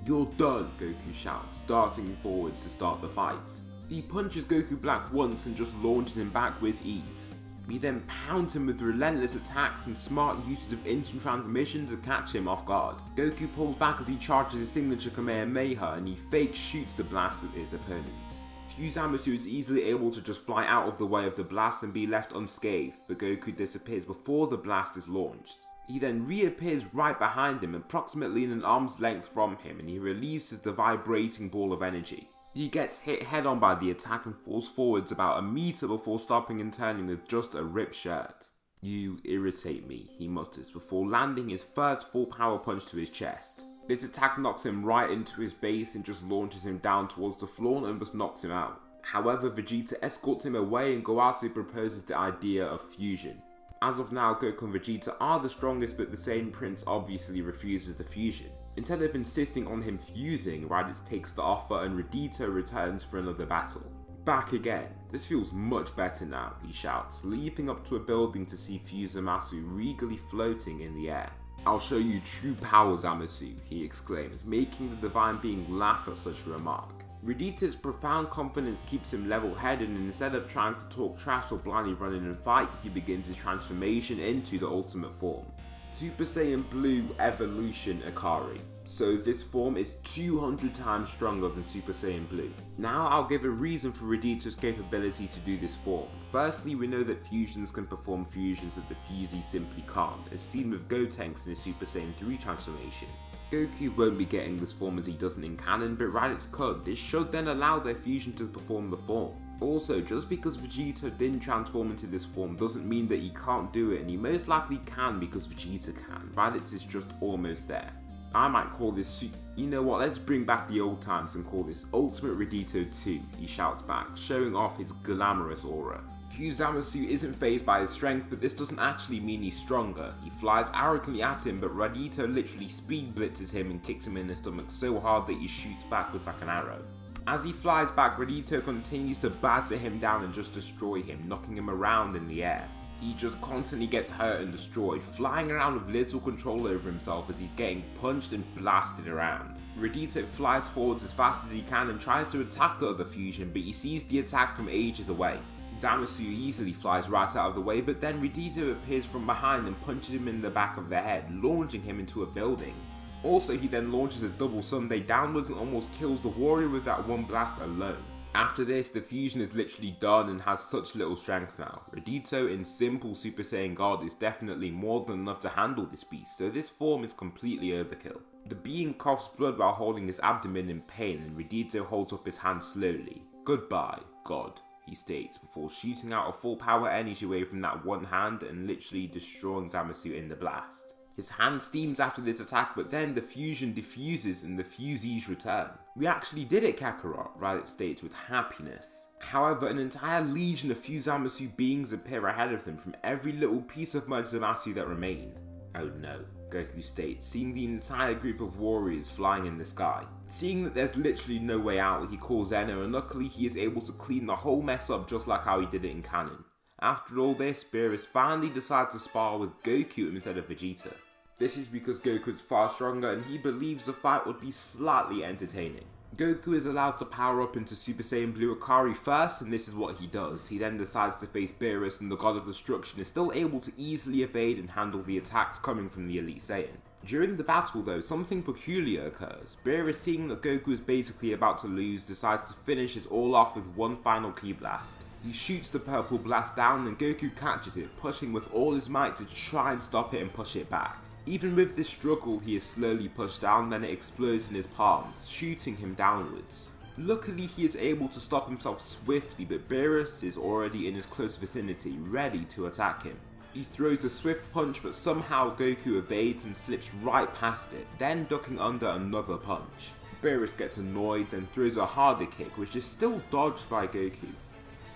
"You're done," Goku shouts, darting forwards to start the fight. He punches Goku Black once and just launches him back with ease. We then pound him with relentless attacks and smart uses of instant transmission to catch him off guard. Goku pulls back as he charges his signature Kamehameha and he fake shoots the blast at his opponent. Fused Zamasu is easily able to just fly out of the way of the blast and be left unscathed, but Goku disappears before the blast is launched. He then reappears right behind him, approximately in an arm's length from him, and he releases the vibrating ball of energy. He gets hit head on by the attack and falls forwards about a meter before stopping and turning with just a ripped shirt. "You irritate me," he mutters before landing his first full power punch to his chest. This attack knocks him right into his base and just launches him down towards the floor and just knocks him out. However, Vegeta escorts him away and Gowasu proposes the idea of fusion. As of now, Goku and Vegeta are the strongest, but the Saiyan Prince obviously refuses the fusion. Instead of insisting on him fusing, Raditz takes the offer and Raditz returns for another battle. "Back again. This feels much better now," he shouts, leaping up to a building to see Fused Zamasu regally floating in the air. "I'll show you true power, Zamasu," he exclaims, making the divine being laugh at such a remark. Raditz' profound confidence keeps him level-headed, and instead of trying to talk trash or blindly run in and fight, he begins his transformation into the ultimate form. Super Saiyan Blue Evolution Ikari. So this form is 200 times stronger than Super Saiyan Blue. Now I'll give a reason for Raditz' capability to do this form. Firstly, we know that fusions can perform fusions that the Fusies simply can't, as seen with Gotenks in his Super Saiyan 3 transformation. Goku won't be getting this form as he doesn't in canon, but Raditz could. This should then allow their fusion to perform the form. Also, just because Vegeta didn't transform into this form doesn't mean that he can't do it, and he most likely can because Vegeta can. Raditz is just almost there. I might call this you know what, let's bring back the old times and call this Ultimate Raditz 2, he shouts back, showing off his glamorous aura. Fused Zamasu isn't fazed by his strength, but this doesn't actually mean he's stronger. He flies arrogantly at him, but Raditz literally speed blitzes him and kicks him in the stomach so hard that he shoots backwards like an arrow. As he flies back, Raditz continues to batter him down and just destroy him, knocking him around in the air. He just constantly gets hurt and destroyed, flying around with little control over himself as he's getting punched and blasted around. Raditz flies forwards as fast as he can and tries to attack the other fusion, but he sees the attack from ages away. Zamasu easily flies right out of the way, but then Raditz appears from behind and punches him in the back of the head, launching him into a building. Also, he then launches a double Sunday downwards and almost kills the warrior with that one blast alone. After this, the fusion is literally done and has such little strength now. Raditz in simple Super Saiyan God is definitely more than enough to handle this beast, so this form is completely overkill. The being coughs blood while holding his abdomen in pain, and Raditz holds up his hand slowly. "Goodbye, God," he states, before shooting out a full power energy wave from that one hand and literally destroying Zamasu in the blast. His hand steams after this attack, but then the fusion diffuses and the Fusies return. "We actually did it, Kakarot," Raditz states with happiness. However, an entire legion of few Zamasu beings appear ahead of them from every little piece of mud Zamasu that remain. Oh no, Goku states, seeing the entire group of warriors flying in the sky. Seeing that there's literally no way out, he calls Zeno, and luckily he is able to clean the whole mess up just like how he did it in canon. After all this, Beerus finally decides to spar with Goku instead of Vegeta. This is because Goku is far stronger and he believes the fight would be slightly entertaining. Goku is allowed to power up into Super Saiyan Blue Akari first, and this is what he does. He then decides to face Beerus, and the God of Destruction is still able to easily evade and handle the attacks coming from the Elite Saiyan. During the battle though, something peculiar occurs. Beerus, seeing that Goku is basically about to lose, decides to finish his all off with one final Ki Blast. He shoots the purple blast down and Goku catches it, pushing with all his might to try and stop it and push it back. Even with this struggle, he is slowly pushed down, then it explodes in his palms, shooting him downwards. Luckily, he is able to stop himself swiftly, but Beerus is already in his close vicinity, ready to attack him. He throws a swift punch, but somehow Goku evades and slips right past it, then ducking under another punch. Beerus gets annoyed, then throws a harder kick, which is still dodged by Goku.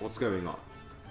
What's going on?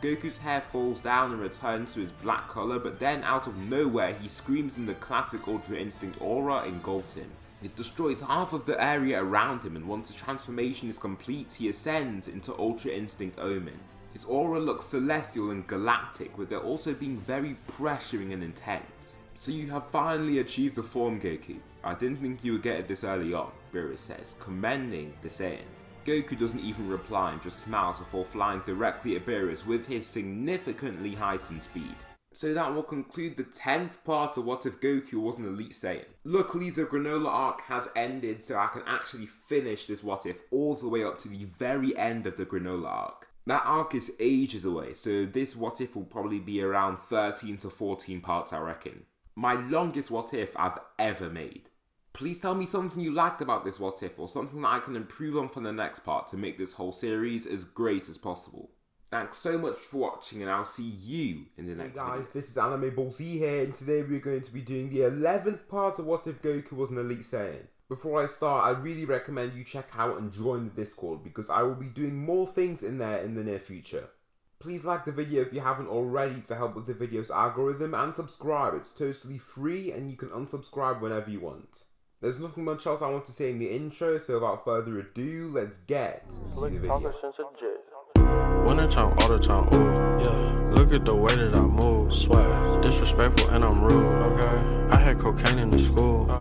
Goku's hair falls down and returns to his black colour, but then out of nowhere he screams and the classic Ultra Instinct aura engulfs him. It destroys half of the area around him, and once the transformation is complete, he ascends into Ultra Instinct Omen. His aura looks celestial and galactic, with it also being very pressuring and intense. So you have finally achieved the form, Goku. I didn't think you would get it this early on, Beerus says, commending the Saiyan. Goku doesn't even reply and just smiles before flying directly at Beerus with his significantly heightened speed. So that will conclude the 10th part of What If Goku Was an Elite Saiyan. Luckily the Granola arc has ended, so I can actually finish this What If all the way up to the very end of the Granola arc. That arc is ages away, so this What If will probably be around 13 to 14 parts, I reckon. My longest What If I've ever made. Please tell me something you liked about this What If, or something that I can improve on for the next part to make this whole series as great as possible. Thanks so much for watching, and I'll see you in the next video. Hey guys, this is Anime Ball Z here, and today we're going to be doing the 11th part of What If Goku Was an Elite Saiyan. Before I start, I really recommend you check out and join the Discord, because I will be doing more things in there in the near future. Please like the video if you haven't already to help with the video's algorithm, and subscribe. It's totally free and you can unsubscribe whenever you want. There's nothing much else I want to say in the intro, so without further ado, let's get to the video. Winter time, all the time, ooh, yeah. Look at the way that I move, swag, disrespectful and I'm rude, okay. I had cocaine in the school.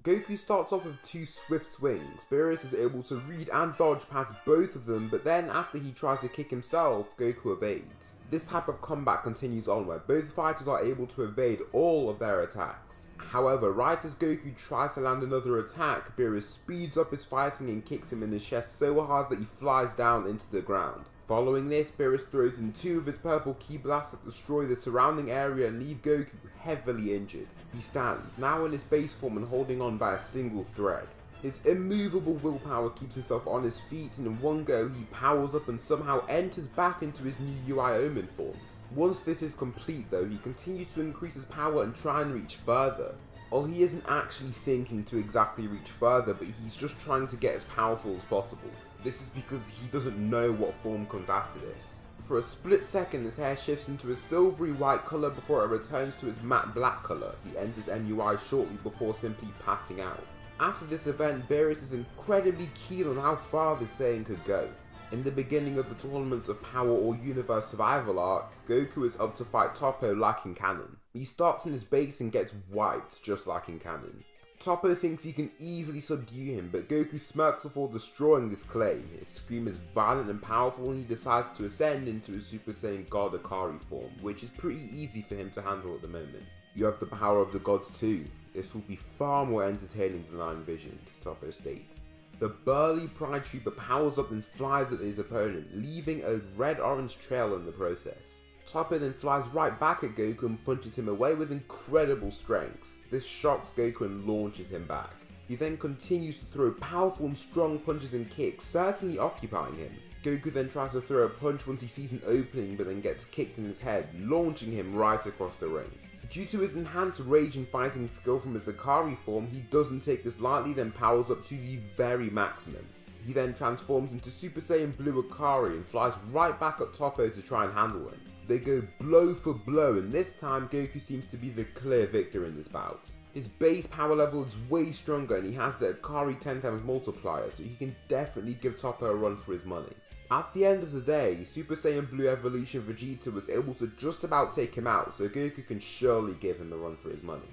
Goku starts off with two swift swings. Beerus is able to read and dodge past both of them, but then after he tries to kick himself, Goku evades. This type of combat continues on where both fighters are able to evade all of their attacks. However, right as Goku tries to land another attack, Beerus speeds up his fighting and kicks him in the chest so hard that he flies down into the ground. Following this, Beerus throws in two of his purple Ki Blasts that destroy the surrounding area and leave Goku heavily injured. He stands, now in his base form and holding on by a single thread. His immovable willpower keeps himself on his feet, and in one go he powers up and somehow enters back into his new UI Omen form. Once this is complete though, he continues to increase his power and try and reach further. Well, he isn't actually thinking to exactly reach further, but he's just trying to get as powerful as possible. This is because he doesn't know what form comes after this. For a split second, his hair shifts into a silvery white colour before it returns to its matte black colour. He enters MUI shortly before simply passing out. After this event, Beerus is incredibly keen on how far this Saiyan could go. In the beginning of the Tournament of Power or Universe Survival arc, Goku is up to fight Toppo like in canon. He starts in his base and gets wiped just like in canon. Toppo thinks he can easily subdue him, but Goku smirks before destroying this claim. His scream is violent and powerful, and he decides to ascend into his Super Saiyan God Akari form, which is pretty easy for him to handle at the moment. You have the power of the gods too. This will be far more entertaining than I envisioned, Toppo states. The burly Pride Trooper powers up and flies at his opponent, leaving a red-orange trail in the process. Toppo then flies right back at Goku and punches him away with incredible strength. This shocks Goku and launches him back. He then continues to throw powerful and strong punches and kicks, certainly occupying him. Goku then tries to throw a punch once he sees an opening, but then gets kicked in his head, launching him right across the ring. Due to his enhanced rage and fighting skill from his Akari form, he doesn't take this lightly, then powers up to the very maximum. He then transforms into Super Saiyan Blue Akari and flies right back at Toppo to try and handle him. They go blow for blow, and this time Goku seems to be the clear victor in this bout. His base power level is way stronger and he has the Akari 10 times multiplier, so he can definitely give Toppo a run for his money. At the end of the day, Super Saiyan Blue Evolution Vegeta was able to just about take him out, so Goku can surely give him a run for his money.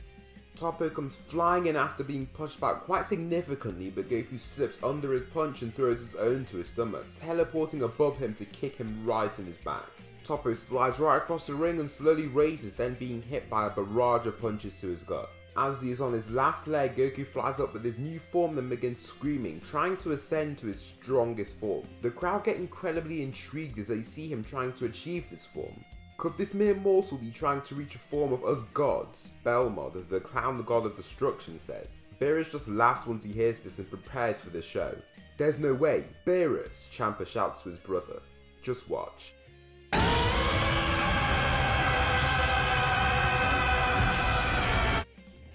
Toppo comes flying in after being pushed back quite significantly, but Goku slips under his punch and throws his own to his stomach, teleporting above him to kick him right in his back. Toppo slides right across the ring and slowly raises, then being hit by a barrage of punches to his gut. As he is on his last leg, Goku flies up with his new form and begins screaming, trying to ascend to his strongest form. The crowd get incredibly intrigued as they see him trying to achieve this form. Could this mere mortal be trying to reach a form of us gods? Belmod, the clown god of destruction, says. Beerus just laughs once he hears this and prepares for the show. There's no way. Beerus, Champa shouts to his brother. Just watch.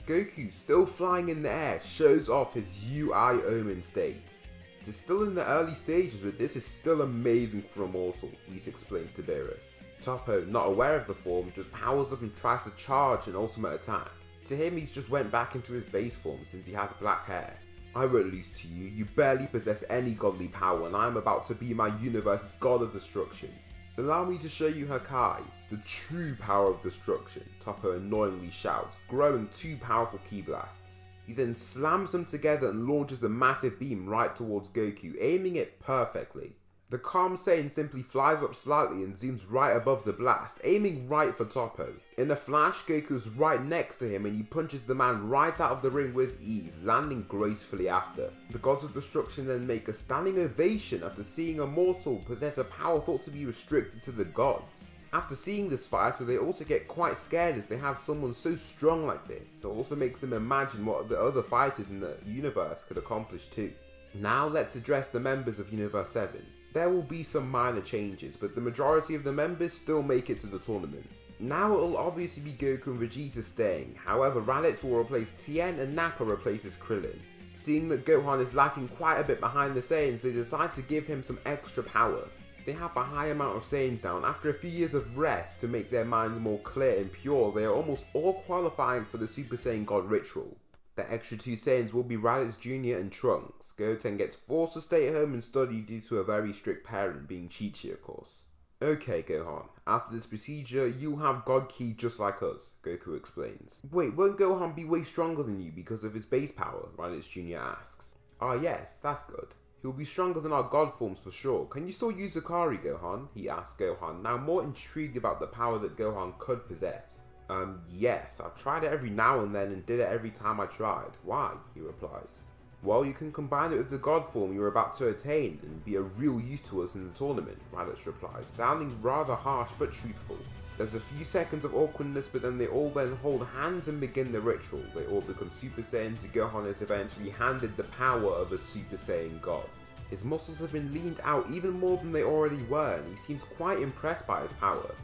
Goku, still flying in the air, shows off his UI Omen state. It is still in the early stages, but this is still amazing for a mortal, Whis explains to Beerus. Toppo, not aware of the form, just powers up and tries to charge an ultimate attack. To him, he's just went back into his base form since he has black hair. I won't lose to you, you barely possess any godly power and I am about to be my universe's god of destruction. Allow me to show you Hakai, the true power of destruction, Toppo annoyingly shouts, growing two powerful ki blasts. He then slams them together and launches a massive beam right towards Goku, aiming it perfectly. The calm Saiyan simply flies up slightly and zooms right above the blast, aiming right for Toppo. In a flash, Goku's right next to him and he punches the man right out of the ring with ease, landing gracefully after. The gods of destruction then make a standing ovation after seeing a mortal possess a power thought to be restricted to the gods. After seeing this fighter, they also get quite scared as they have someone so strong like this. It also makes them imagine what the other fighters in the universe could accomplish too. Now let's address the members of Universe 7. There will be some minor changes, but the majority of the members still make it to the tournament. Now it will obviously be Goku and Vegeta staying, however Raditz will replace Tien and Nappa replaces Krillin. Seeing that Gohan is lacking quite a bit behind the Saiyans, they decide to give him some extra power. They have a high amount of Saiyans now, and after a few years of rest to make their minds more clear and pure, they are almost all qualifying for the Super Saiyan God ritual. The extra two Saiyans will be Raditz Jr. and Trunks. Goten gets forced to stay at home and study due to a very strict parent, being Chi-Chi of course. Okay Gohan, after this procedure, you'll have God Ki just like us, Goku explains. Wait, won't Gohan be way stronger than you because of his base power? Raditz Jr. asks. Ah yes, that's good. He'll be stronger than our god forms for sure. Can you still use Akari, Gohan? He asks Gohan, now more intrigued about the power that Gohan could possess. Yes, I've tried it every now and then and did it every time I tried. Why? He replies. Well, you can combine it with the god form you're about to attain and be a real use to us in the tournament, Raditz replies, sounding rather harsh but truthful. There's a few seconds of awkwardness, but then they all then hold hands and begin the ritual. They all become Super Saiyans and Gohan is eventually handed the power of a Super Saiyan God. His muscles have been leaned out even more than they already were, and he seems quite impressed by his power.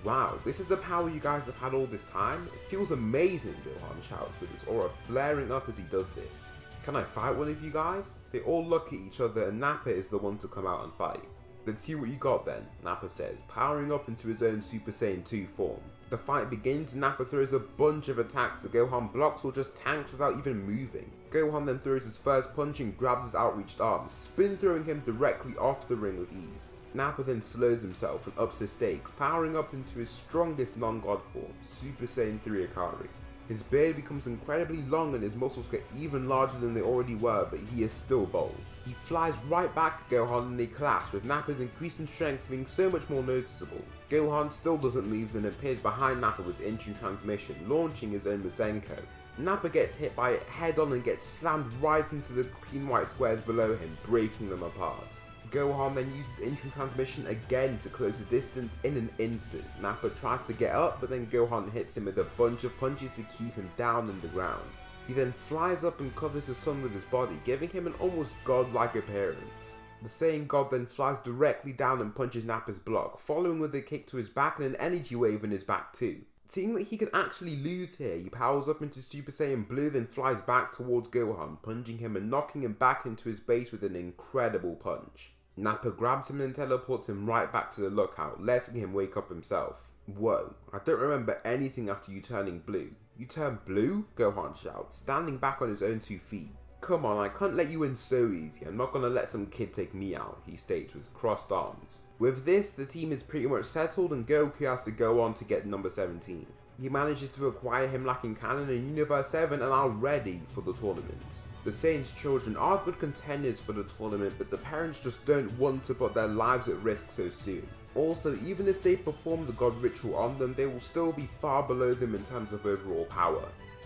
Wow, this is the power you guys have had all this time? It feels amazing, Gohan shouts with his aura flaring up as he does this. Can I fight one of you guys? They all look at each other and Nappa is the one to come out and fight. Let's see what you got then, Nappa says, powering up into his own Super Saiyan 2 form. The fight begins, Nappa throws a bunch of attacks that Gohan blocks or just tanks without even moving. Gohan then throws his first punch and grabs his outreached arm, spin throwing him directly off the ring with ease. Nappa then slows himself and ups the stakes, powering up into his strongest non-god form, Super Saiyan 3 Akari. His beard becomes incredibly long and his muscles get even larger than they already were, but he is still bold. He flies right back at Gohan and they clash, with Nappa's increasing strength being so much more noticeable. Gohan still doesn't move and appears behind Nappa with instant transmission, launching his own Masenko. Nappa gets hit by it head on and gets slammed right into the clean white squares below him, breaking them apart. Gohan then uses instant transmission again to close the distance in an instant. Nappa tries to get up, but then Gohan hits him with a bunch of punches to keep him down on the ground. He then flies up and covers the sun with his body, giving him an almost godlike appearance. The Saiyan God then flies directly down and punches Nappa's block, following with a kick to his back and an energy wave in his back too. Seeing that he can actually lose here, he powers up into Super Saiyan Blue, then flies back towards Gohan, punching him and knocking him back into his base with an incredible punch. Nappa grabs him and teleports him right back to the lookout, letting him wake up himself. Whoa, I don't remember anything after you turning blue. You turn blue? Gohan shouts, standing back on his own 2 feet. Come on, I can't let you win so easy. I'm not gonna let some kid take me out, he states with crossed arms. With this, the team is pretty much settled and Goku has to go on to get number 17. He manages to acquire him lacking cannon in Universe 7 and are ready for the tournament. The Saiyans' children are good contenders for the tournament, but the parents just don't want to put their lives at risk so soon. Also, even if they perform the god ritual on them, they will still be far below them in terms of overall power.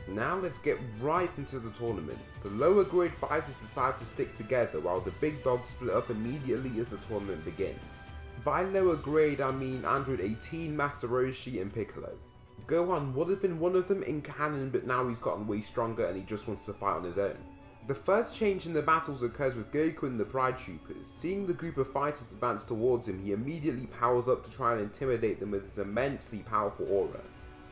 Now let's get right into the tournament. The lower grade fighters decide to stick together while the big dogs split up immediately as the tournament begins. By lower grade I mean Android 18, Master Roshi and Piccolo. Gohan would have been one of them in canon, but now he's gotten way stronger and he just wants to fight on his own. The first change in the battles occurs with Goku and the Pride Troopers. Seeing the group of fighters advance towards him, he immediately powers up to try and intimidate them with his immensely powerful aura.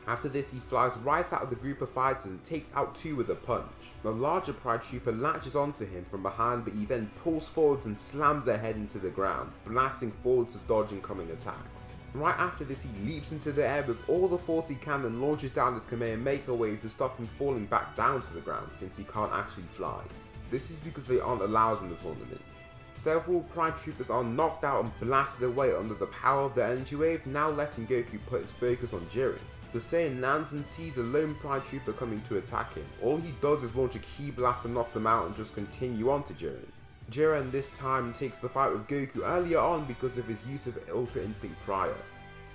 After this, he flies right out of the group of fighters and takes out 2 with a punch. The larger Pride Trooper latches onto him from behind, but he then pulls forwards and slams their head into the ground, blasting forwards to dodge incoming attacks. Right after this, he leaps into the air with all the force he can and launches down his Kamehameha wave to stop him falling back down to the ground since he can't actually fly. This is because they aren't allowed in the tournament. Several Pride Troopers are knocked out and blasted away under the power of the energy wave, now letting Goku put his focus on Jiren. The Saiyan lands and sees a lone Pride Trooper coming to attack him. All he does is launch a ki blast and knock them out and just continue on to Jiren. Jiren this time takes the fight with Goku earlier on because of his use of Ultra Instinct prior.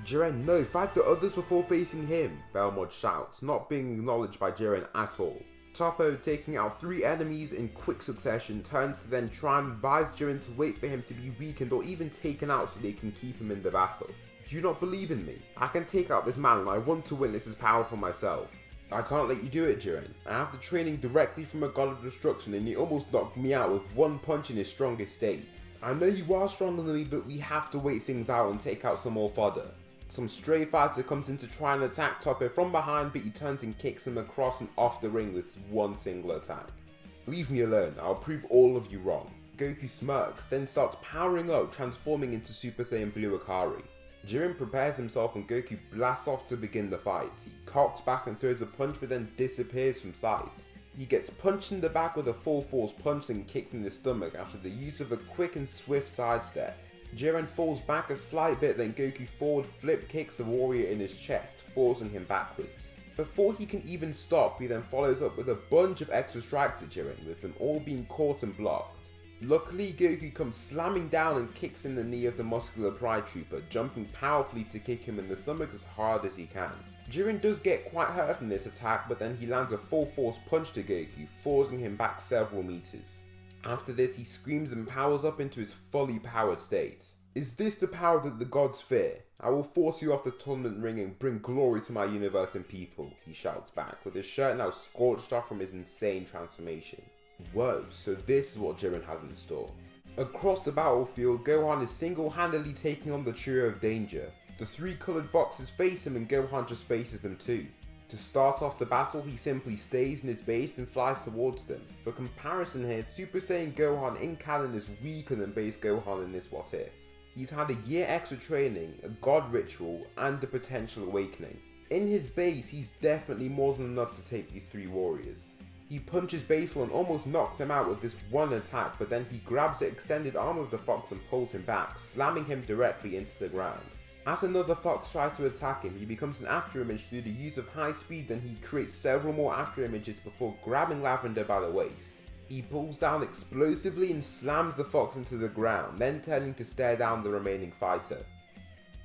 Jiren, no, fight the others before facing him, Belmont shouts, not being acknowledged by Jiren at all. Toppo, taking out 3 enemies in quick succession, turns to then try and advise Jiren to wait for him to be weakened or even taken out so they can keep him in the battle. Do you not believe in me? I can take out this man and I want to witness his power for myself. I can't let you do it, Jiren. I have the training directly from a god of destruction and he almost knocked me out with 1 punch in his strongest state. I know you are stronger than me, but we have to wait things out and take out some more fodder. Some stray fighter comes in to try and attack Toppo from behind, but he turns and kicks him across and off the ring with 1 single attack. Leave me alone, I'll prove all of you wrong. Goku smirks, then starts powering up, transforming into Super Saiyan Blue Akari. Jiren prepares himself and Goku blasts off to begin the fight. He cocks back and throws a punch but then disappears from sight. He gets punched in the back with a full force punch and kicked in the stomach after the use of a quick and swift sidestep. Jiren falls back a slight bit, then Goku forward flip kicks the warrior in his chest, forcing him backwards. Before he can even stop, he then follows up with a bunch of extra strikes at Jiren, with them all being caught and blocked. Luckily, Goku comes slamming down and kicks in the knee of the muscular Pride Trooper, jumping powerfully to kick him in the stomach as hard as he can. Jiren does get quite hurt from this attack, but then he lands a full force punch to Goku, forcing him back several meters. After this, he screams and powers up into his fully powered state. Is this the power that the gods fear? I will force you off the tournament ring and bring glory to my universe and people, he shouts back, with his shirt now scorched off from his insane transformation. Whoa, so this is what Jiren has in store. Across the battlefield, Gohan is single-handedly taking on the trio of danger. The 3 coloured foxes face him and Gohan just faces them too. To start off the battle, he simply stays in his base and flies towards them. For comparison here, Super Saiyan Gohan in canon is weaker than base Gohan in this What If. He's had a year extra training, a god ritual, and a potential awakening. In his base, he's definitely more than enough to take these 3 warriors. He punches Basel and almost knocks him out with this 1 attack, but then he grabs the extended arm of the fox and pulls him back, slamming him directly into the ground. As another fox tries to attack him, he becomes an afterimage through the use of high speed, then he creates several more afterimages before grabbing Lavender by the waist. He pulls down explosively and slams the fox into the ground, then turning to stare down the remaining fighter.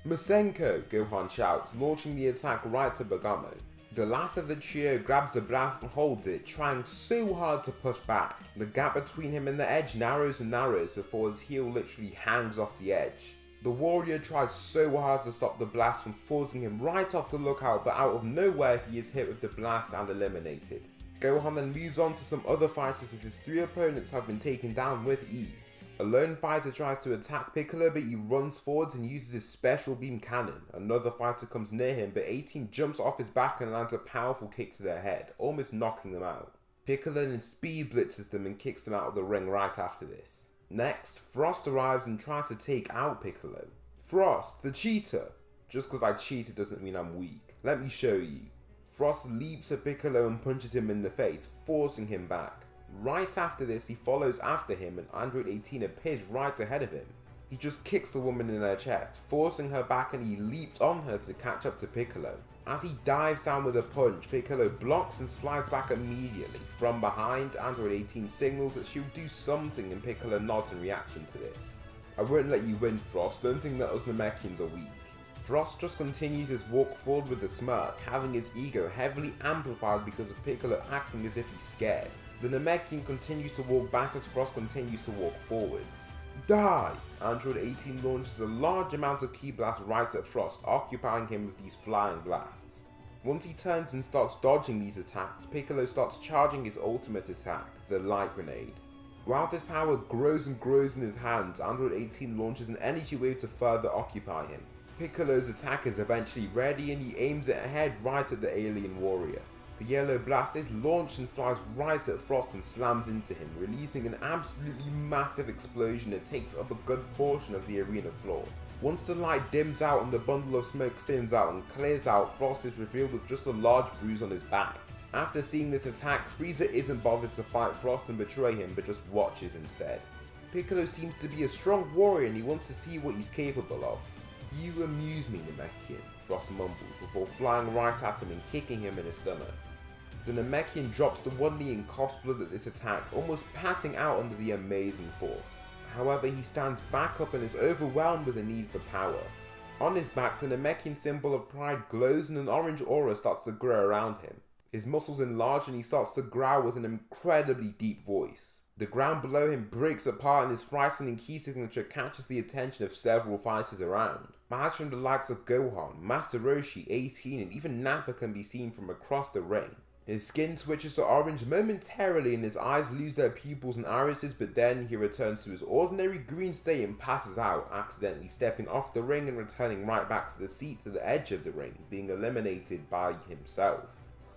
Masenko, Gohan shouts, launching the attack right to Bergamo. The last of the trio grabs the blast and holds it, trying so hard to push back. The gap between him and the edge narrows and narrows before his heel literally hangs off the edge. The warrior tries so hard to stop the blast from forcing him right off the lookout, but out of nowhere he is hit with the blast and eliminated. Gohan then moves on to some other fighters as his 3 opponents have been taken down with ease. A lone fighter tries to attack Piccolo, but he runs forwards and uses his special beam cannon. Another fighter comes near him, but 18 jumps off his back and lands a powerful kick to their head, almost knocking them out. Piccolo then speed blitzes them and kicks them out of the ring right after this. Next, Frost arrives and tries to take out Piccolo. Frost, the cheater! Just because I cheated doesn't mean I'm weak. Let me show you. Frost leaps at Piccolo and punches him in the face, forcing him back. Right after this, he follows after him and Android 18 appears right ahead of him. He just kicks the woman in her chest, forcing her back, and he leaps on her to catch up to Piccolo. As he dives down with a punch, Piccolo blocks and slides back immediately. From behind, Android 18 signals that she'll do something and Piccolo nods in reaction to this. I won't let you win, Frost. Don't think that us Namekians are weak. Frost just continues his walk forward with a smirk, having his ego heavily amplified because of Piccolo acting as if he's scared. The Namekian continues to walk back as Frost continues to walk forwards. Die! Android 18 launches a large amount of ki blasts right at Frost, occupying him with these flying blasts. Once he turns and starts dodging these attacks, Piccolo starts charging his ultimate attack, the Light Grenade. While this power grows and grows in his hands, Android 18 launches an energy wave to further occupy him. Piccolo's attack is eventually ready and he aims it ahead right at the alien warrior. The yellow blast is launched and flies right at Frost and slams into him, releasing an absolutely massive explosion that takes up a good portion of the arena floor. Once the light dims out and the bundle of smoke thins out and clears out, Frost is revealed with just a large bruise on his back. After seeing this attack, Frieza isn't bothered to fight Frost and betray him, but just watches instead. Piccolo seems to be a strong warrior and he wants to see what he's capable of. "You amuse me, Namekian," Frost mumbles before flying right at him and kicking him in his stomach. The Namekian drops to one knee and coughs blood at this attack, almost passing out under the amazing force. However, he stands back up and is overwhelmed with a need for power. On his back, the Namekian symbol of pride glows and an orange aura starts to grow around him. His muscles enlarge and he starts to growl with an incredibly deep voice. The ground below him breaks apart and his frightening key signature catches the attention of several fighters around. Fighters from the likes of Gohan, Master Roshi, 18 and even Nappa can be seen from across the ring. His skin switches to orange momentarily and his eyes lose their pupils and irises, but then he returns to his ordinary green state and passes out, accidentally stepping off the ring and returning right back to the seat to the edge of the ring, being eliminated by himself.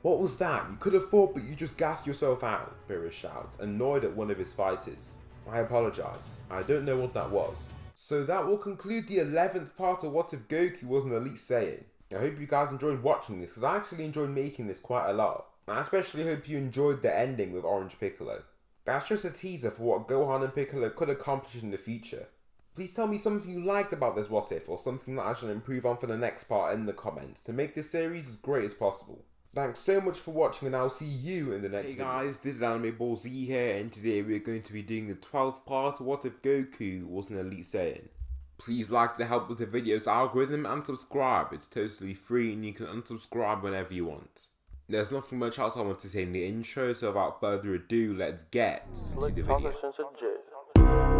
"What was that? You could have fought, but you just gassed yourself out," Beerus shouts, annoyed at one of his fighters. "I apologize. I don't know what that was." So that will conclude the 11th part of What If Goku Was an Elite Saiyan. I hope you guys enjoyed watching this, because I actually enjoyed making this quite a lot. I especially hope you enjoyed the ending with Orange Piccolo. That's just a teaser for what Gohan and Piccolo could accomplish in the future. Please tell me something you liked about this What If, or something that I should improve on for the next part in the comments, to make this series as great as possible. Thanks so much for watching and I'll see you in the next video. Hey guys, this is Anime Ball Z here, and today we're going to be doing the 12th part of What If Goku Was an Elite Saiyan. Please like to help with the video's algorithm and subscribe. It's totally free and you can unsubscribe whenever you want. There's nothing much else I want to say in the intro, so without further ado, let's get to the video.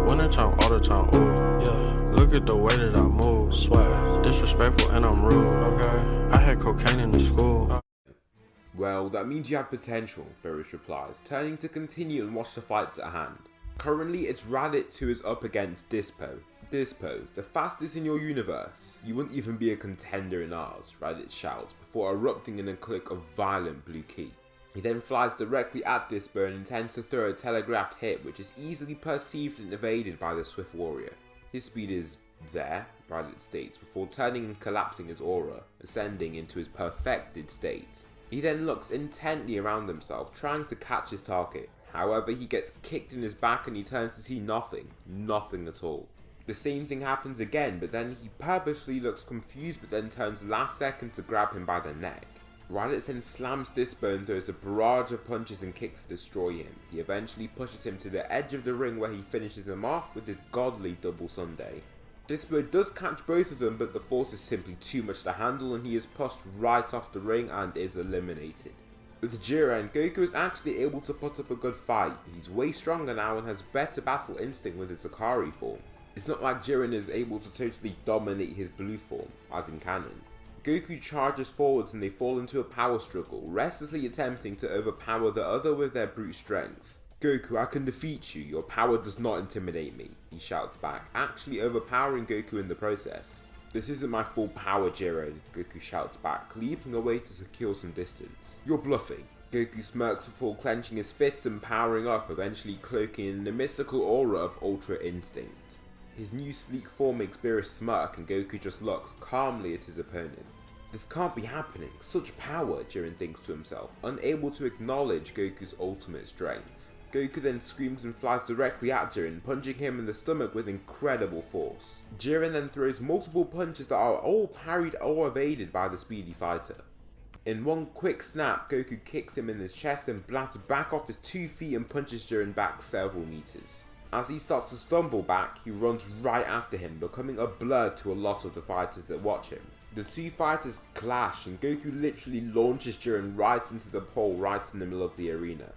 One time, all the time, ooh, yeah. Look at the way that I move, swag, disrespectful and I'm rude, okay? I had cocaine in the school. Well, that means you have potential, Beerus replies, turning to continue and watch the fights at hand. Currently, it's Raditz who is up against Dispo. Dispo, the fastest in your universe. You wouldn't even be a contender in ours, Raditz shouts, before erupting in a click of violent blue ki. He then flies directly at Dispo and intends to throw a telegraphed hit, which is easily perceived and evaded by the swift warrior. His speed is there, Raditz states, before turning and collapsing his aura, ascending into his perfected state. He then looks intently around himself, trying to catch his target. However, he gets kicked in his back and he turns to see nothing at all. The same thing happens again, but then he purposely looks confused, but then turns last second to grab him by the neck. Raditz then slams Dispo and throws a barrage of punches and kicks to destroy him. He eventually pushes him to the edge of the ring where he finishes him off with his godly double Sunday. Dispo does catch both of them, but the force is simply too much to handle and he is pushed right off the ring and is eliminated. With Jiren, Goku is actually able to put up a good fight. He's way stronger now and has better battle instinct with his Akari form. It's not like Jiren is able to totally dominate his blue form, as in canon. Goku charges forwards and they fall into a power struggle, restlessly attempting to overpower the other with their brute strength. "Goku, I can defeat you. Your power does not intimidate me," he shouts back, actually overpowering Goku in the process. "This isn't my full power, Jiren," Goku shouts back, leaping away to secure some distance. "You're bluffing." Goku smirks before clenching his fists and powering up, eventually cloaking in the mystical aura of Ultra Instinct. His new sleek form makes Beerus smirk, and Goku just looks calmly at his opponent. "This can't be happening. Such power," Jiren thinks to himself, unable to acknowledge Goku's ultimate strength. Goku then screams and flies directly at Jiren, punching him in the stomach with incredible force. Jiren then throws multiple punches that are all parried or evaded by the speedy fighter. In one quick snap, Goku kicks him in his chest and blasts back off his 2 feet and punches Jiren back several meters. As he starts to stumble back, he runs right after him, becoming a blur to a lot of the fighters that watch him. The 2 fighters clash, and Goku literally launches Jiren right into the pole right in the middle of the arena.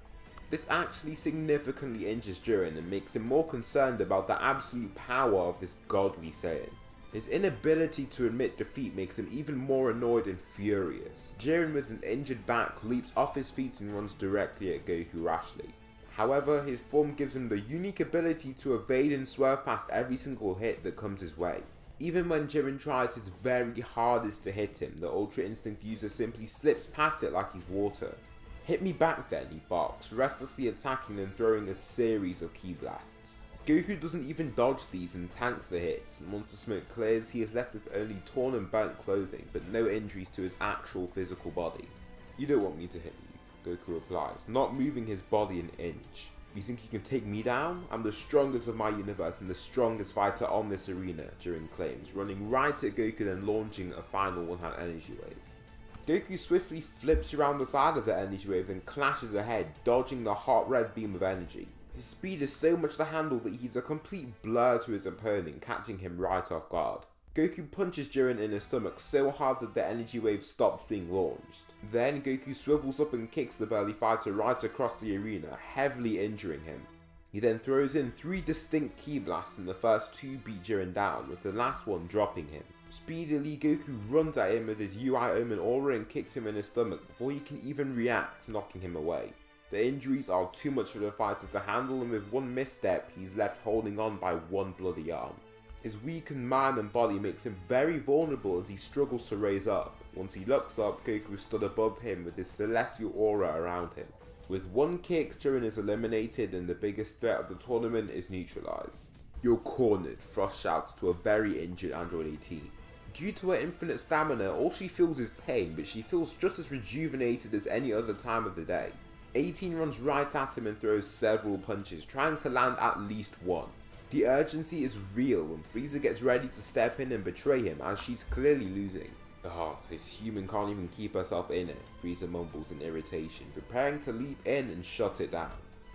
This actually significantly injures Jiren and makes him more concerned about the absolute power of this godly Saiyan. His inability to admit defeat makes him even more annoyed and furious. Jiren, with an injured back, leaps off his feet and runs directly at Goku rashly. However, his form gives him the unique ability to evade and swerve past every single hit that comes his way. Even when Jiren tries his very hardest to hit him, the Ultra Instinct user simply slips past it like he's water. "Hit me back then," he barks, restlessly attacking and throwing a series of ki blasts. Goku doesn't even dodge these and tanks the hits, and once the smoke clears, he is left with only torn and burnt clothing, but no injuries to his actual physical body. "You don't want me to hit you," Goku replies, not moving his body an inch. "You think you can take me down? I'm the strongest of my universe and the strongest fighter on this arena," Jiren claims, running right at Goku then launching a final one-hand energy wave. Goku swiftly flips around the side of the energy wave and clashes ahead, dodging the hot red beam of energy. His speed is so much to handle that he's a complete blur to his opponent, catching him right off guard. Goku punches Jiren in his stomach so hard that the energy wave stops being launched. Then Goku swivels up and kicks the burly fighter right across the arena, heavily injuring him. He then throws in 3 distinct ki blasts, and the first 2 beat Jiren down, with the last one dropping him. Speedily, Goku runs at him with his UI Omen aura and kicks him in his stomach before he can even react, knocking him away. The injuries are too much for the fighter to handle, and with one misstep, he's left holding on by one bloody arm. His weakened mind and body makes him very vulnerable as he struggles to raise up. Once he looks up, Goku stood above him with his celestial aura around him. With one kick, Jiren is eliminated and the biggest threat of the tournament is neutralized. "You're cornered," Frost shouts to a very injured Android 18. Due to her infinite stamina, all she feels is pain, but she feels just as rejuvenated as any other time of the day. 18 runs right at him and throws several punches, trying to land at least one. The urgency is real when Frieza gets ready to step in and betray him, as she's clearly losing. "Oh, this human can't even keep herself in it," Frieza mumbles in irritation, preparing to leap in and shut it down.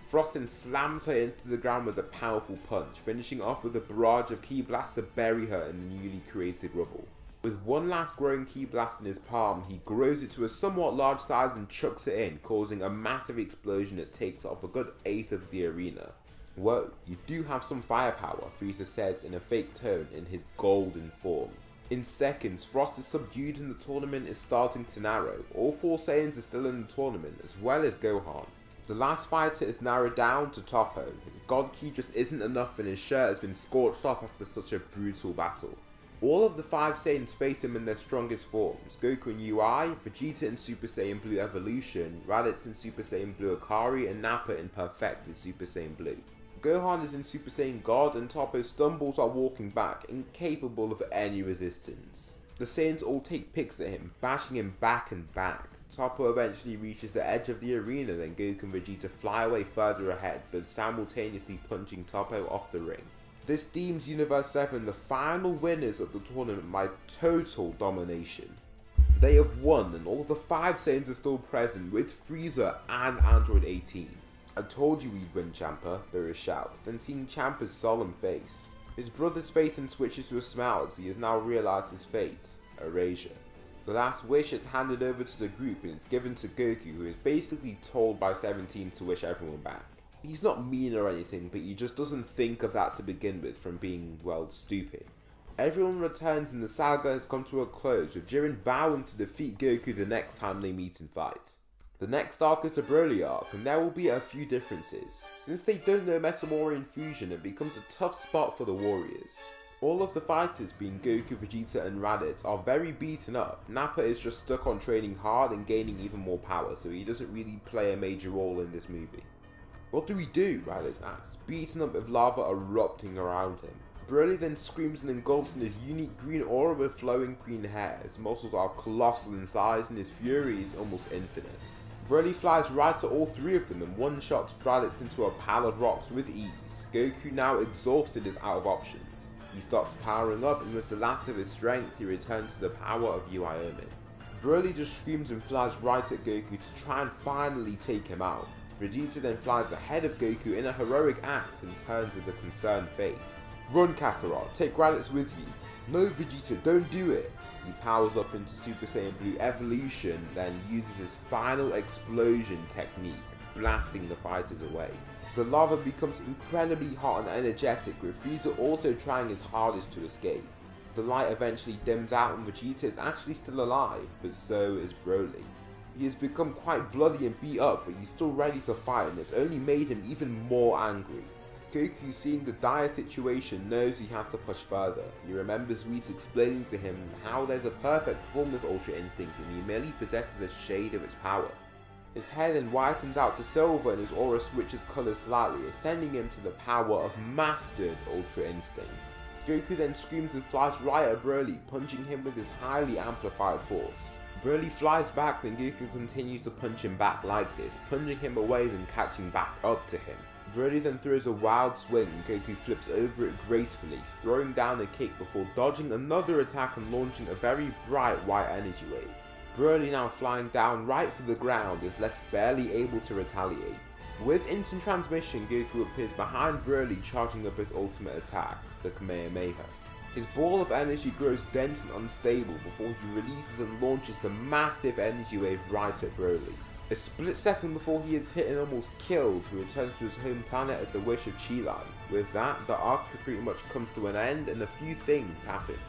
Frost then slams her into the ground with a powerful punch, finishing off with a barrage of ki blasts to bury her in the newly created rubble. With one last growing ki blast in his palm, he grows it to a somewhat large size and chucks it in, causing a massive explosion that takes off a good 1/8 of the arena. "Whoa, you do have some firepower," Frieza says in a fake tone in his golden form. In seconds, Frost is subdued and the tournament is starting to narrow. All 4 Saiyans are still in the tournament, as well as Gohan. The last fighter is narrowed down to Toppo. His God Ki just isn't enough and his shirt has been scorched off after such a brutal battle. All of the 5 Saiyans face him in their strongest forms: Goku in UI, Vegeta in Super Saiyan Blue Evolution, Raditz in Super Saiyan Blue Akari, and Nappa in Perfected Super Saiyan Blue. Gohan is in Super Saiyan God, and Toppo stumbles while walking back, incapable of any resistance. The Saiyans all take picks at him, bashing him back and back. Toppo eventually reaches the edge of the arena, then Goku and Vegeta fly away further ahead, but simultaneously punching Toppo off the ring. This deems Universe 7 the final winners of the tournament by total domination. They have won, and all the 5 Saiyans are still present, with Frieza and Android 18. "I told you we'd win, Champa," Beerus shouts, then seeing Champa's solemn face. His brother's face then switches to a smile as he has now realized his fate: erasure. The last wish is handed over to the group and it's given to Goku, who is basically told by 17 to wish everyone back. He's not mean or anything, but he just doesn't think of that to begin with from being, well, stupid. Everyone returns and the saga has come to a close, with Jiren vowing to defeat Goku the next time they meet and fight. The next arc is the Broly arc, and there will be a few differences. Since they don't know Metamorian fusion, it becomes a tough spot for the warriors. All of the fighters, being Goku, Vegeta and Raditz, are very beaten up. Nappa is just stuck on training hard and gaining even more power, so he doesn't really play a major role in this movie. What do we do? Raditz asks, beaten up with lava erupting around him. Broly then screams and engulfs in his unique green aura with flowing green hair. His muscles are colossal in size and his fury is almost infinite. Broly flies right to all three of them and one-shots Raditz into a pile of rocks with ease. Goku, now exhausted, is out of options. He stops powering up, and with the last of his strength, he returns to the power of Yuaomin. Broly just screams and flies right at Goku to try and finally take him out. Vegeta then flies ahead of Goku in a heroic act and turns with a concerned face. Run, Kakarot, take Raditz with you. No, Vegeta, don't do it. He powers up into Super Saiyan Blue Evolution, then uses his final explosion technique, blasting the fighters away. The lava becomes incredibly hot and energetic, with Frieza also trying his hardest to escape. The light eventually dims out and Vegeta is actually still alive, but so is Broly. He has become quite bloody and beat up, but he's still ready to fight, and it's only made him even more angry. Goku, seeing the dire situation, knows he has to push further. He remembers Whis explaining to him how there's a perfect form of Ultra Instinct and he merely possesses a shade of its power. His hair then whitens out to silver and his aura switches colours slightly, ascending him to the power of mastered Ultra Instinct. Goku then screams and flies right at Broly, punching him with his highly amplified force. Broly flies back, then Goku continues to punch him back like this, punching him away then catching back up to him. Broly then throws a wild swing and Goku flips over it gracefully, throwing down a kick before dodging another attack and launching a very bright white energy wave. Broly, now flying down right for the ground, is left barely able to retaliate. With instant transmission, Goku appears behind Broly, charging up his ultimate attack, the Kamehameha. His ball of energy grows dense and unstable before he releases and launches the massive energy wave right at Broly. A split second before he is hit and almost killed, he returns to his home planet at the wish of Chi-Lan. With that, the arc pretty much comes to an end and a few things happen.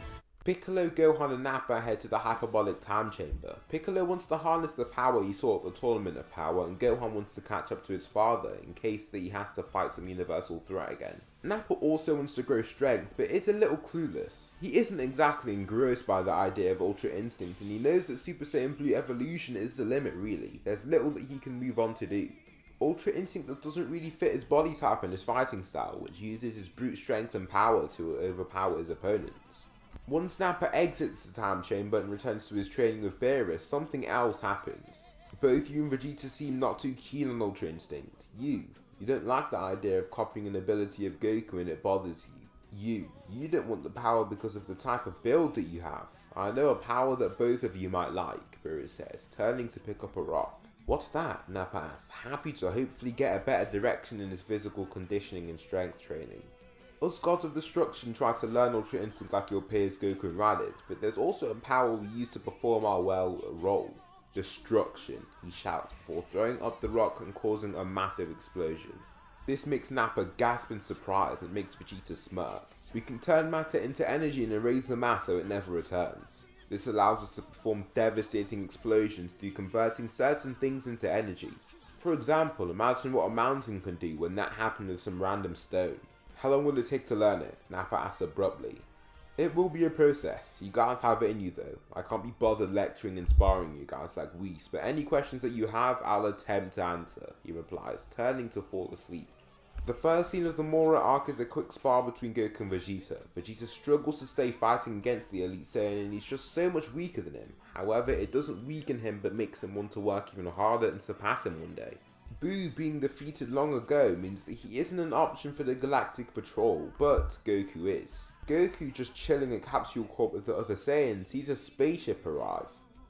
Piccolo, Gohan and Nappa head to the hyperbolic time chamber. Piccolo wants to harness the power he saw at the Tournament of Power, and Gohan wants to catch up to his father in case that he has to fight some universal threat again. Nappa also wants to grow strength, but is a little clueless. He isn't exactly engrossed by the idea of Ultra Instinct, and he knows that Super Saiyan Blue Evolution is the limit really. There's little that he can move on to do. Ultra Instinct doesn't really fit his body type and his fighting style, which uses his brute strength and power to overpower his opponents. Once Nappa exits the time chamber and returns to his training with Beerus, something else happens. Both you and Vegeta seem not too keen on Ultra Instinct. You don't like the idea of copying an ability of Goku and it bothers you. You don't want the power because of the type of build that you have. I know a power that both of you might like, Beerus says, turning to pick up a rock. What's that? Nappa asks, happy to hopefully get a better direction in his physical conditioning and strength training. Us gods of destruction try to learn Ultra Instinct like your peers Goku and Raditz, but there's also a power we use to perform our role. Destruction, he shouts before throwing up the rock and causing a massive explosion. This makes Nappa gasp in surprise and makes Vegeta smirk. We can turn matter into energy and erase the mass so it never returns. This allows us to perform devastating explosions through converting certain things into energy. For example, imagine what a mountain can do when that happened with some random stone. How long will it take to learn it? Nappa asks abruptly. It will be a process. You guys have it in you though. I can't be bothered lecturing and sparring you guys like Whis, but any questions that you have, I'll attempt to answer, he replies, turning to fall asleep. The first scene of the Mora arc is a quick spar between Goku and Vegeta. Vegeta struggles to stay fighting against the Elite Saiyan and he's just so much weaker than him. However, it doesn't weaken him but makes him want to work even harder and surpass him one day. Boo being defeated long ago means that he isn't an option for the Galactic Patrol, but Goku is. Goku, just chilling at Capsule Corp with the other Saiyans, sees a spaceship arrive.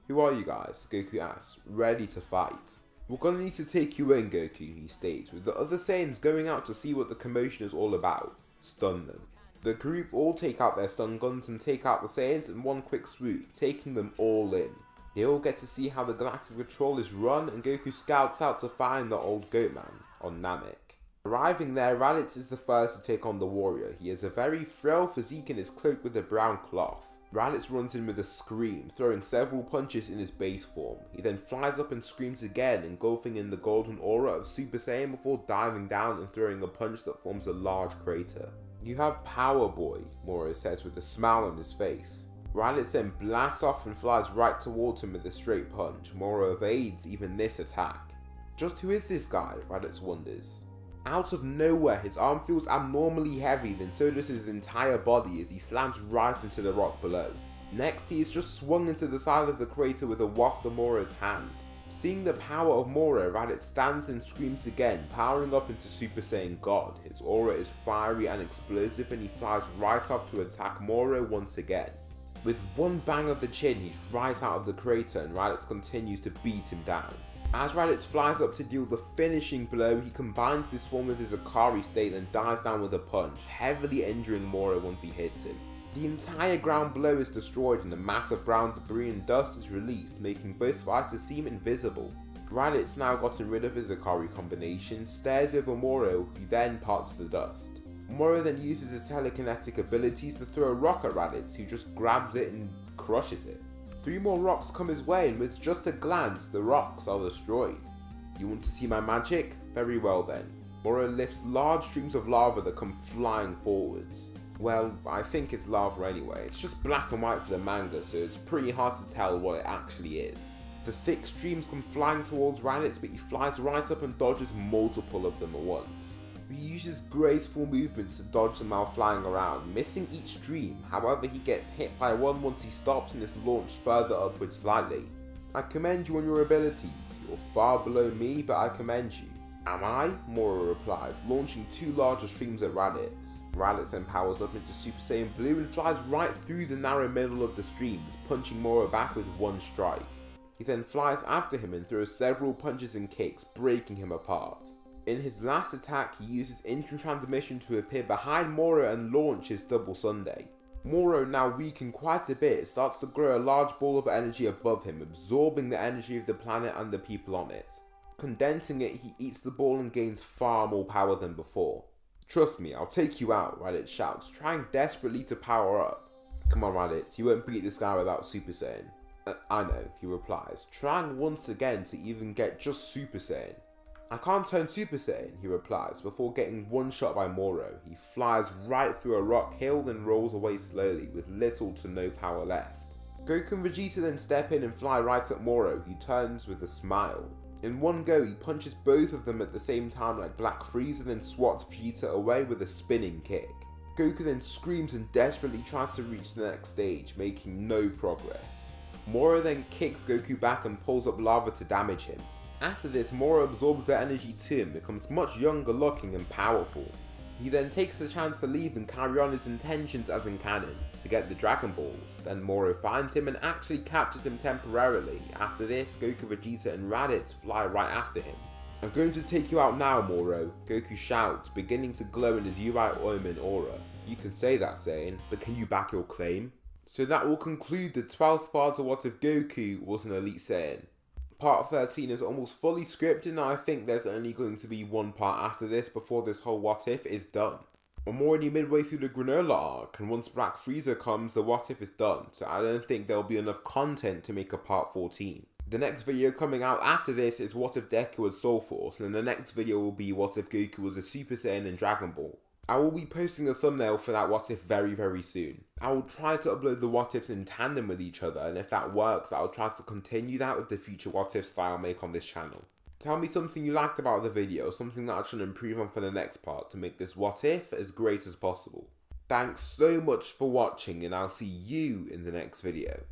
Who are you guys? Goku asks, ready to fight. We're gonna need to take you in, Goku, he states, with the other Saiyans going out to see what the commotion is all about. Stun them. The group all take out their stun guns and take out the Saiyans in one quick swoop, taking them all in. They all get to see how the Galactic Patrol is run, and Goku scouts out to find the old Goatman on Namek. Arriving there, Raditz is the first to take on the warrior. He has a very frail physique and is cloaked with a brown cloth. Raditz runs in with a scream, throwing several punches in his base form. He then flies up and screams again, engulfing in the golden aura of Super Saiyan before diving down and throwing a punch that forms a large crater. "You have power, boy," Moro says with a smile on his face. Raditz then blasts off and flies right towards him with a straight punch. Moro evades even this attack. Just who is this guy? Raditz wonders. Out of nowhere, his arm feels abnormally heavy, then so does his entire body as he slams right into the rock below. Next, he is just swung into the side of the crater with a waft of Moro's hand. Seeing the power of Moro, Raditz stands and screams again, powering up into Super Saiyan God. His aura is fiery and explosive and he flies right off to attack Moro once again. With one bang of the chin, he's right out of the crater and Raditz continues to beat him down. As Raditz flies up to deal the finishing blow, he combines this form with his Akari state and dives down with a punch, heavily injuring Moro once he hits him. The entire ground below is destroyed and a mass of brown debris and dust is released, making both fighters seem invisible. Raditz, now gotten rid of his Akari combination, stares over Moro, who then parts the dust. Moro then uses his telekinetic abilities to throw a rock at Raditz, who just grabs it and crushes it. 3 more rocks come his way and with just a glance, the rocks are destroyed. "You want to see my magic? Very well then." Moro lifts large streams of lava that come flying forwards. Well, I think it's lava anyway. It's just black and white for the manga, so it's pretty hard to tell what it actually is. The thick streams come flying towards Raditz, but he flies right up and dodges multiple of them at once. He uses graceful movements to dodge them while flying around, missing each stream. However, he gets hit by one once he stops and is launched further upwards slightly. "I commend you on your abilities. You're far below me, but I commend you." "Am I?" Moro replies, launching 2 larger streams at Raditz. Raditz then powers up into Super Saiyan Blue and flies right through the narrow middle of the streams, punching Moro back with one strike. He then flies after him and throws several punches and kicks, breaking him apart. In his last attack, he uses instant transmission to appear behind Moro and launch his double Sunday. Moro, now weakened quite a bit, starts to grow a large ball of energy above him, absorbing the energy of the planet and the people on it. Condensing it, he eats the ball and gains far more power than before. "Trust me, I'll take you out," Raditz shouts, trying desperately to power up. "Come on Raditz, you won't beat this guy without Super Saiyan." I know," he replies, trying once again to even get just Super Saiyan. "I can't turn Super Saiyan," he replies, before getting one shot by Moro. He flies right through a rock hill, then rolls away slowly, with little to no power left. Goku and Vegeta then step in and fly right at Moro, who turns with a smile. In one go, he punches both of them at the same time like Black Frieza, then swats Vegeta away with a spinning kick. Goku then screams and desperately tries to reach the next stage, making no progress. Moro then kicks Goku back and pulls up lava to damage him. After this, Moro absorbs their energy too and becomes much younger looking and powerful. He then takes the chance to leave and carry on his intentions as in canon, to get the Dragon Balls. Then Moro finds him and actually captures him temporarily. After this, Goku, Vegeta and Raditz fly right after him. "I'm going to take you out now, Moro," Goku shouts, beginning to glow in his Uri Oimen aura. "You can say that, Saiyan, but can you back your claim?" So that will conclude the 12th part of What If Goku Was an Elite Saiyan. Part 13 is almost fully scripted and I think there's only going to be one part after this before this whole What If is done. I'm already midway through the Granola arc and once Black Frieza comes the What If is done, so I don't think there'll be enough content to make a part 14. The next video coming out after this is What If Deku had Soul Force, and then the next video will be What If Goku was a Super Saiyan in Dragon Ball. I will be posting a thumbnail for that What If very soon. I will try to upload the What Ifs in tandem with each other, and if that works, I'll try to continue that with the future What Ifs that I'll make on this channel. Tell me something you liked about the video, something that I should improve on for the next part to make this What If as great as possible. Thanks so much for watching, and I'll see you in the next video.